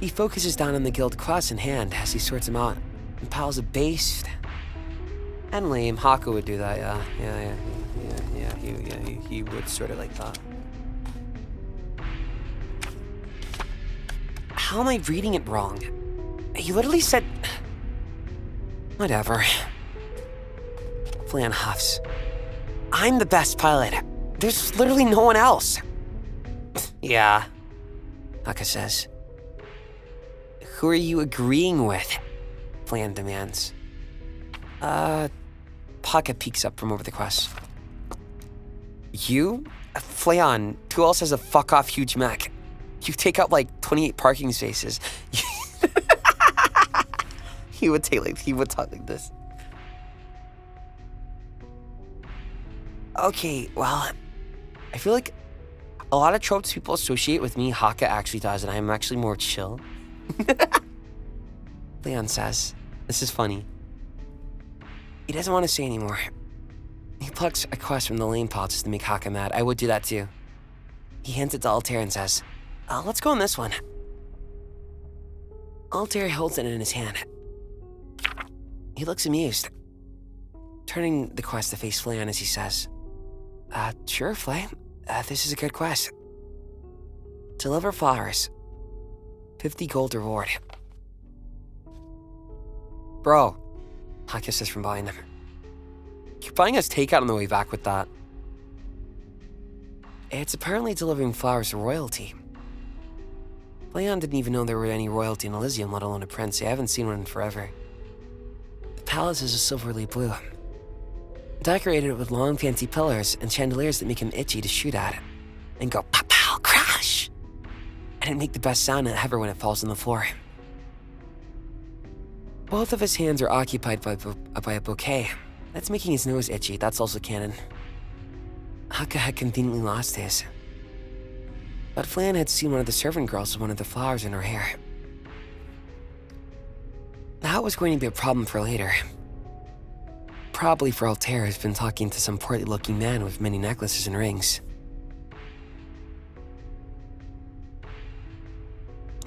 He focuses down on the guild cross in hand as he sorts them out and piles a based and lame. Haka would do that, yeah. He would sort of like that. How am I reading it wrong? He literally said... Whatever. Flayon huffs. I'm the best pilot. There's literally no one else. Yeah, Haka says. Who are you agreeing with? Flayon demands. Haka peeks up from over the quest. You? Flayon, who else has a fuck-off huge mech? You take up like 28 parking spaces. He would talk like this. Okay, well, I feel like a lot of tropes people associate with me, Haka actually does, and I'm actually more chill. Flayon says, this is funny. He doesn't want to say anymore. He plucks a quest from the lane pile just to make Haka mad. I would do that too. He hands it to Altair and says, let's go on this one. Altair holds it in his hand. He looks amused, turning the quest to face Flayon as he says, sure, Flay. This is a good quest. Deliver flowers. 50 gold reward. Bro, Haka says from behind him. You're buying us takeout on the way back with that. It's apparently delivering flowers to royalty. Flayon didn't even know there were any royalty in Elysium, let alone a prince. I haven't seen one in forever. The palace is a silvery blue, decorated with long fancy pillars and chandeliers that make him itchy to shoot at and go pow pow crash, and it make the best sound ever when it falls on the floor. Both of his hands are occupied by a bouquet that's making his nose itchy. That's also canon. Haka had conveniently lost his, but Flayon had seen one of the servant girls with one of the flowers in her hair. That was going to be a problem for later. Probably for Altair, who's been talking to some portly-looking man with many necklaces and rings.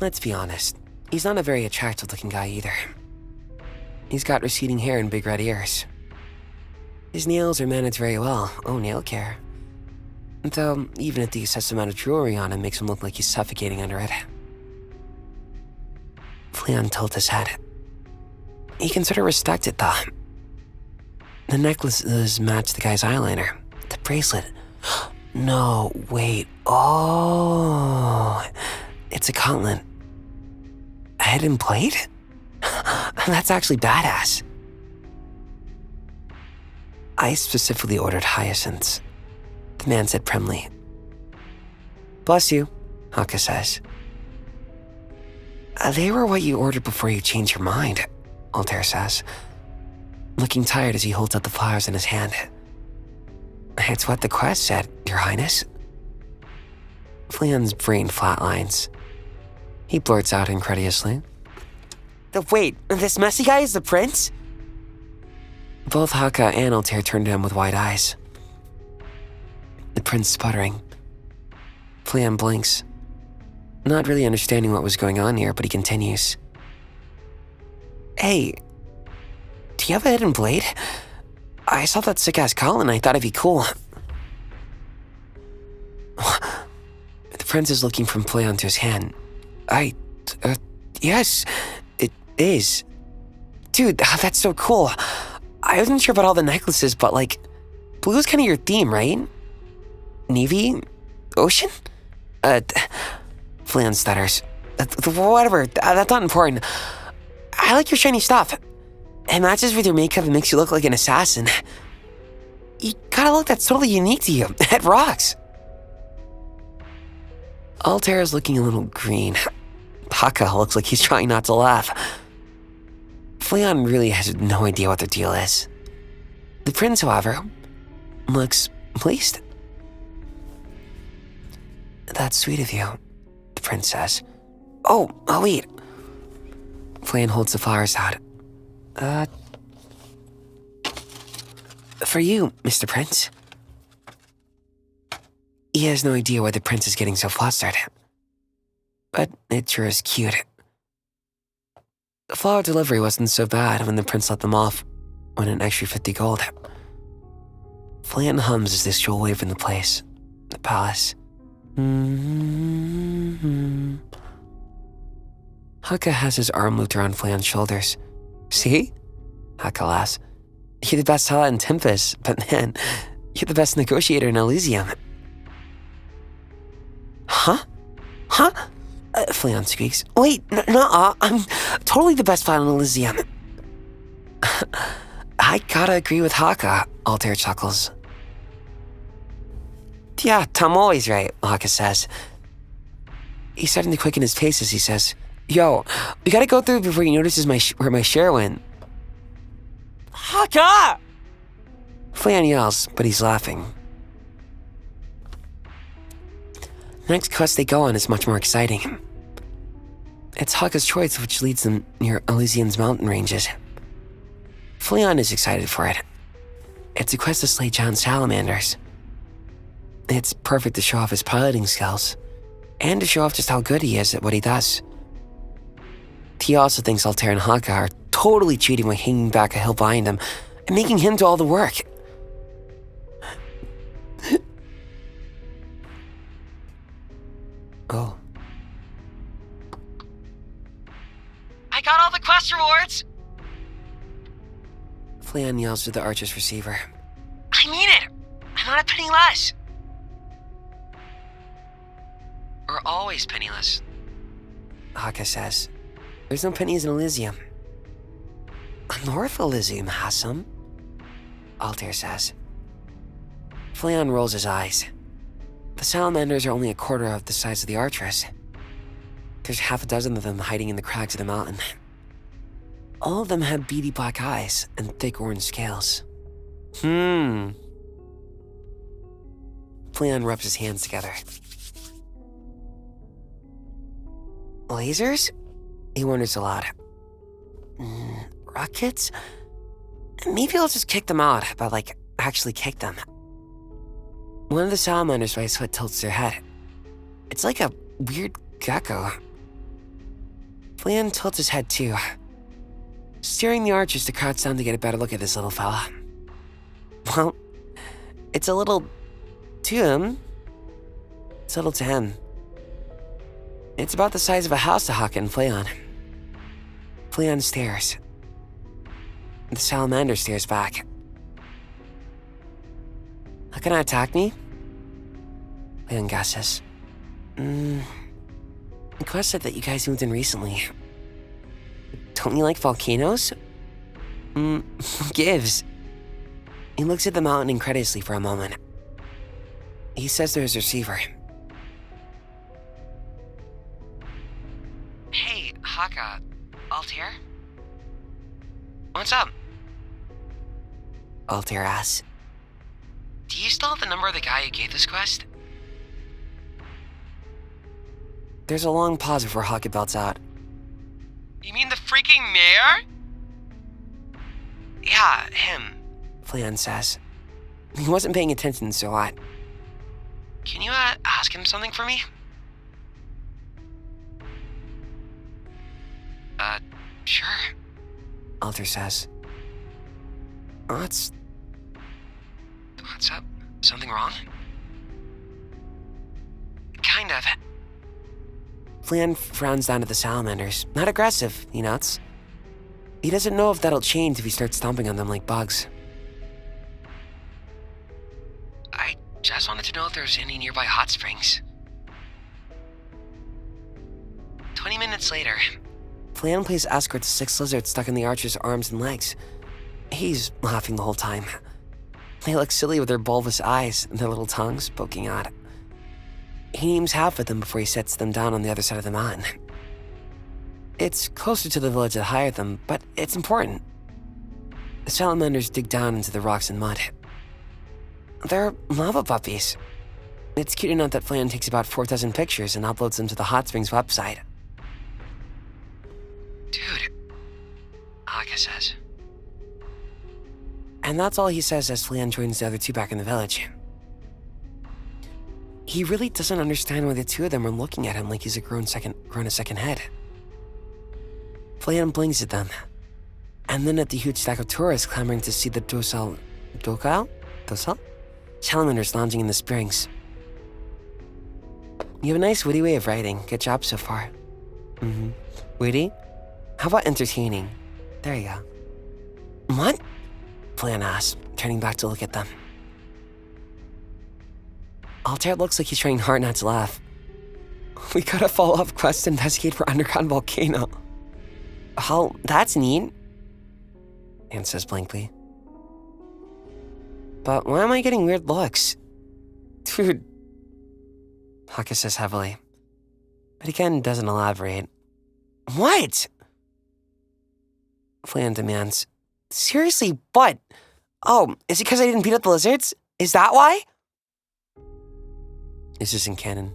Let's be honest, he's not a very attractive-looking guy either. He's got receding hair and big red ears. His nails are managed very well. Oh, nail care. Though, even at the excessive amount of jewelry on him makes him look like he's suffocating under it. Flayon tilted his head. He can sort of respect it, though. The necklaces match the guy's eyeliner. The bracelet. No, wait. Oh, it's a gauntlet. A hidden plate? That's actually badass. I specifically ordered hyacinths, the man said primly. Bless you, Haka says. They were what you ordered before you changed your mind, Altair says, looking tired as he holds out the flowers in his hand. It's what the quest said, Your Highness. Flayon's brain flatlines. He blurts out incredulously. Wait, this messy guy is the prince? Both Haka and Altair turn to him with wide eyes. The prince sputtering. Flayon blinks. Not really understanding what was going on here, but he continues. Hey, do you have a hidden blade? I saw that sick-ass collar and I thought it'd be cool. The prince is looking from Flayon to his hand. Yes, it is. Dude, that's so cool. I wasn't sure about all the necklaces, but like, blue's kind of your theme, right? Navy? Ocean? Flayon stutters. Whatever, that's not important. I like your shiny stuff. It matches with your makeup and makes you look like an assassin. You got a look that's totally unique to you. It rocks. Altair is looking a little green. Haka looks like he's trying not to laugh. Flayon really has no idea what their deal is. The prince, however, looks pleased. That's sweet of you, the prince says. Oh, wait. Flayon holds the flowers out. For you, Mr. Prince. He has no idea why the prince is getting so flustered. But it sure is cute. The flower delivery wasn't so bad when the prince let them off with an extra 50 gold. Flayon hums as they stroll away from the place, the palace. Haka has his arm looped around Flayon's shoulders. See? Haka laughs. You're the best seller in TEMPUS, but man, you're the best negotiator in Elysium. Huh? Flayon squeaks. Wait, nuh-uh, I'm totally the best fighter in Elysium. I gotta agree with Haka, Altair chuckles. Yeah, Tom always right, Haka says. He's starting to quicken his pace as he says, Yo, we gotta go through before he notices where my share went. Haka! Flayon yells, but he's laughing. The next quest they go on is much more exciting. It's Haka's choice which leads them near Elysium's mountain ranges. Flayon is excited for it. It's a quest to slay giant salamanders. It's perfect to show off his piloting skills, and to show off just how good he is at what he does. He also thinks Altair and Haka are totally cheating by hanging back a hill behind him and making him do all the work. Oh. I got all the quest rewards! Flayon yells to the Archer's receiver. I mean it! I'm not a penny less! We're always penniless, Haka says. There's no pennies in Elysium. North Elysium has some, Altair says. Flayon rolls his eyes. The salamanders are only a quarter of the size of the Archers. There's half a dozen of them hiding in the crags of the mountain. All of them have beady black eyes and thick orange scales. Flayon rubs his hands together. Lasers? He wonders aloud. Rockets? Maybe I'll just kick them out, but actually kick them. One of the salamanders by his foot tilts their head. It's like a weird gecko. Flayon tilts his head too, steering the Archers to crouch down to get a better look at this little fella. Well, it's a little to him. It's a little to him. It's about the size of a house to Haka and Flayon. Flayon stares. The salamander stares back. How can I attack me? Flayon guesses. The quest said that you guys moved in recently. Don't you like volcanoes? Gives. He looks at the mountain incredulously for a moment. He says to his receiver. Hey, Haka. Altair? What's up? Altair asks. Do you still have the number of the guy who gave this quest? There's a long pause before Hocket belts out. You mean the freaking mayor? Yeah, him, Flayon says. He wasn't paying attention so what? Can you, ask him something for me? Sure, Alter says. What's up? Something wrong? Kind of. Flayon frowns down at the salamanders. Not aggressive, he notes. He doesn't know if that'll change if he starts stomping on them like bugs. I just wanted to know if there's any nearby hot springs. 20 minutes later, Flayon plays escort to 6 lizards stuck in the archer's arms and legs. He's laughing the whole time. They look silly with their bulbous eyes and their little tongues poking out. He names half of them before he sets them down on the other side of the mountain. It's closer to the village that hired them, but it's important. The salamanders dig down into the rocks and mud. They're lava puppies. It's cute enough that Flayon takes about 4 dozen pictures and uploads them to the Hot Springs website. Dude, Aka says. And that's all he says as Flayon joins the other 2 back in the village. He really doesn't understand why the 2 of them are looking at him like he's grown a second head. Flayon blinks at them, and then at the huge stack of tourists clamoring to see the docile salamanders lounging in the springs. You have a nice witty way of writing. Good job so far. Witty? How about entertaining? There you go. What? Flayon asks, turning back to look at them. Altair looks like he's trying hard not to laugh. We got a follow-up quest to investigate for underground volcano. Oh, that's neat, Anne says blankly. But why am I getting weird looks? Dude, Haka says heavily, but again doesn't elaborate. What? Flayon demands. Seriously, what? Oh, is it because I didn't beat up the lizards? Is that why? This isn't canon.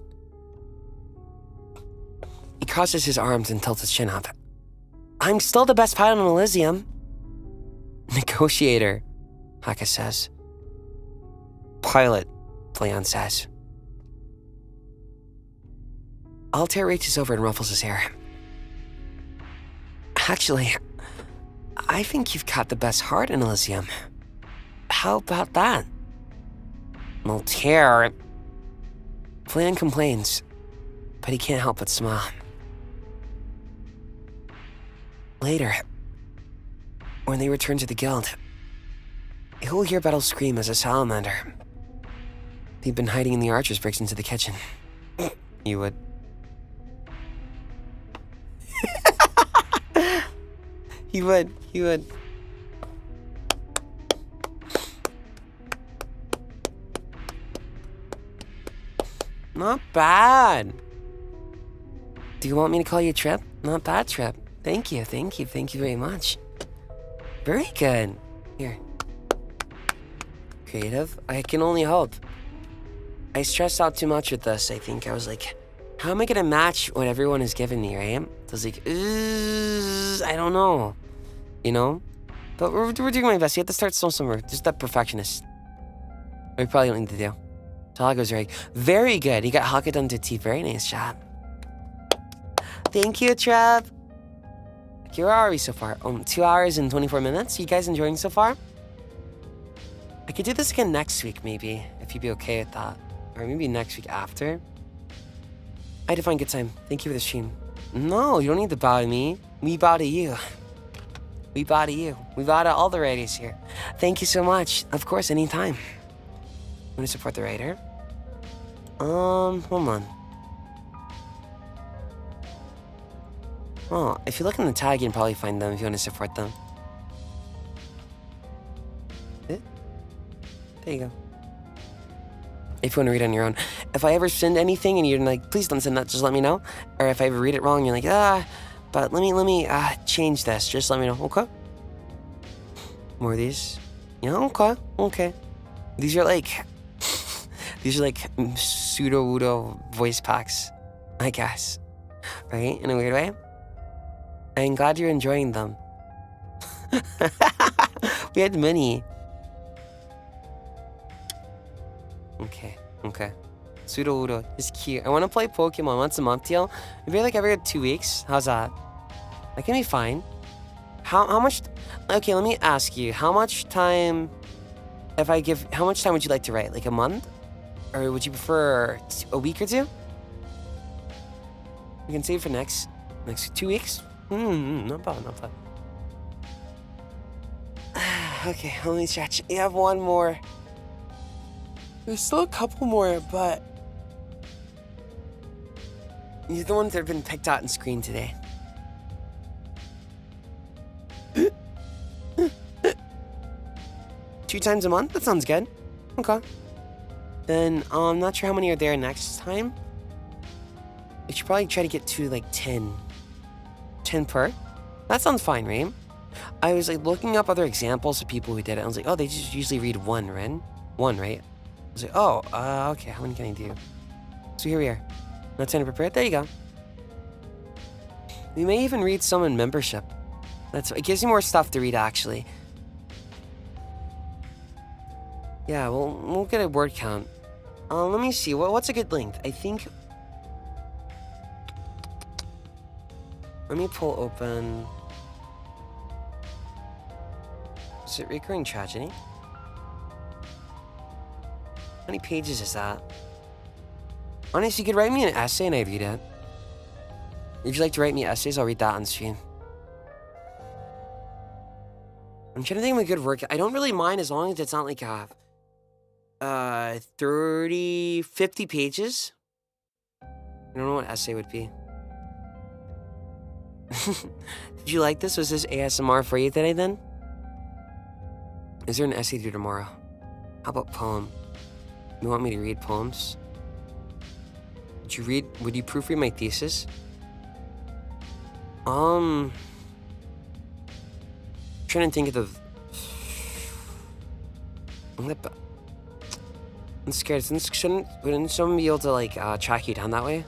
He crosses his arms and tilts his chin up. I'm still the best pilot on Elysium. Negotiator, Haka says. Pilot, Flayon says. Altair reaches over and ruffles his hair. Actually, I think you've got the best heart in Elysium. How about that? Altair. Flayon complains, but he can't help but smile. Later, when they return to the guild, he'll hear Battle scream as a salamander. He'd been hiding in the archers breaks into the kitchen. You would. He would. Not bad. Do you want me to call you Trip? Not bad, Trip. Thank you very much. Very good. Here. Creative? I can only hope. I stressed out too much with this, I think. I was like, how am I gonna match what everyone has given me, right? I was like, I don't know. You know? But we're doing my best. You have to start somewhere. Just that perfectionist. We probably don't need to do. Talago's right. Very good. You got Haka done to T. Very nice job. Thank you, Trev. Where are we so far? 2 hours and 24 minutes. You guys enjoying so far? I could do this again next week, maybe, if you'd be okay with that. Or maybe next week after. I had a fine good time. Thank you for the stream. No, you don't need to bow to me. We bow to you. We bow to you. We bow to all the writers here. Thank you so much. Of course, anytime. Want to support the writer? Hold on. Oh, if you look in the tag, you can probably find them if you want to support them. There you go. If you want to read on your own. If I ever send anything and you're like, please don't send that, just let me know. Or if I ever read it wrong, you're like, but let me change this. Just let me know, okay? More of these? Yeah, okay. These are like pseudo voice packs, I guess, right? In a weird way. I'm glad you're enjoying them. We had many. Okay. Pseudo is cute. I want to play Pokemon once a month, deal. Maybe like every 2 weeks. How's that? That can be fine. How much? Okay, let me ask you. How much time? How much time would you like to write? Like a month, or would you prefer a week or two? We can save for next 2 weeks. Not bad. Okay, let me stretch. You have one more. There's still a couple more, but you're the ones that have been picked out and screened today. 2 times a month? That sounds good. Okay. Then, I'm not sure how many are there next time. We should probably try to get to like 10. 10 per? That sounds fine, right? I was like looking up other examples of people who did it. I was like, oh, they just usually read one, right? I was like, oh, okay, how many can I do? So here we are. Not time to prepare. There you go. We may even read some in membership. It gives you more stuff to read, actually. Yeah, we'll get a word count. Let me see. What's a good length? I think. Let me pull open. Is it Recurring Tragedy? How many pages is that? Honestly, you could write me an essay and I'd read it. If you'd like to write me essays, I'll read that on stream. I'm trying to think of a good work. I don't really mind as long as it's not like 30, 50 pages. I don't know what essay would be. Did you like this? Was this ASMR for you today then? Is there an essay due tomorrow? How about poem? You want me to read poems? Would you proofread my thesis? I'm trying to think of the... I'm scared. Wouldn't someone be able to like track you down that way?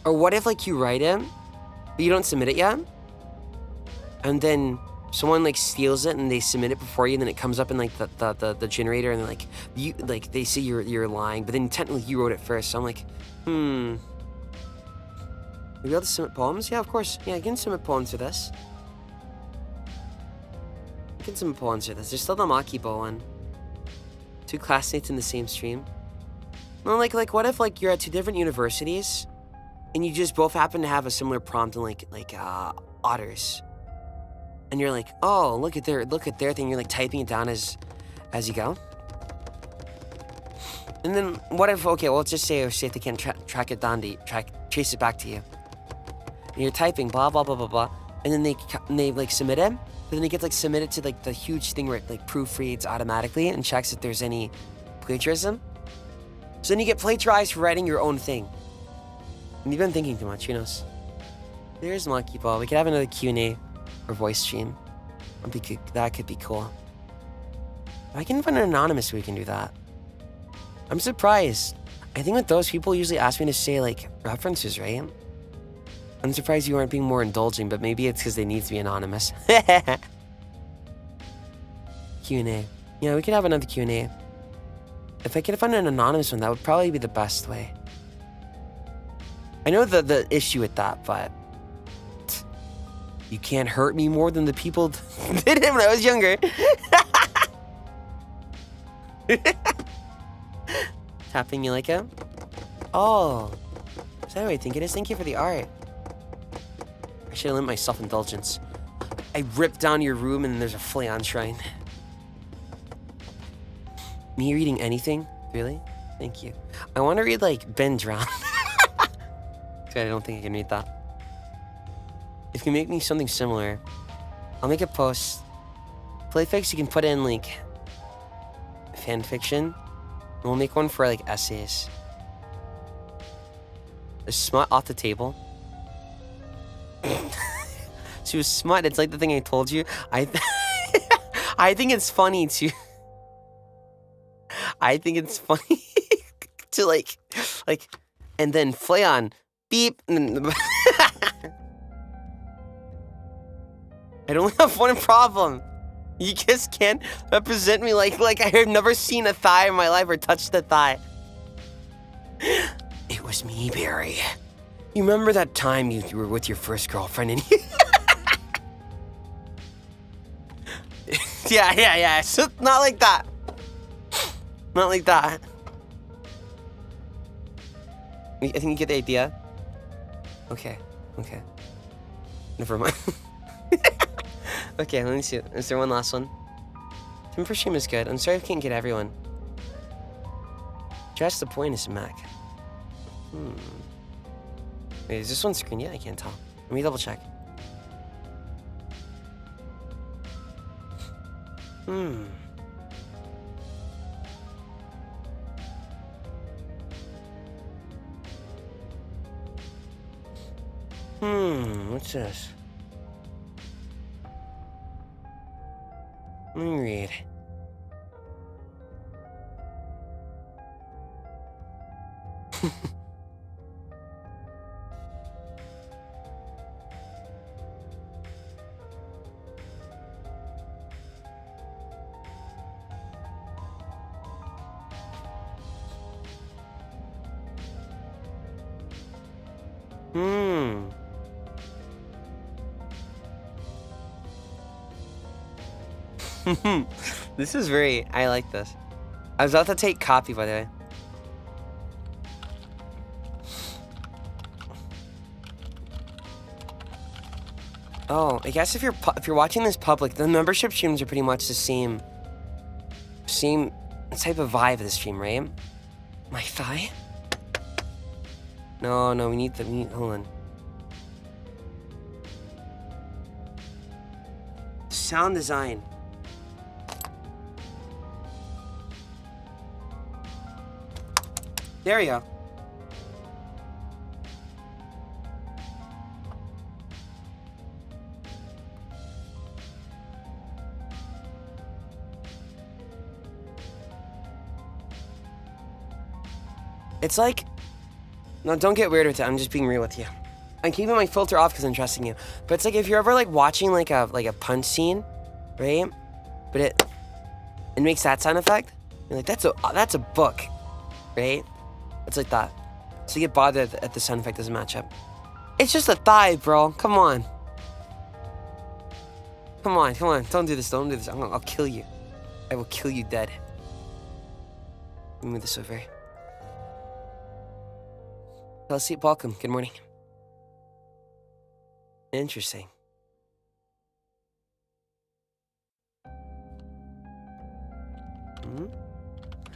Or what if like you write it, but you don't submit it yet? And then someone like steals it and they submit it before you, and then it comes up in like the generator, and they're like they say you're lying, but then technically you wrote it first. So I'm like, Are we able to submit poems? Yeah, of course. Yeah, I can submit poems for this. There's still the Makibo one. 2 classmates in the same stream. No, like what if like you're at 2 different universities, and you just both happen to have a similar prompt in like otters, and you're like, oh, look at their thing. You're like typing it down as you go. And then what if, okay, well, let's just say they can't track it down trace it back to you. And you're typing blah blah blah blah blah, and then they like submit it. But then it gets like submitted to like the huge thing where it like proofreads automatically and checks if there's any plagiarism. So then you get plagiarized for writing your own thing. And you've been thinking too much, who knows? There's Monkey Ball. We could have another Q&A or voice stream. That could be cool. If I can find an anonymous, we can do that. I'm surprised. I think with those people usually ask me to say like references, right? I'm surprised you aren't being more indulging, but maybe it's because they need to be anonymous. Q&A. Yeah, we could have another Q&A. If I could find an anonymous one, that would probably be the best way. I know the issue with that, but you can't hurt me more than the people did it when I was younger. Tapping, you like it? Oh, is that what I think it is? Thank you for the art. I should have lent my self-indulgence. I ripped down your room and there's a Flayon shrine. Me reading anything? Really? Thank you. I want to read like Ben Drown. I don't think I can read that. If you can make me something similar, I'll make a post. Playfix, you can put in like fanfiction. And we'll make one for like essays. A smut off the table. to smut. It's like the thing I told you. I think it's funny to... I think it's funny to like, and then Flayon, beep. I only have one problem. You just can't represent me like I have never seen a thigh in my life or touched a thigh. It was me, Barry. You remember that time you were with your first girlfriend and you... Yeah. So, not like that. Not like that. I think you get the idea. Okay. Never mind. Okay, let me see. Is there one last one? Timber stream is good. I'm sorry I can't get everyone. Just the point is Mech. Wait, is this one screen yet? I can't tell. Let me double check. What's this? Let me read. This is very... I like this. I was about to take copy, by the way. Oh, I guess if you're watching this public, the membership streams are pretty much the same type of vibe of the stream, right? My thigh? No, we need hold on. Sound design. There we go. It's like... No, don't get weird with it. I'm just being real with you. I'm keeping my filter off because I'm trusting you. But it's like if you're ever like watching like a punch scene, right? But it makes that sound effect. You're like, that's a book, right? It's like that. So you get bothered at the sound effect doesn't match up. It's just a thigh, bro. Come on. Don't do this. I'll kill you. I will kill you dead. Let me move this over. Kelsey, welcome. Good morning. Interesting.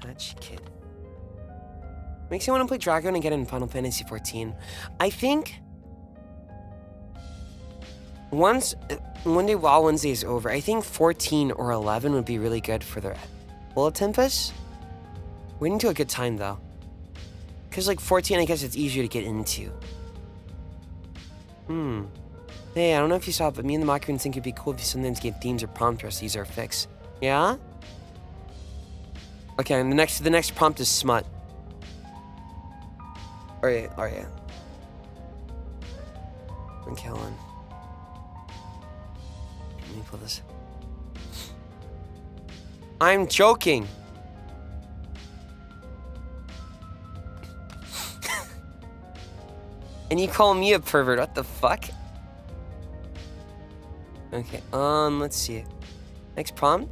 Patchkid. Makes me want to play Dragon and get in Final Fantasy 14. I think one day while Wednesday is over, I think 14 or 11 would be really good for the TEMPUS. Wait until a good time though. Because like 14, I guess it's easier to get into. Hey, I don't know if you saw it, but me and the Makina think it'd be cool if you sometimes get themes or prompt us to use our fix. Yeah? Okay, and the next prompt is smut. Alright. Okay, hold on. Let me pull this. I'm joking. And you call me a pervert, what the fuck? Okay, let's see. Next prompt.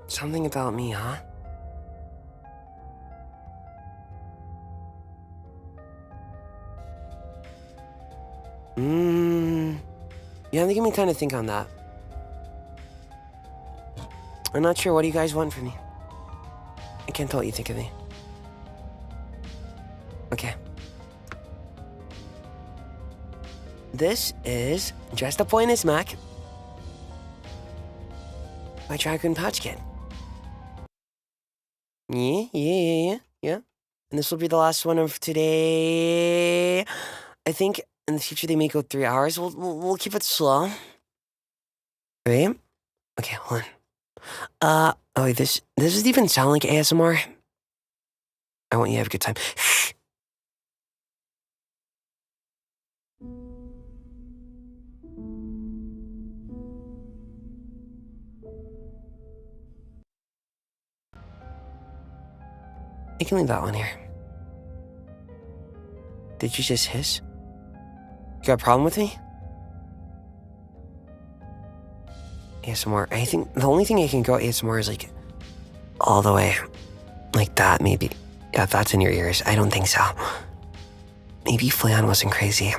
Something about me, huh? Yeah, give me time to think on that. I'm not sure. What do you guys want from me? I can't tell what you think of me. Okay. This is Just a Boy and His Mech by dragoonpatchkid. Yeah. And this will be the last one of today. I think in the future they may go 3 hours. We'll keep it slow. Right? Okay, hold on. Oh wait, does this even sound like ASMR? I want you to have a good time. Shh. You can leave that one here. Did you just hiss? You got a problem with me? ASMR. I think the only thing I can go ASMR is like all the way. Like that, maybe. Yeah, that's in your ears. I don't think so. Maybe Flayon wasn't crazy.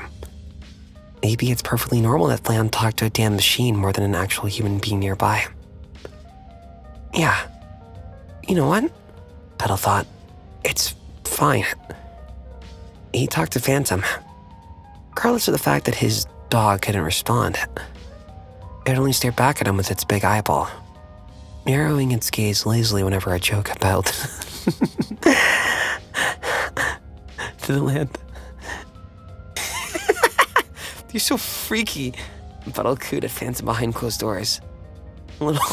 Maybe it's perfectly normal that Flayon talked to a damn machine more than an actual human being nearby. Yeah. You know what? Petal thought. It's fine. He talked to Phantom. Regardless of the fact that his dog couldn't respond. It only stared back at him with its big eyeball, narrowing its gaze lazily whenever a joke about to the land. You're so freaky. Petal cooed at Phantom behind closed doors. A little.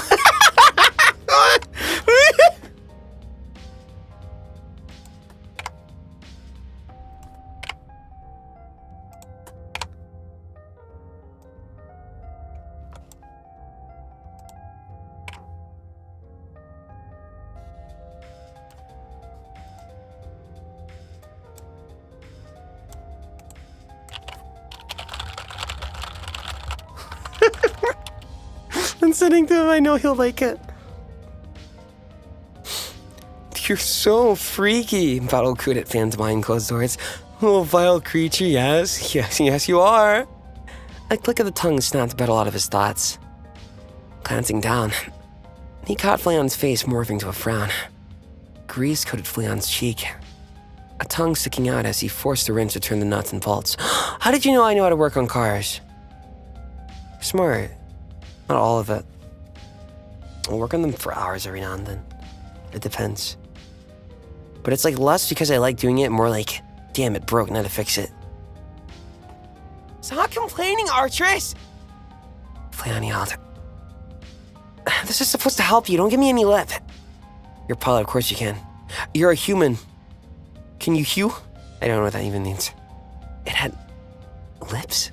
I'm sending to him, I know he'll like it. You're so freaky, Petal cooed at Phantom behind closed doors. Oh, vile creature, yes, you are. A click of the tongue snapped Petal out of his thoughts. Glancing down, he caught Flayon's face morphing to a frown. Grease coated Flayon's cheek, a tongue sticking out as he forced the wrench to turn the nuts and bolts. How did you know I knew how to work on cars? Smart. Not all of it. I'll work on them for hours every now and then. It depends. But it's like less because I like doing it, more like, damn, it broke, now to fix it. Stop complaining, Artress! Flayon yelled. This is supposed to help you, don't give me any lip. You're a pilot, of course you can. You're a human. Can you hew? I don't know what that even means. It had lips?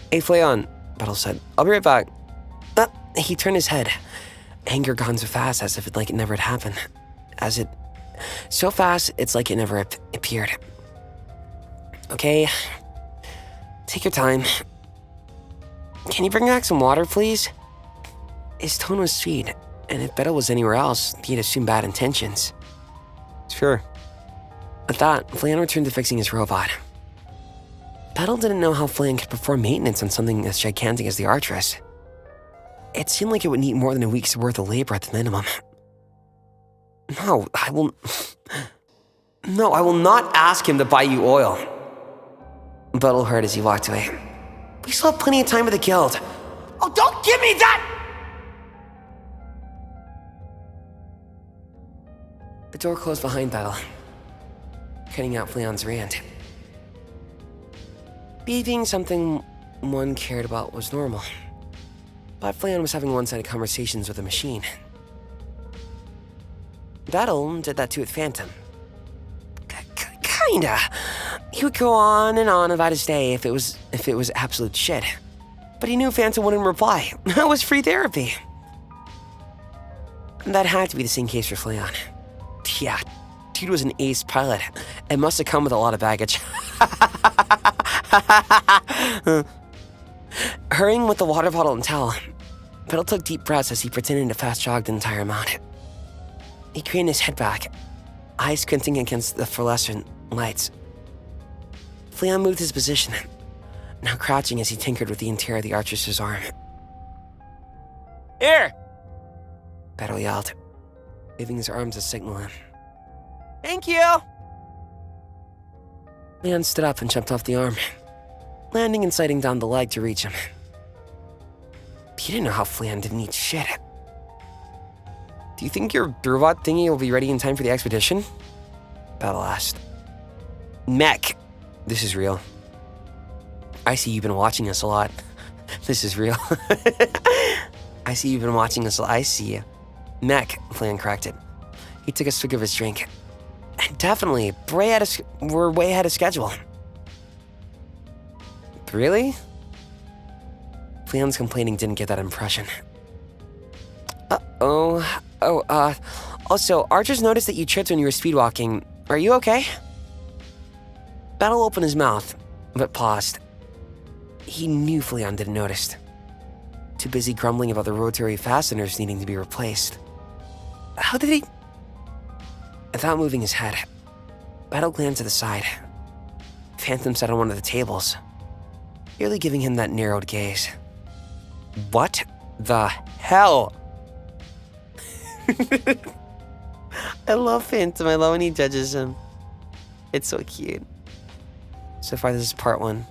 Hey, Flayon, Petal said. I'll be right back. He turned his head. Anger gone so fast as if it never had happened. So fast, it's like it never appeared. Okay. Take your time. Can you bring back some water, please? His tone was sweet, and if Petal was anywhere else, he'd assume bad intentions. Sure. At that, Flayon returned to fixing his robot. Petal didn't know how Flayon could perform maintenance on something as gigantic as the Artress. It seemed like it would need more than a week's worth of labor at the minimum. No, I will not ask him to buy you oil. Petal heard as he walked away. We still have plenty of time with the guild. Oh, don't give me that! The door closed behind Petal, cutting out Flayon's rant. Being something one cared about was normal. But Flayon was having one-sided conversations with a machine. Petal did that too with Phantom. Kinda. He would go on and on about his day if it was absolute shit. But he knew Phantom wouldn't reply. That was free therapy. That had to be the same case for Flayon. Yeah, dude was an ace pilot. It must have come with a lot of baggage. Hurrying with the water bottle and towel, Petal took deep breaths as he pretended to fast jog the entire amount. He craned his head back, eyes squinting against the fluorescent lights. Flayon moved his position, now crouching as he tinkered with the interior of the Archer's arm. Here! Petal yelled, waving his arms to signal him. Thank you! Flayon stood up and jumped off the arm, landing and sliding down the leg to reach him. He didn't know how Flayon didn't eat shit. Do you think your robot thingy will be ready in time for the expedition? Battle asked. Mech, this is real. I see you've been watching us a lot. This is real. I see you've been watching us a lot. I see you. Mech, Flayon corrected. He took a swig of his drink. And definitely, we're way ahead of schedule. Really? Flayon's complaining didn't get that impression. Also, archers noticed that you tripped when you were speedwalking. Are you okay? Battle opened his mouth, but paused. He knew Flayon didn't notice. Too busy grumbling about the rotary fasteners needing to be replaced. How did he... Without moving his head, Battle glanced to the side. Phantom sat on one of the tables, clearly giving him that narrowed gaze. What the hell? I love Phantom. I love when he judges him. It's so cute. So far, this is part 1.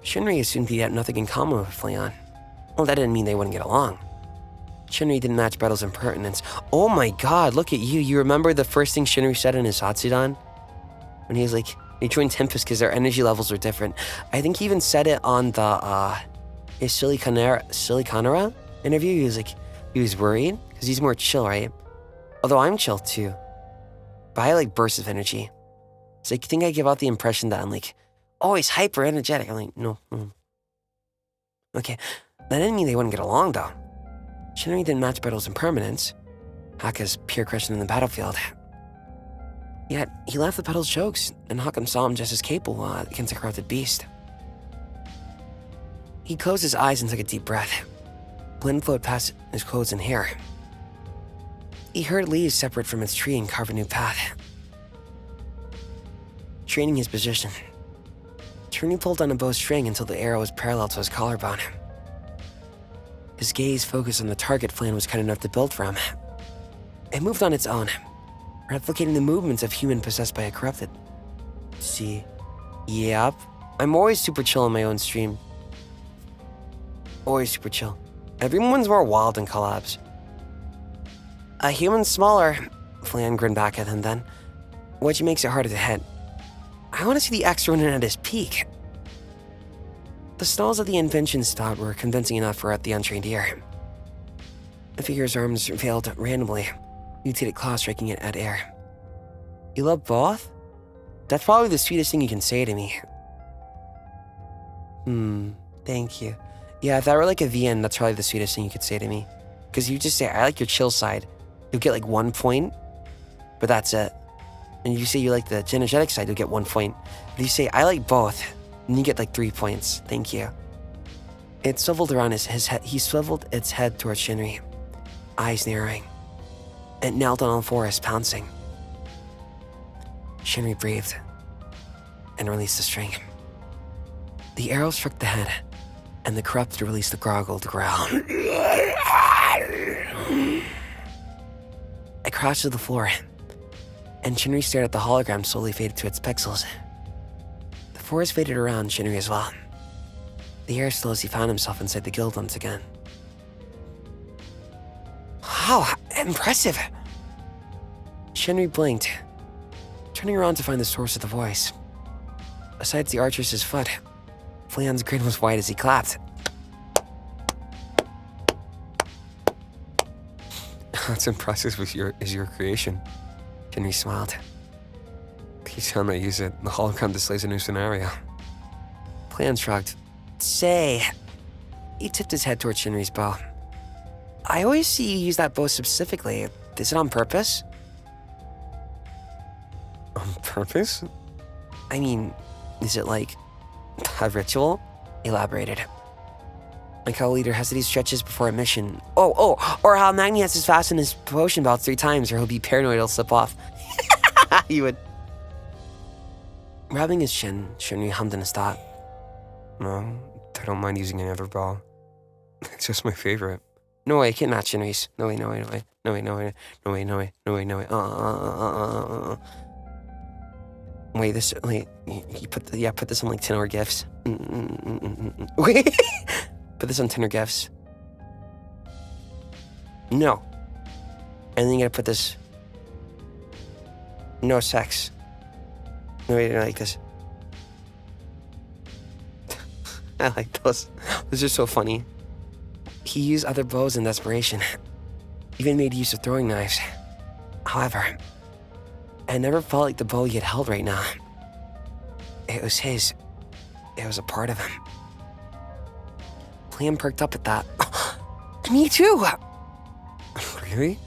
Shinri assumed he'd have nothing in common with Flayon. Well, that didn't mean they wouldn't get along. Shinri didn't match Battle's impertinence. Oh my god, look at you. You remember the first thing Shinri said in his Hatsudan? When he was like, he joined TEMPUS because their energy levels were different. I think he even said it on the, his Siliconera interview. He was like, he was worried because he's more chill, right? Although I'm chill too. But I like bursts of energy. It's like, you think I give out the impression that I'm like, oh, he's hyper energetic. I'm like, no. Okay, that didn't mean they wouldn't get along though. Shinri didn't match Battle's impermanence, Haka's pure aggression in the battlefield. Yet, he laughed at Battle's jokes, and Hakam saw him just as capable against a corrupted beast. He closed his eyes and took a deep breath. Wind flowed past his clothes and hair. He heard leaves separate from its tree and carve a new path. Training his position, Shinri pulled on a bowstring until the arrow was parallel to his collarbone. His gaze focused on the target Flayon was kind enough to build for him. It moved on its own, replicating the movements of human possessed by a corrupted. See? Yep. I'm always super chill on my own stream. Always super chill. Everyone's more wild in collabs. A human smaller, Flayon grinned back at him then, which makes it harder to hit. I want to see the X running at his peak. The stalls of the invention spot were convincing enough for the untrained ear. The figure's arms failed randomly, mutated claws striking it at air. You love both? That's probably the sweetest thing you can say to me. Thank you. Yeah, if that were like a VN, that's probably the sweetest thing you could say to me. Because you just say, I like your chill side. You'll get like 1 point, but that's it. And you say you like the energetic side, you'll get 1 point. But you say, I like both, and you get like 3 points. Thank you. It swiveled around his head. He swiveled its head towards Shinri, eyes narrowing. It knelt on all fours, pouncing. Shinri breathed and released the string. The arrow struck the head, and the corrupted released the gargled growl. It crashed to the floor, and Shinri stared at the hologram slowly faded to its pixels. The forest faded around Shinri as well. The air slow as he found himself inside the guild once again. Wow, impressive! Shinri blinked, turning around to find the source of the voice. Besides the archer's foot, Flayon's grin was wide as he clapped. That's impressive is your creation. Shinri smiled. Each time I use it, the hologram displays a new scenario. Flayon shrugged. Say, he tipped his head towards Shinri's bow. I always see you use that bow specifically. Is it on purpose? On purpose? I mean, is it like a ritual? Elaborated. Like how a leader has these stretches before a mission. Or how Magni has to fasten his potion belt 3 times or he'll be paranoid he'll slip off. You would. Rubbing his chin, Shinri hummed in his thought. No, I don't mind using another bow. It's just my favorite. No way, it can't match Shinri's. No way. Wait, you put this on like Tenor Gifts. Wait, put this on Tenor Gifts. No. And then you gotta put this No sex. No, I didn't like this. I like those. Those are so funny. He used other bows in desperation. Even made use of throwing knives. However, I never felt like the bow he had held right now. It was his. It was a part of him. Flayon perked up at that. Me too! Really?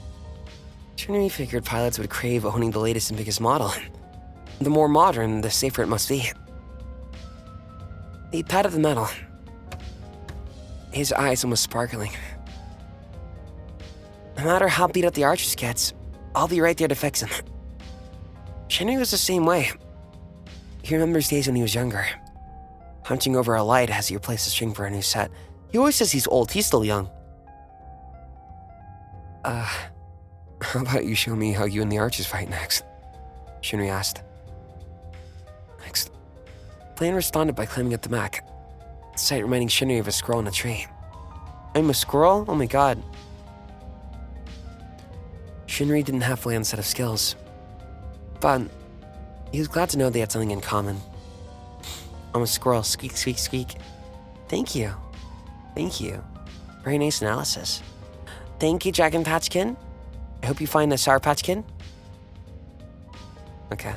Shinry figured pilots would crave owning the latest and biggest model. The more modern, the safer it must be. He patted the metal. His eyes almost sparkling. No matter how beat up the Archers gets, I'll be right there to fix him. Shinry was the same way. He remembers days when he was younger. Hunching over a light as he replaced the string for a new set. He always says he's old, he's still young. How about you show me how you and the Archers fight next? Shinry asked. Next. Flayon responded by climbing up the mech. The sight reminding Shinry of a squirrel in a tree. I'm a squirrel? Oh my god. Shinry didn't have Flayon's set of skills. But he was glad to know they had something in common. I'm a squirrel, squeak, squeak, squeak. Thank you. Thank you. Very nice analysis. Thank you, dragoonpatchkid. I hope you find a Sour Patch Kid. Okay.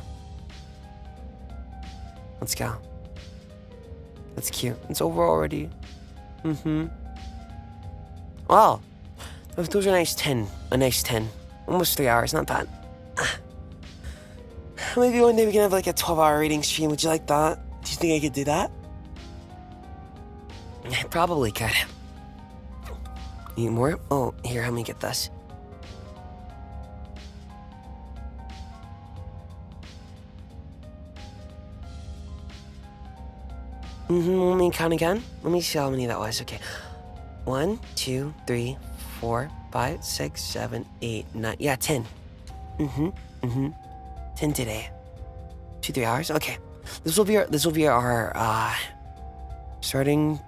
Let's go. That's cute. It's over already. Wow. Those are a nice 10. Almost 3 hours, not bad. Maybe one day we can have like a 12-hour reading stream. Would you like that? Do you think I could do that? I probably could. Need more? Oh, here, help me get this. Let me count again. Let me see how many that was. Okay. 1, 2, 3, 4, 5, 6, 7, 8, 9. Yeah, 10. 10 today. 2-3 hours? Okay. This will be our starting.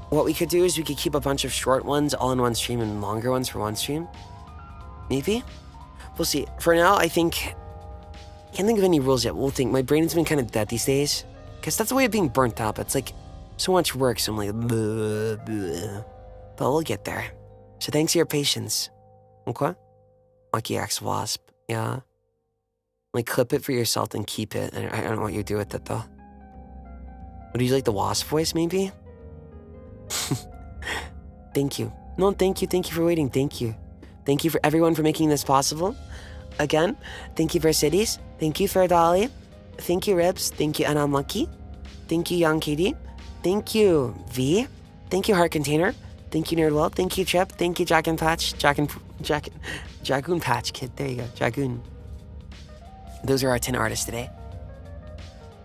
What we could do is we could keep a bunch of short ones all in one stream and longer ones for one stream. Maybe? We'll see. For now, I think... Can't think of any rules yet. We'll think. My brain's been kind of dead these days. Because that's the way of being burnt out. It's like so much work, so I'm like... Blah, blah. But we'll get there. So thanks for your patience. Okay? Lucky X Wasp. Yeah. Like, clip it for yourself and keep it. I don't know what you do with it, though. Would you like the Wasp voice, maybe? Thank you. No, thank you. Thank you for waiting. Thank you. Thank you for everyone for making this possible. Again, thank you, Vercities. Thank you, fairdollii. Thank you, Ribs. Thank you, Anonymachi. Thank you, Young KD. Thank you, V. Thank you, HeartContainer. Thank you, Nerdwell. Thank you, Trip. Thank you, dragoonpatchkid. There you go, Dragoon. Those are our 10 artists today.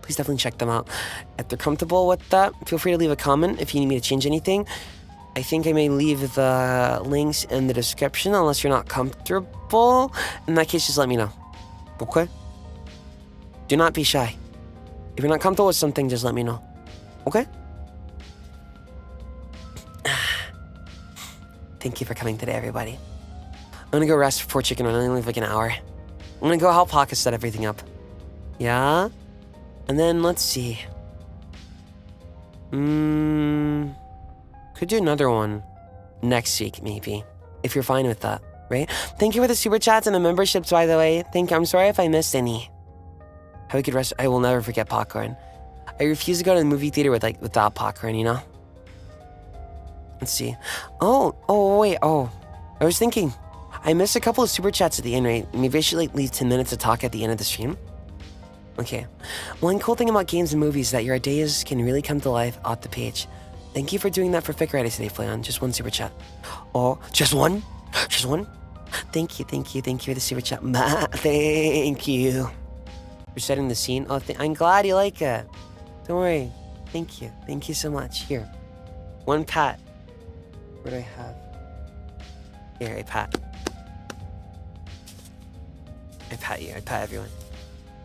Please definitely check them out. If they're comfortable with that, feel free to leave a comment if you need me to change anything. I think I may leave the links in the description unless you're not comfortable. In that case, just let me know. Okay? Do not be shy. If you're not comfortable with something, just let me know. Okay? Thank you for coming today, everybody. I'm gonna go rest before chicken run. I only have like an hour. I'm gonna go help Haka set everything up. Yeah? And then, let's see. Could do another one next week, maybe. If you're fine with that, right? Thank you for the super chats and the memberships, by the way. Thank you. I'm sorry if I missed any. How we could rest. I will never forget popcorn. I refuse to go to the movie theater without popcorn, you know? Let's see. Wait. I was thinking. I missed a couple of super chats at the end, right? Maybe I should like leave 10 minutes to talk at the end of the stream. Okay. One cool thing about games and movies is that your ideas can really come to life off the page. Thank you for doing that for Fic Writers today, Flayon. Just one super chat. Oh, just one? Just one? Thank you for the super chat. Thank you. For setting the scene. Oh, I'm glad you like it. Don't worry. Thank you. Thank you so much. Here. One pat. What do I have? Here, I pat. I pat you. I pat everyone.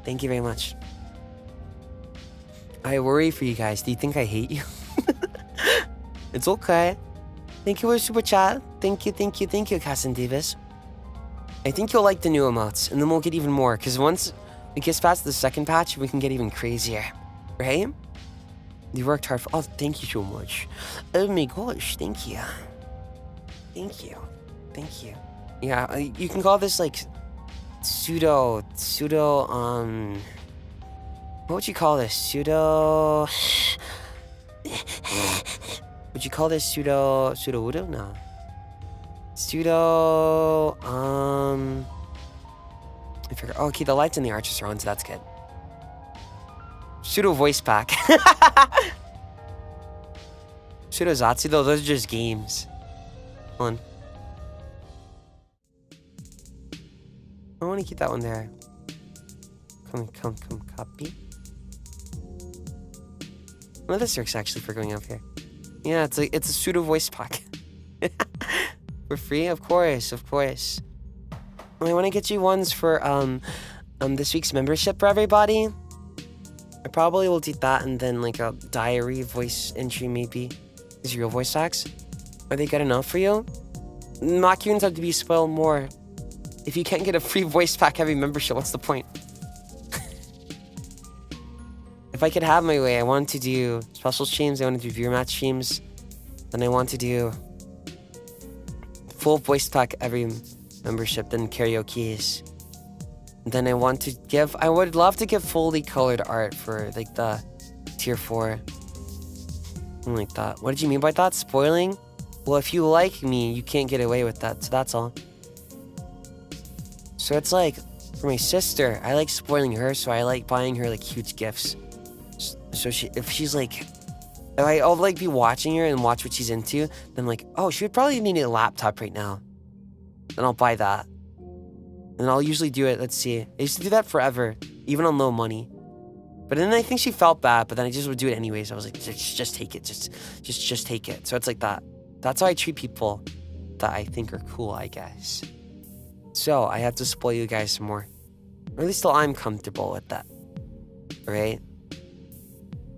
Thank you very much. I worry for you guys. Do you think I hate you? It's okay. Thank you for the super chat. Thank you, Cassin Davis. I think you'll like the new emotes, and then we'll get even more, because once it gets past the second patch, we can get even crazier, right? You worked hard for— oh, thank you so much. Oh my gosh, thank you. Thank you. Thank you. Yeah, you can call this, like, pseudo, what would you call this? Pseudo... would you call this pseudo voodoo? No. Pseudo, I figure— oh, okay, the lights and the arches are on, so that's good. Pseudo voice pack. Pseudo Zatsu, though, those are just games. Hold on. I want to keep that one there. Come, copy. Well, this works actually for going up here. Yeah, it's a pseudo voice pack. For free? Of course. I want to get you ones for this week's membership for everybody. I probably will do that, and then like a diary voice entry maybe. Is real voice packs? Are they good enough for you? Macunes have to be spoiled more. If you can't get a free voice pack every membership, what's the point? If I could have my way, I want to do special streams, I want to do viewer match streams, and I want to do full voice pack every membership, then karaoke's. Then I want to give— I would love to give fully colored art for like the tier 4. Something like that. What did you mean by that? Spoiling? Well, if you like me, you can't get away with that, so that's all. So it's like, for my sister, I like spoiling her, so I like buying her like huge gifts. So if she's like— I'll like be watching her and watch what she's into, then I'm like, oh, she would probably need a laptop right now. Then I'll buy that. And I'll usually do it— let's see. I used to do that forever, even on low money. But then I think she felt bad, but then I just would do it anyways. I was like, just take it, just take it. So it's like that. That's how I treat people that I think are cool, I guess. So I have to spoil you guys some more. Or at least till I'm comfortable with that. Right?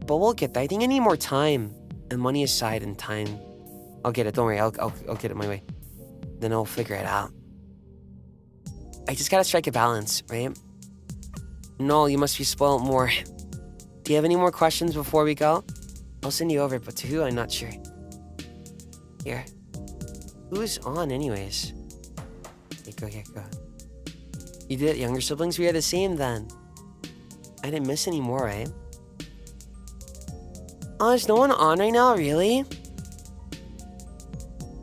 But we'll get that. I think I need more time. And money aside and time. I'll get it, don't worry, I'll get it my way. Then I'll figure it out. I just gotta strike a balance, right? No, you must be spoiled more. Do you have any more questions before we go? I'll send you over, but to who, I'm not sure. Here. Who's on anyways? Here, go. You did it, younger siblings? We are the same then. I didn't miss any more, right? Oh, there's no one on right now, really?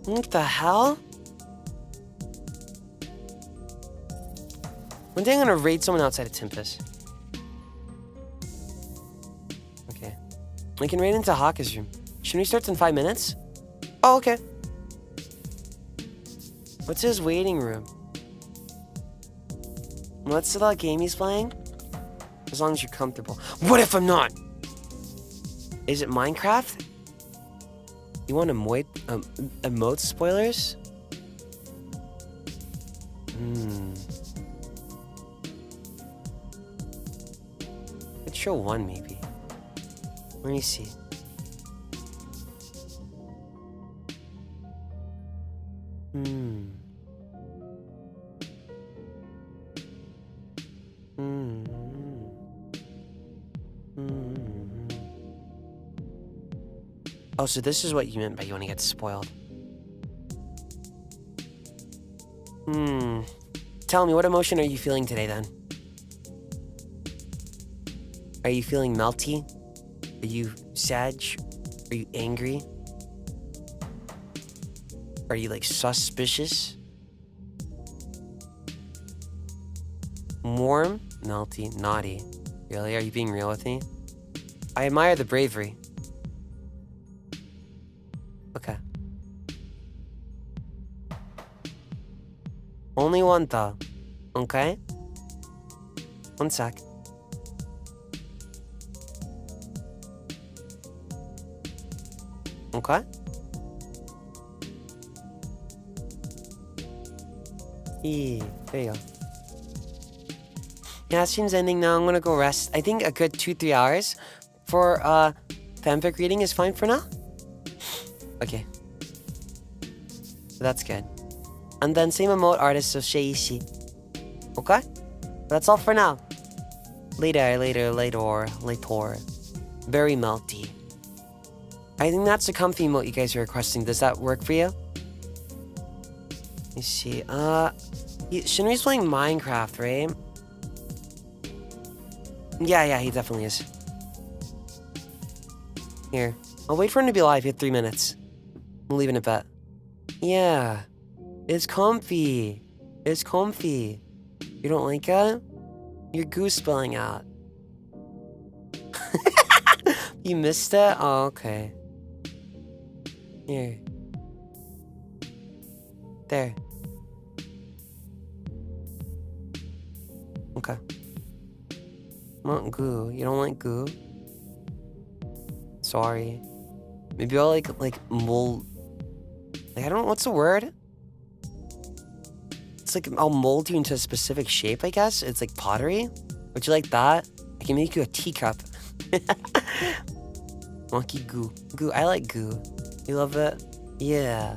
What the hell? One day I'm gonna raid someone outside of TEMPUS. Okay. I can raid into Haka's room. Shouldn't we start in 5 minutes? Oh, okay. What's his waiting room? What's the game he's playing? As long as you're comfortable. What if I'm not? Is it Minecraft? You want emote spoilers? Could show one maybe. Let me see. Oh, so this is what you meant by you want to get spoiled. Tell me, what emotion are you feeling today, then? Are you feeling melty? Are you sad? Are you angry? Are you, like, suspicious? Warm? Melty? Naughty? Really? Are you being real with me? I admire the bravery. Okay. Only one though. Okay? One sec. Okay? Yeah, there you go. Yeah, stream's ending now. I'm gonna go rest. I think a good 2-3 hours for fanfic reading is fine for now. Okay. So that's good. And then same emote artist, so Sheishi. Okay? That's all for now. Later. Very melty. I think that's the comfy emote you guys are requesting. Does that work for you? Let me see. Shinri's playing Minecraft, right? Yeah, he definitely is. Here. I'll wait for him to be live. He had 3 minutes. I'm leaving a bet. Yeah. It's comfy. It's comfy. You don't like it? Your goose spilling out. You missed it? Oh, okay. Here. There. Okay. Want goo. You don't like goo? Sorry. Maybe I'll like mold. Like, I don't know, what's the word? It's like I'll mold you into a specific shape, I guess. It's like pottery. Would you like that? I can make you a teacup. Monkey goo. Goo. I like goo. You love it? Yeah.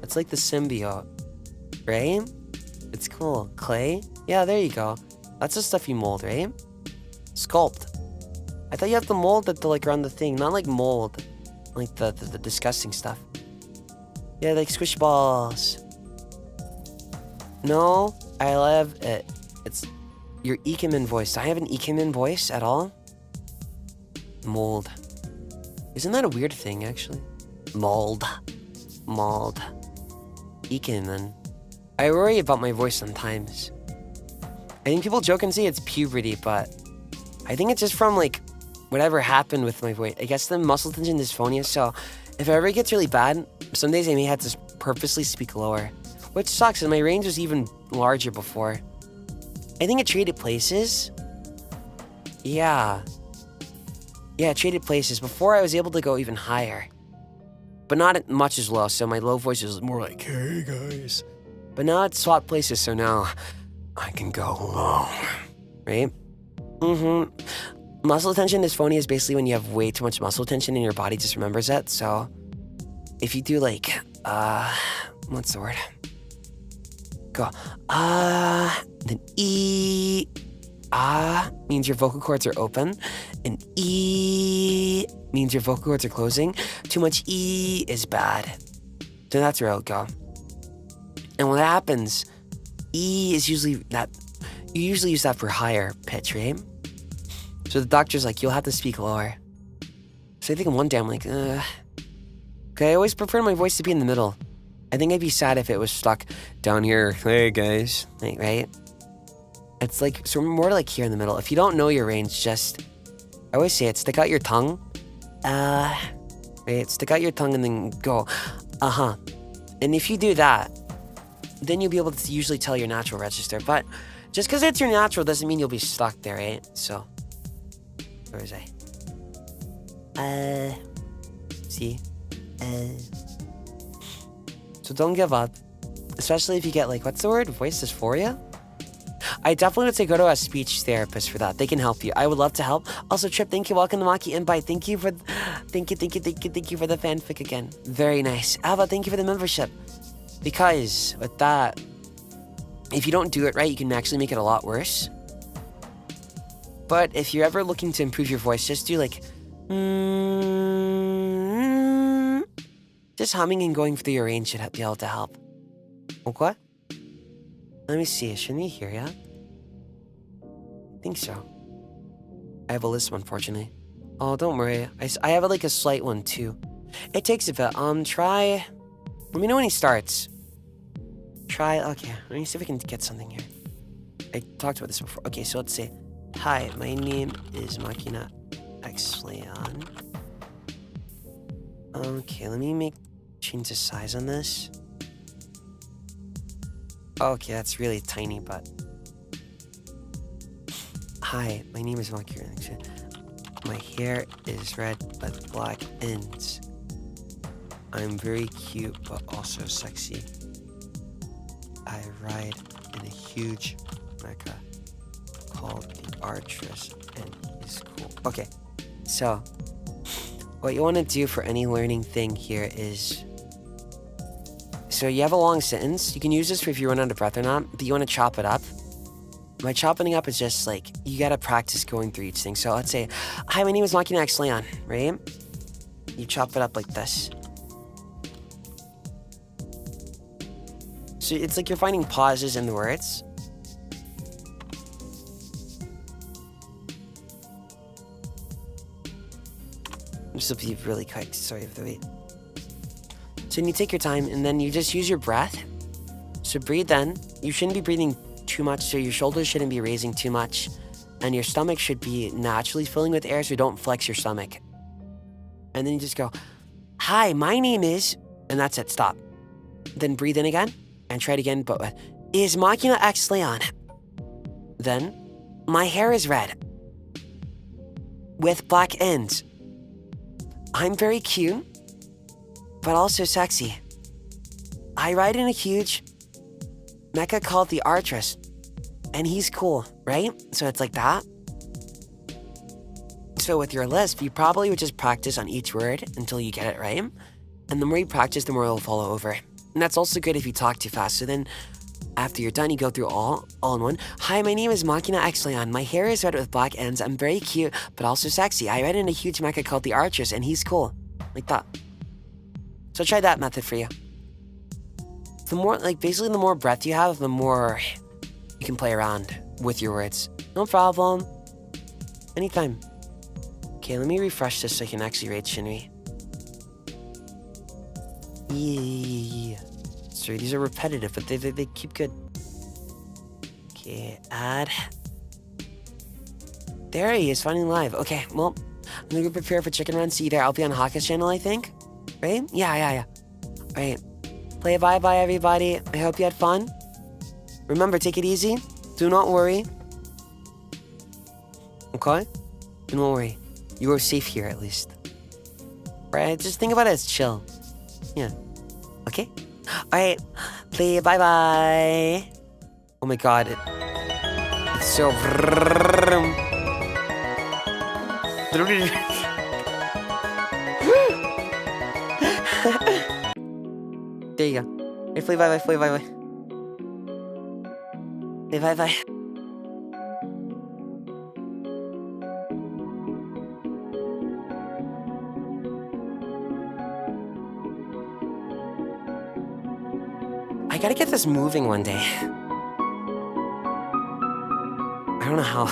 It's like the symbiote. Right? It's cool. Clay? Yeah, there you go. That's the stuff you mold, right? Sculpt. I thought you have to mold it to like around the thing, not like mold. Like the disgusting stuff. Yeah, like squish balls. No, I love it. It's your Ikemen voice. Do I have an Ikemen voice at all? Mold. Isn't that a weird thing, actually? Mold. Ikemen. I worry about my voice sometimes. I think people joke and say it's puberty, but I think it's just from like whatever happened with my voice. I guess the muscle tension dysphonia. So if it ever gets really bad, some days I may have to purposely speak lower, which sucks. And my range was even larger before. I think it traded places. Yeah, it traded places. Before I was able to go even higher, but not much as low. So my low voice is more like, hey guys. But now it's swapped places. So now I can go low, right? Muscle tension dysphonia is basically when you have way too much muscle tension and your body just remembers it. So if you do like, what's the word? Go, then E, means your vocal cords are open, and E means your vocal cords are closing. Too much E is bad. So that's where I'll go. And when that happens, E is usually that, you usually use that for higher pitch, right? So the doctor's like, you'll have to speak lower. So I think one day I'm like, okay, I always prefer my voice to be in the middle. I think I'd be sad if it was stuck down here. Hey guys, like, right? It's like, so more like here in the middle. If you don't know your range, just, I always say it, stick out your tongue. Right, stick out your tongue and then go, And if you do that, then you'll be able to usually tell your natural register. But just because it's your natural doesn't mean you'll be stuck there, right? So, where was I? See? So don't give up. Especially if you get like, what's the word? Voice dysphoria? I definitely would say go to a speech therapist for that. They can help you. I would love to help. Also, Trip, thank you. Welcome to Maki Invite. Thank you for the fanfic again. Very nice. How about thank you for the membership? Because with that, if you don't do it right, you can actually make it a lot worse. But if you're ever looking to improve your voice, just do like, just humming and going through your range should be able to help. Okay? Let me see. Shouldn't we hear ya? I think so. I have a lisp, unfortunately. Oh, don't worry. I have like a slight one too. It takes a bit. Try. Let me know when he starts. Try. Okay. Let me see if we can get something here. I talked about this before. Okay, so let's say, hi, my name is Makina X Flayon. Okay, let me change the size on this. Okay, that's really tiny, but... Hi, my name is Makina. My hair is red with black ends. I'm very cute, but also sexy. I ride in a huge mecha called the Artress, and he's cool. Okay, so... what you want to do for any learning thing here is so you have a long sentence. You can use this for if you run out of breath or not, but you want to chop it up. By chopping it up is just like, you gotta practice going through each thing. So let's say, hi, my name is Makina x Flayon, right? You chop it up like this. So it's like you're finding pauses in the words. This will be really quick, sorry for the wait. So you take your time and then you just use your breath. So breathe in. You shouldn't be breathing too much, so your shoulders shouldn't be raising too much. And your stomach should be naturally filling with air, so don't flex your stomach. And then you just go, hi, my name is, and that's it, stop. Then breathe in again, and try it again, but is Makina x Flayon. Then, my hair is red. With black ends. I'm very cute, but also sexy. I ride in a huge mecha called the Artress, and he's cool, right? So it's like that. So with your lisp, you probably would just practice on each word until you get it right. And the more you practice, the more it'll follow over. And that's also good if you talk too fast. So then after you're done, you go through all in one. Hi, my name is Makina x Flayon. My hair is red with black ends. I'm very cute, but also sexy. I ride in a huge mecha called the Archers, and he's cool. Like that. So try that method for you. The more, like, basically the more breath you have, the more you can play around with your words. No problem. Anytime. Okay, let me refresh this so I can actually rate Shinri. Yeah. Sorry, these are repetitive, but they keep good. Okay, add. There he is, finally live. Okay, well, I'm gonna go prepare for chicken run. See you there. I'll be on Haka's channel, I think. Right? Yeah. Alright. Play bye-bye, everybody. I hope you had fun. Remember, take it easy. Do not worry. Okay? Do not worry. You are safe here, at least. Right? Just think about it as chill. Yeah. Okay? Alright. Play bye-bye. Oh my god. It's so... There you go. Hey, play bye-bye, play bye-bye. Play bye-bye. I gotta get this moving one day. I don't know how.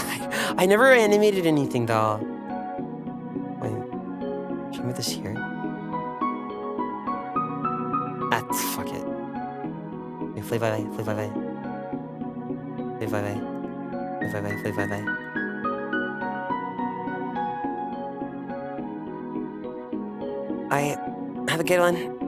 I never animated anything though. Wait, should I move this here? Ah, fuck it. Okay, play bye bye, play bye bye. Play bye bye. Play bye bye, play bye bye. Alright, have a good one.